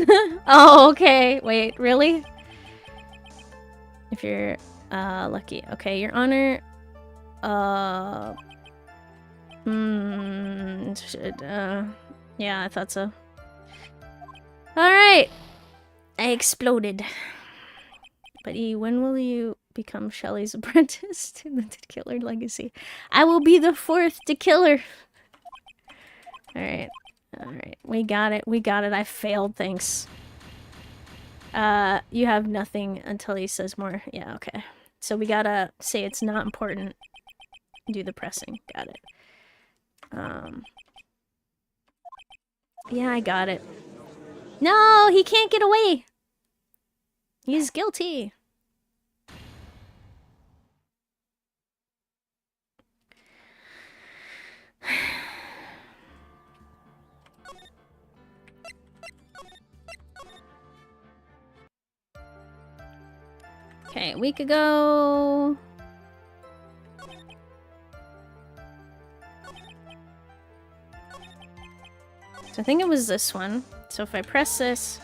Oh, okay. Wait, really? If you're lucky. Okay, Your Honor. Yeah, I thought so. Alright. I exploded. But when will you become Shelley's apprentice to the Killer legacy? I will be the 4th to Killer. Alright. Alright. We got it. We got it. I failed. Thanks. You have nothing until he says more. Yeah, okay. So we gotta say it's not important. Do the pressing. Got it. Yeah, I got it. No, he can't get away. He's guilty. Okay, a week ago. So I think it was this one. So if I press this...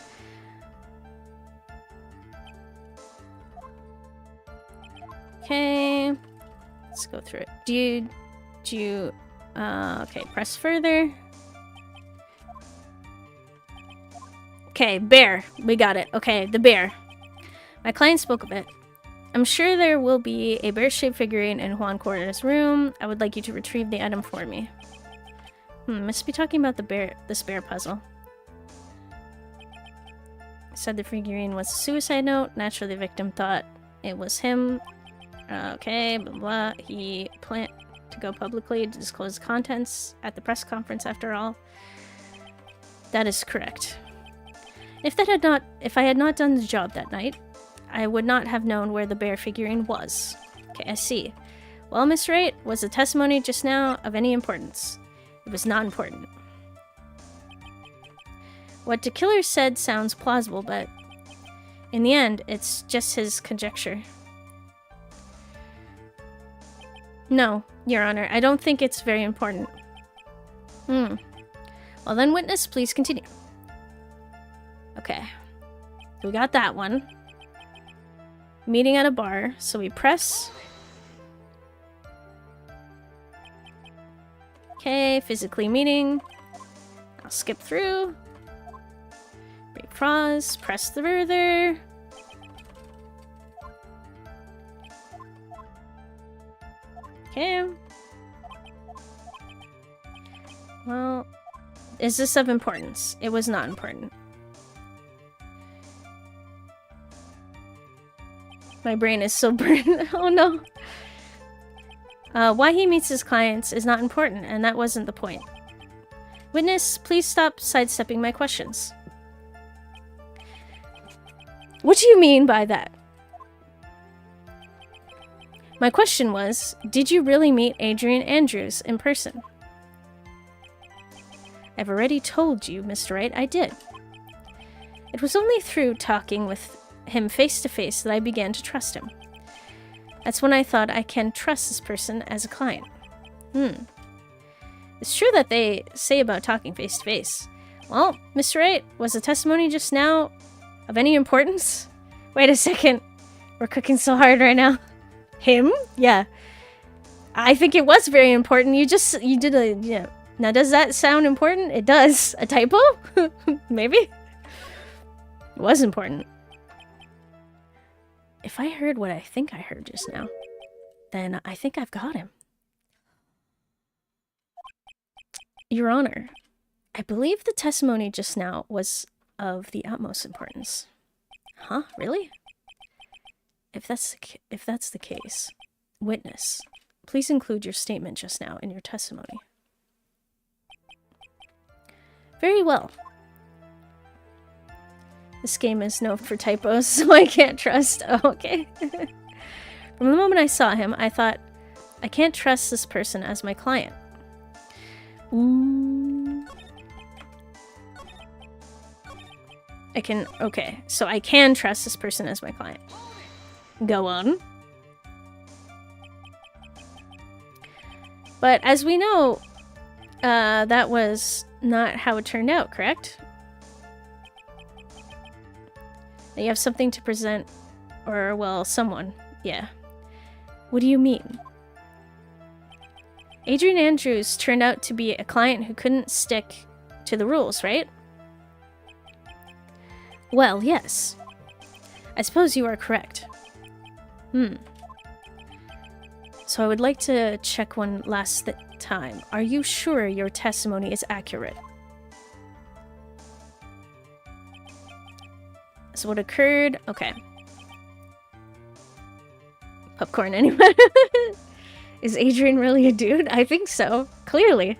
Okay. Let's go through it. Do you... okay, press further. Okay, bear. We got it. Okay, the bear. My client spoke of it. I'm sure there will be a bear-shaped figurine in Juan Cordona's room. I would like you to retrieve the item for me. Must be talking about this bear puzzle. Said the figurine was a suicide note. Naturally, the victim thought it was him. Okay, blah blah. He planned to go publicly to disclose contents at the press conference after all. That is correct. If I had not done the job that night, I would not have known where the bear figurine was. Okay, I see. Well, Miss Wright, was the testimony just now of any importance? It was not important. What the killer said sounds plausible, but in the end, it's just his conjecture. No, Your Honor, I don't think it's very important. Well then, witness, please continue. Okay. We got that one. Meeting at a bar, so we press. Okay, physically meeting. I'll skip through. Break pause, press the further. Okay. Well, is this of importance? It was not important. My brain is so burned. Oh no. Why he meets his clients is not important, and that wasn't the point. Witness, please stop sidestepping my questions. What do you mean by that? My question was, did you really meet Adrian Andrews in person? I've already told you, Mr. Wright, I did. It was only through talking with him face to face that I began to trust him. That's when I thought I can trust this person as a client. It's true that they say about talking face to face. Well, Mr. Wright, was the testimony just now of any importance? Wait a second. We're cooking so hard right now. Him? Yeah. I think it was very important. You did a, yeah. Now, does that sound important? It does. A typo? Maybe? It was important. If I heard what I think I heard just now, then I think I've got him. Your Honor, I believe the testimony just now was of the utmost importance. Huh? Really? If that's the case, witness, please include your statement just now in your testimony. Very well. This game is known for typos, so I can't trust. Oh, okay. From the moment I saw him, I thought, I can't trust this person as my client. Ooh. Okay, so I can trust this person as my client. Go on. But as we know, that was not how it turned out, correct? That you have something to present, or, well, someone. Yeah. What do you mean? Adrian Andrews turned out to be a client who couldn't stick to the rules, right? Well, yes. I suppose you are correct. So I would like to check one last time. Are you sure your testimony is accurate? So what occurred? Okay. Popcorn, anyway. Is Adrian really a dude? I think so. Clearly.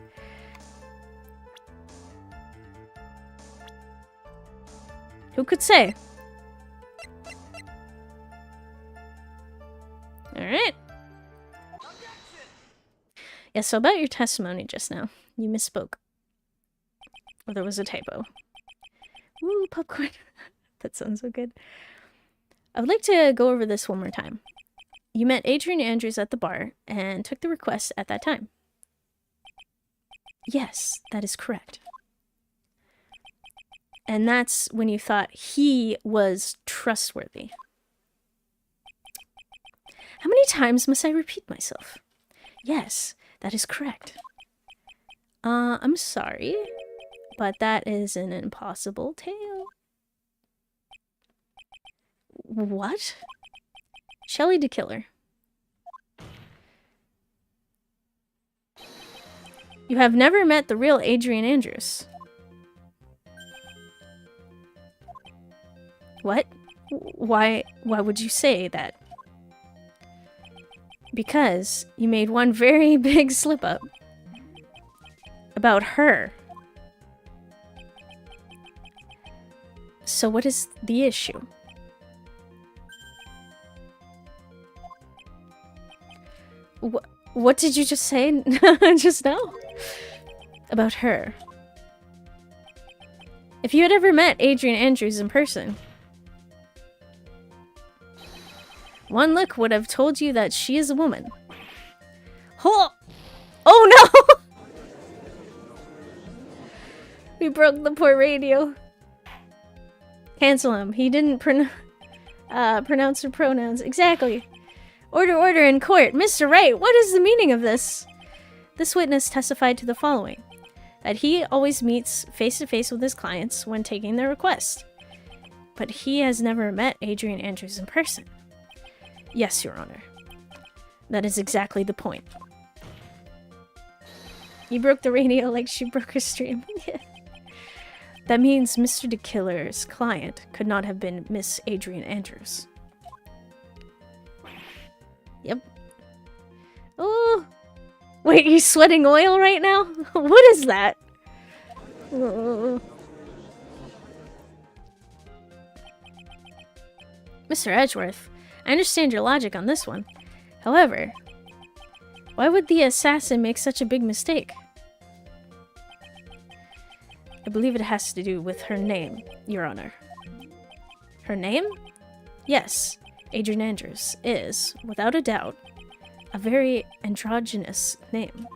Who could say? Alright. Yeah, so about your testimony just now. You misspoke. Or there was a typo. Ooh, popcorn. That sounds so good. I would like to go over this one more time. You met Adrian Andrews at the bar and took the request at that time. Yes, that is correct. And that's when you thought he was trustworthy. How many times must I repeat myself? Yes, that is correct. I'm sorry, but that is an impossible tale. What? Shelley the Killer. You have never met the real Adrian Andrews. What? Why would you say that? Because you made one very big slip up about her. So what is the issue? What did you just say just now? About her. If you had ever met Adrian Andrews in person, one look would have told you that she is a woman. Oh no! We broke the poor radio. Cancel him. He didn't pronounce her pronouns. Exactly. Order in court. Mr. Wright, what is the meaning of this? This witness testified to the following. That he always meets face-to-face with his clients when taking their request. But he has never met Adrian Andrews in person. Yes, Your Honor. That is exactly the point. You broke the radio like she broke her stream. Yeah. That means Mr. the Killer's client could not have been Miss Adrian Andrews. Yep. Oh! Wait, you're sweating oil right now? What is that? Mr. Edgeworth, I understand your logic on this one. However, why would the assassin make such a big mistake? I believe it has to do with her name, Your Honor. Her name? Yes, Adrian Andrews is, without a doubt, a very androgynous name.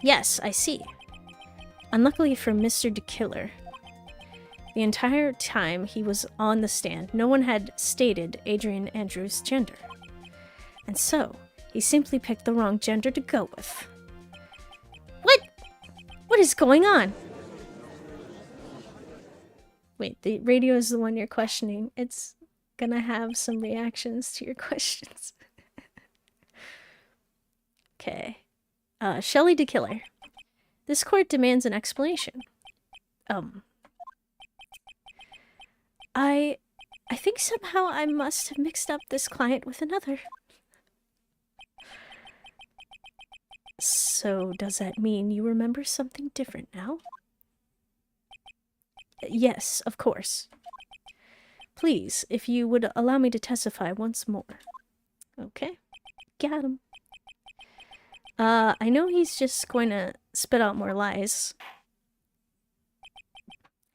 Yes, I see. Unluckily for Mr. the Killer, the entire time he was on the stand, no one had stated Adrian Andrews' gender. And so, he simply picked the wrong gender to go with. What? What is going on? Wait, the radio is the one you're questioning. It's gonna have some reactions to your questions. Okay. Shelley the Killer. This court demands an explanation. I think somehow I must have mixed up this client with another. So, does that mean you remember something different now? Yes, of course. Please, if you would allow me to testify once more. Okay, got him. I know he's just going to spit out more lies.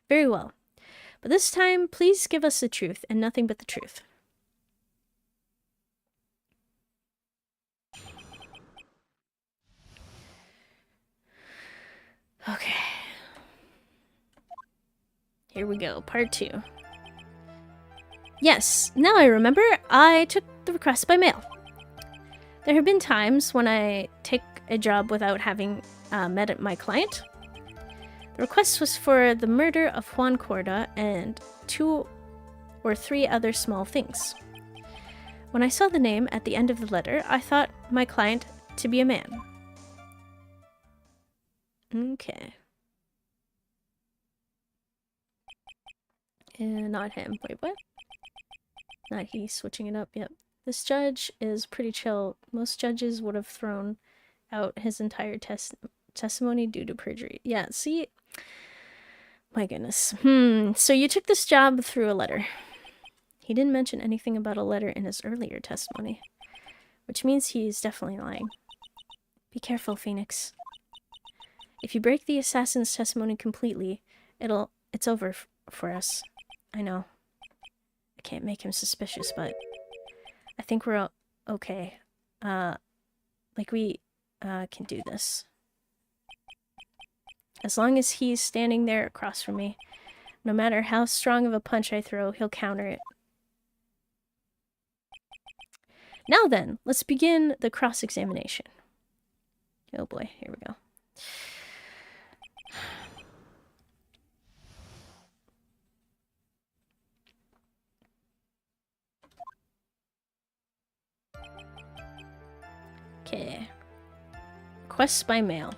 Very well. But this time, please give us the truth and nothing but the truth. Okay. Here we go, part 2. Yes, now I remember, I took the request by mail. There have been times when I take a job without having met my client. The request was for the murder of Juan Corda and 2 or 3 other small things. When I saw the name at the end of the letter, I thought my client to be a man. Okay. Not him. Wait, what? Not he. Switching it up. Yep. This judge is pretty chill. Most judges would have thrown out his entire testimony due to perjury. Yeah, see? My goodness. So you took this job through a letter. He didn't mention anything about a letter in his earlier testimony, which means he's definitely lying. Be careful, Phoenix. If you break the assassin's testimony completely, it's over for us. I know. I can't make him suspicious, but I think we're okay. We can do this. As long as he's standing there across from me, no matter how strong of a punch I throw, he'll counter it. Now then, let's begin the cross-examination. Oh boy, here we go. Okay. Requests by mail.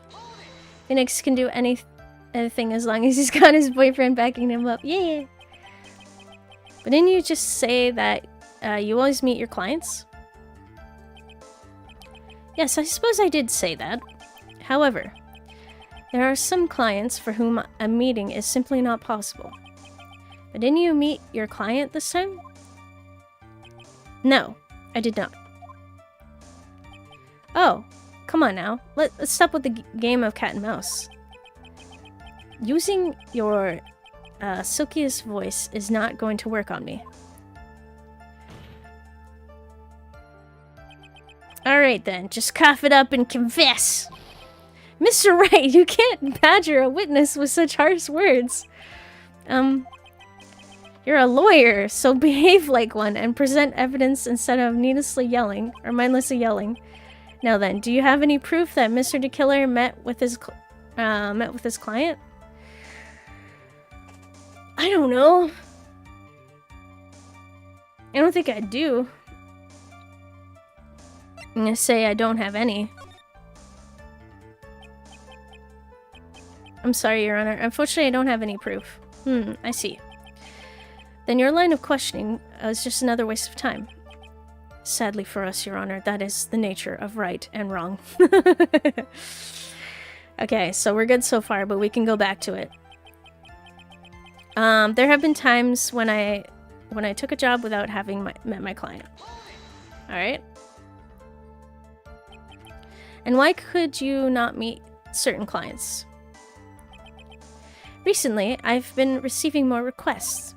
Phoenix can do anything as long as he's got his boyfriend backing him up. Yeah. But didn't you just say that you always meet your clients? Yes, I suppose I did say that. However, there are some clients for whom a meeting is simply not possible. But didn't you meet your client this time? No, I did not. Oh, come on now. Let's stop with the game of cat and mouse. Using your silkiest voice is not going to work on me. Alright then, just cough it up and confess. Mr. Wright, you can't badger a witness with such harsh words. You're a lawyer, so behave like one and present evidence instead of needlessly yelling, or mindlessly yelling. Now then, do you have any proof that Mr. the Killer met with his client? I don't know. I don't think I do. I'm gonna say I don't have any. I'm sorry, Your Honor. Unfortunately, I don't have any proof. I see. Then your line of questioning is just another waste of time. Sadly for us, Your Honor, that is the nature of right and wrong. Okay, so we're good so far, but we can go back to it. There have been times when I took a job without having met my client. Alright? And why could you not meet certain clients? Recently, I've been receiving more requests.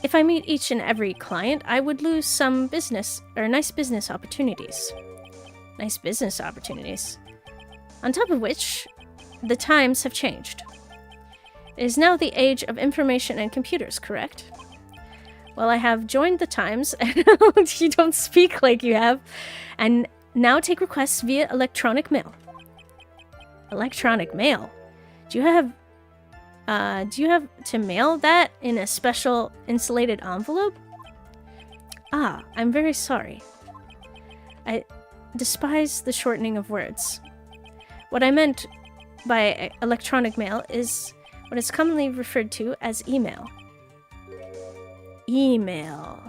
If I meet each and every client, I would lose some nice business opportunities. Nice business opportunities. On top of which, the times have changed. It is now the age of information and computers, correct? Well, I have joined the times, and you don't speak like you have, and now take requests via electronic mail. Electronic mail? Do you have to mail that in a special insulated envelope? Ah, I'm very sorry. I despise the shortening of words. What I meant by electronic mail is what is commonly referred to as email. Email.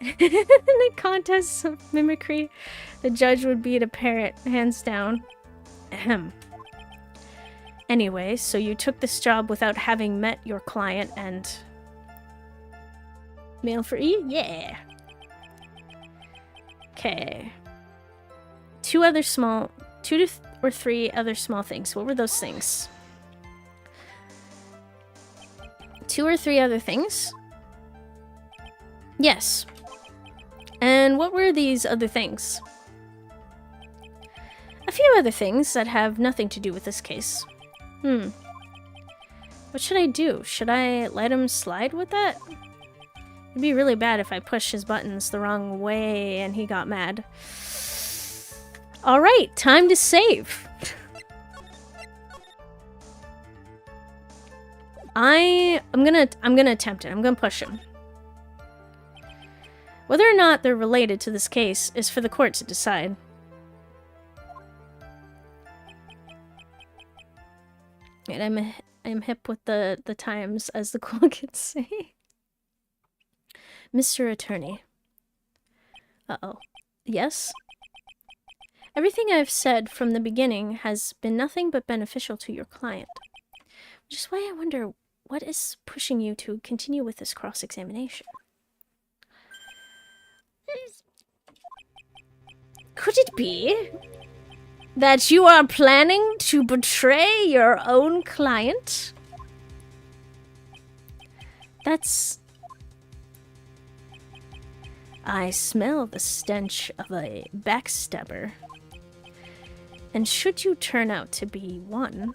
In a contest of mimicry, the judge would beat a parrot, hands down. Ahem. Anyway, so you took this job without having met your client and... Mail for E? Yeah! Okay. Two or three other small things. What were those things? 2 or 3 other things? Yes. And what were these other things? A few other things that have nothing to do with this case. What should I do? Should I let him slide with that? It'd be really bad if I pushed his buttons the wrong way and he got mad. Alright, time to save. I'm gonna attempt it. I'm gonna push him. Whether or not they're related to this case is for the court to decide. And I'm hip with the times, as the cool kids say. Mr. Attorney. Uh-oh. Yes? Everything I've said from the beginning has been nothing but beneficial to your client. Which is why I wonder, what is pushing you to continue with this cross-examination? Could it be that you are planning to betray your own client? That's... I smell the stench of a backstabber. And should you turn out to be one...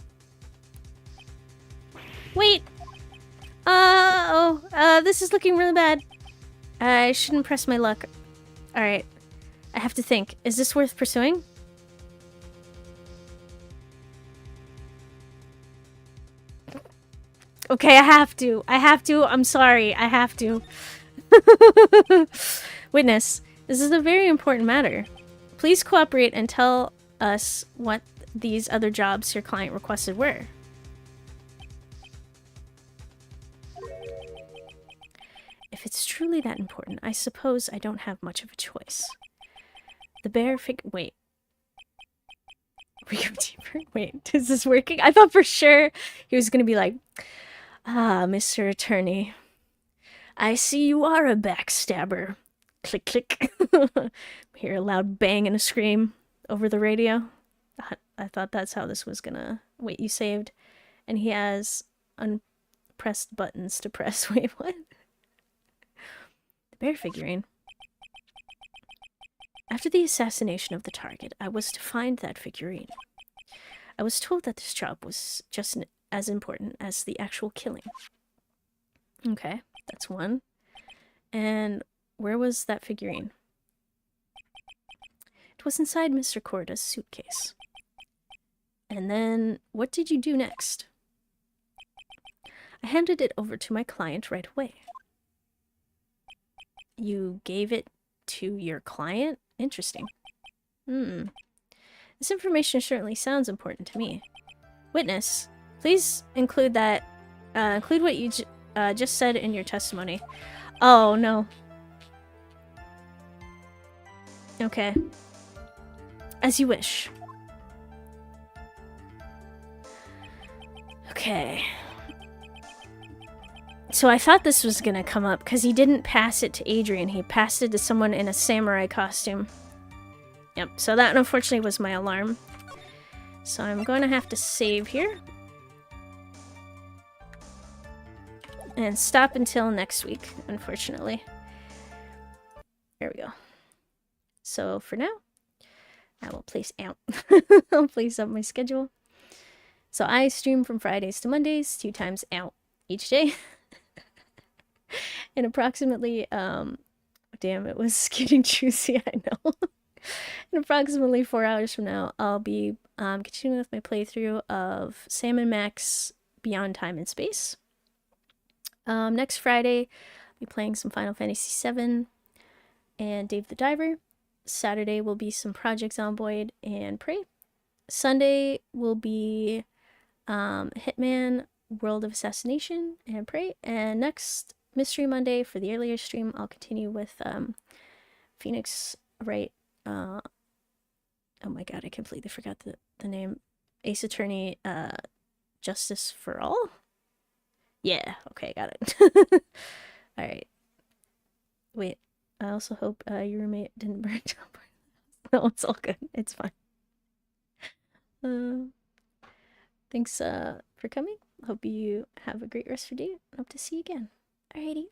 Wait! This is looking really bad. I shouldn't press my luck. Alright. I have to think. Is this worth pursuing? Okay, I have to. I'm sorry. I have to. Witness, this is a very important matter. Please cooperate and tell us what these other jobs your client requested were. If it's truly that important, I suppose I don't have much of a choice. The bear wait. We go deeper? Wait, is this working? I thought for sure he was gonna be like, ah, Mr. Attorney. I see you are a backstabber. Click, click. Hear a loud bang and a scream over the radio. I thought that's how this was gonna... Wait, you saved. And he has unpressed buttons to press. Wait, what? The bear figurine. After the assassination of the target, I was to find that figurine. I was told that this job was just as important as the actual killing. Okay, that's one. And where was that figurine? It was inside Mr. Corda's suitcase. And then, what did you do next? I handed it over to my client right away. You gave it to your client? Interesting. This information certainly sounds important to me. Witness, please include that, include what you just said in your testimony. Oh, no. Okay. As you wish. Okay. So I thought this was gonna come up, because he didn't pass it to Adrian. He passed it to someone in a samurai costume. Yep, so that unfortunately was my alarm. So I'm going to have to save here. And stop until next week, unfortunately. There we go. So for now, I will place out. I'll place up my schedule. So I stream from Fridays to Mondays, 2 times out each day. And approximately, damn, it was getting juicy, I know. In approximately 4 hours from now, I'll be continuing with my playthrough of Sam and Max Beyond Time and Space. Next Friday, I'll be playing some Final Fantasy VII and Dave the Diver. Saturday will be some Project Zomboid and Prey. Sunday will be Hitman, World of Assassination, and Prey. And next Mystery Monday for the earlier stream, I'll continue with Phoenix Wright. Oh my god, I completely forgot the name. Ace Attorney, Justice for All? Yeah, okay, got it. Alright. Wait, I also hope your roommate didn't burn down. No, it's all good. It's fine. Thanks for coming. Hope you have a great rest of your day. Hope to see you again. Alrighty.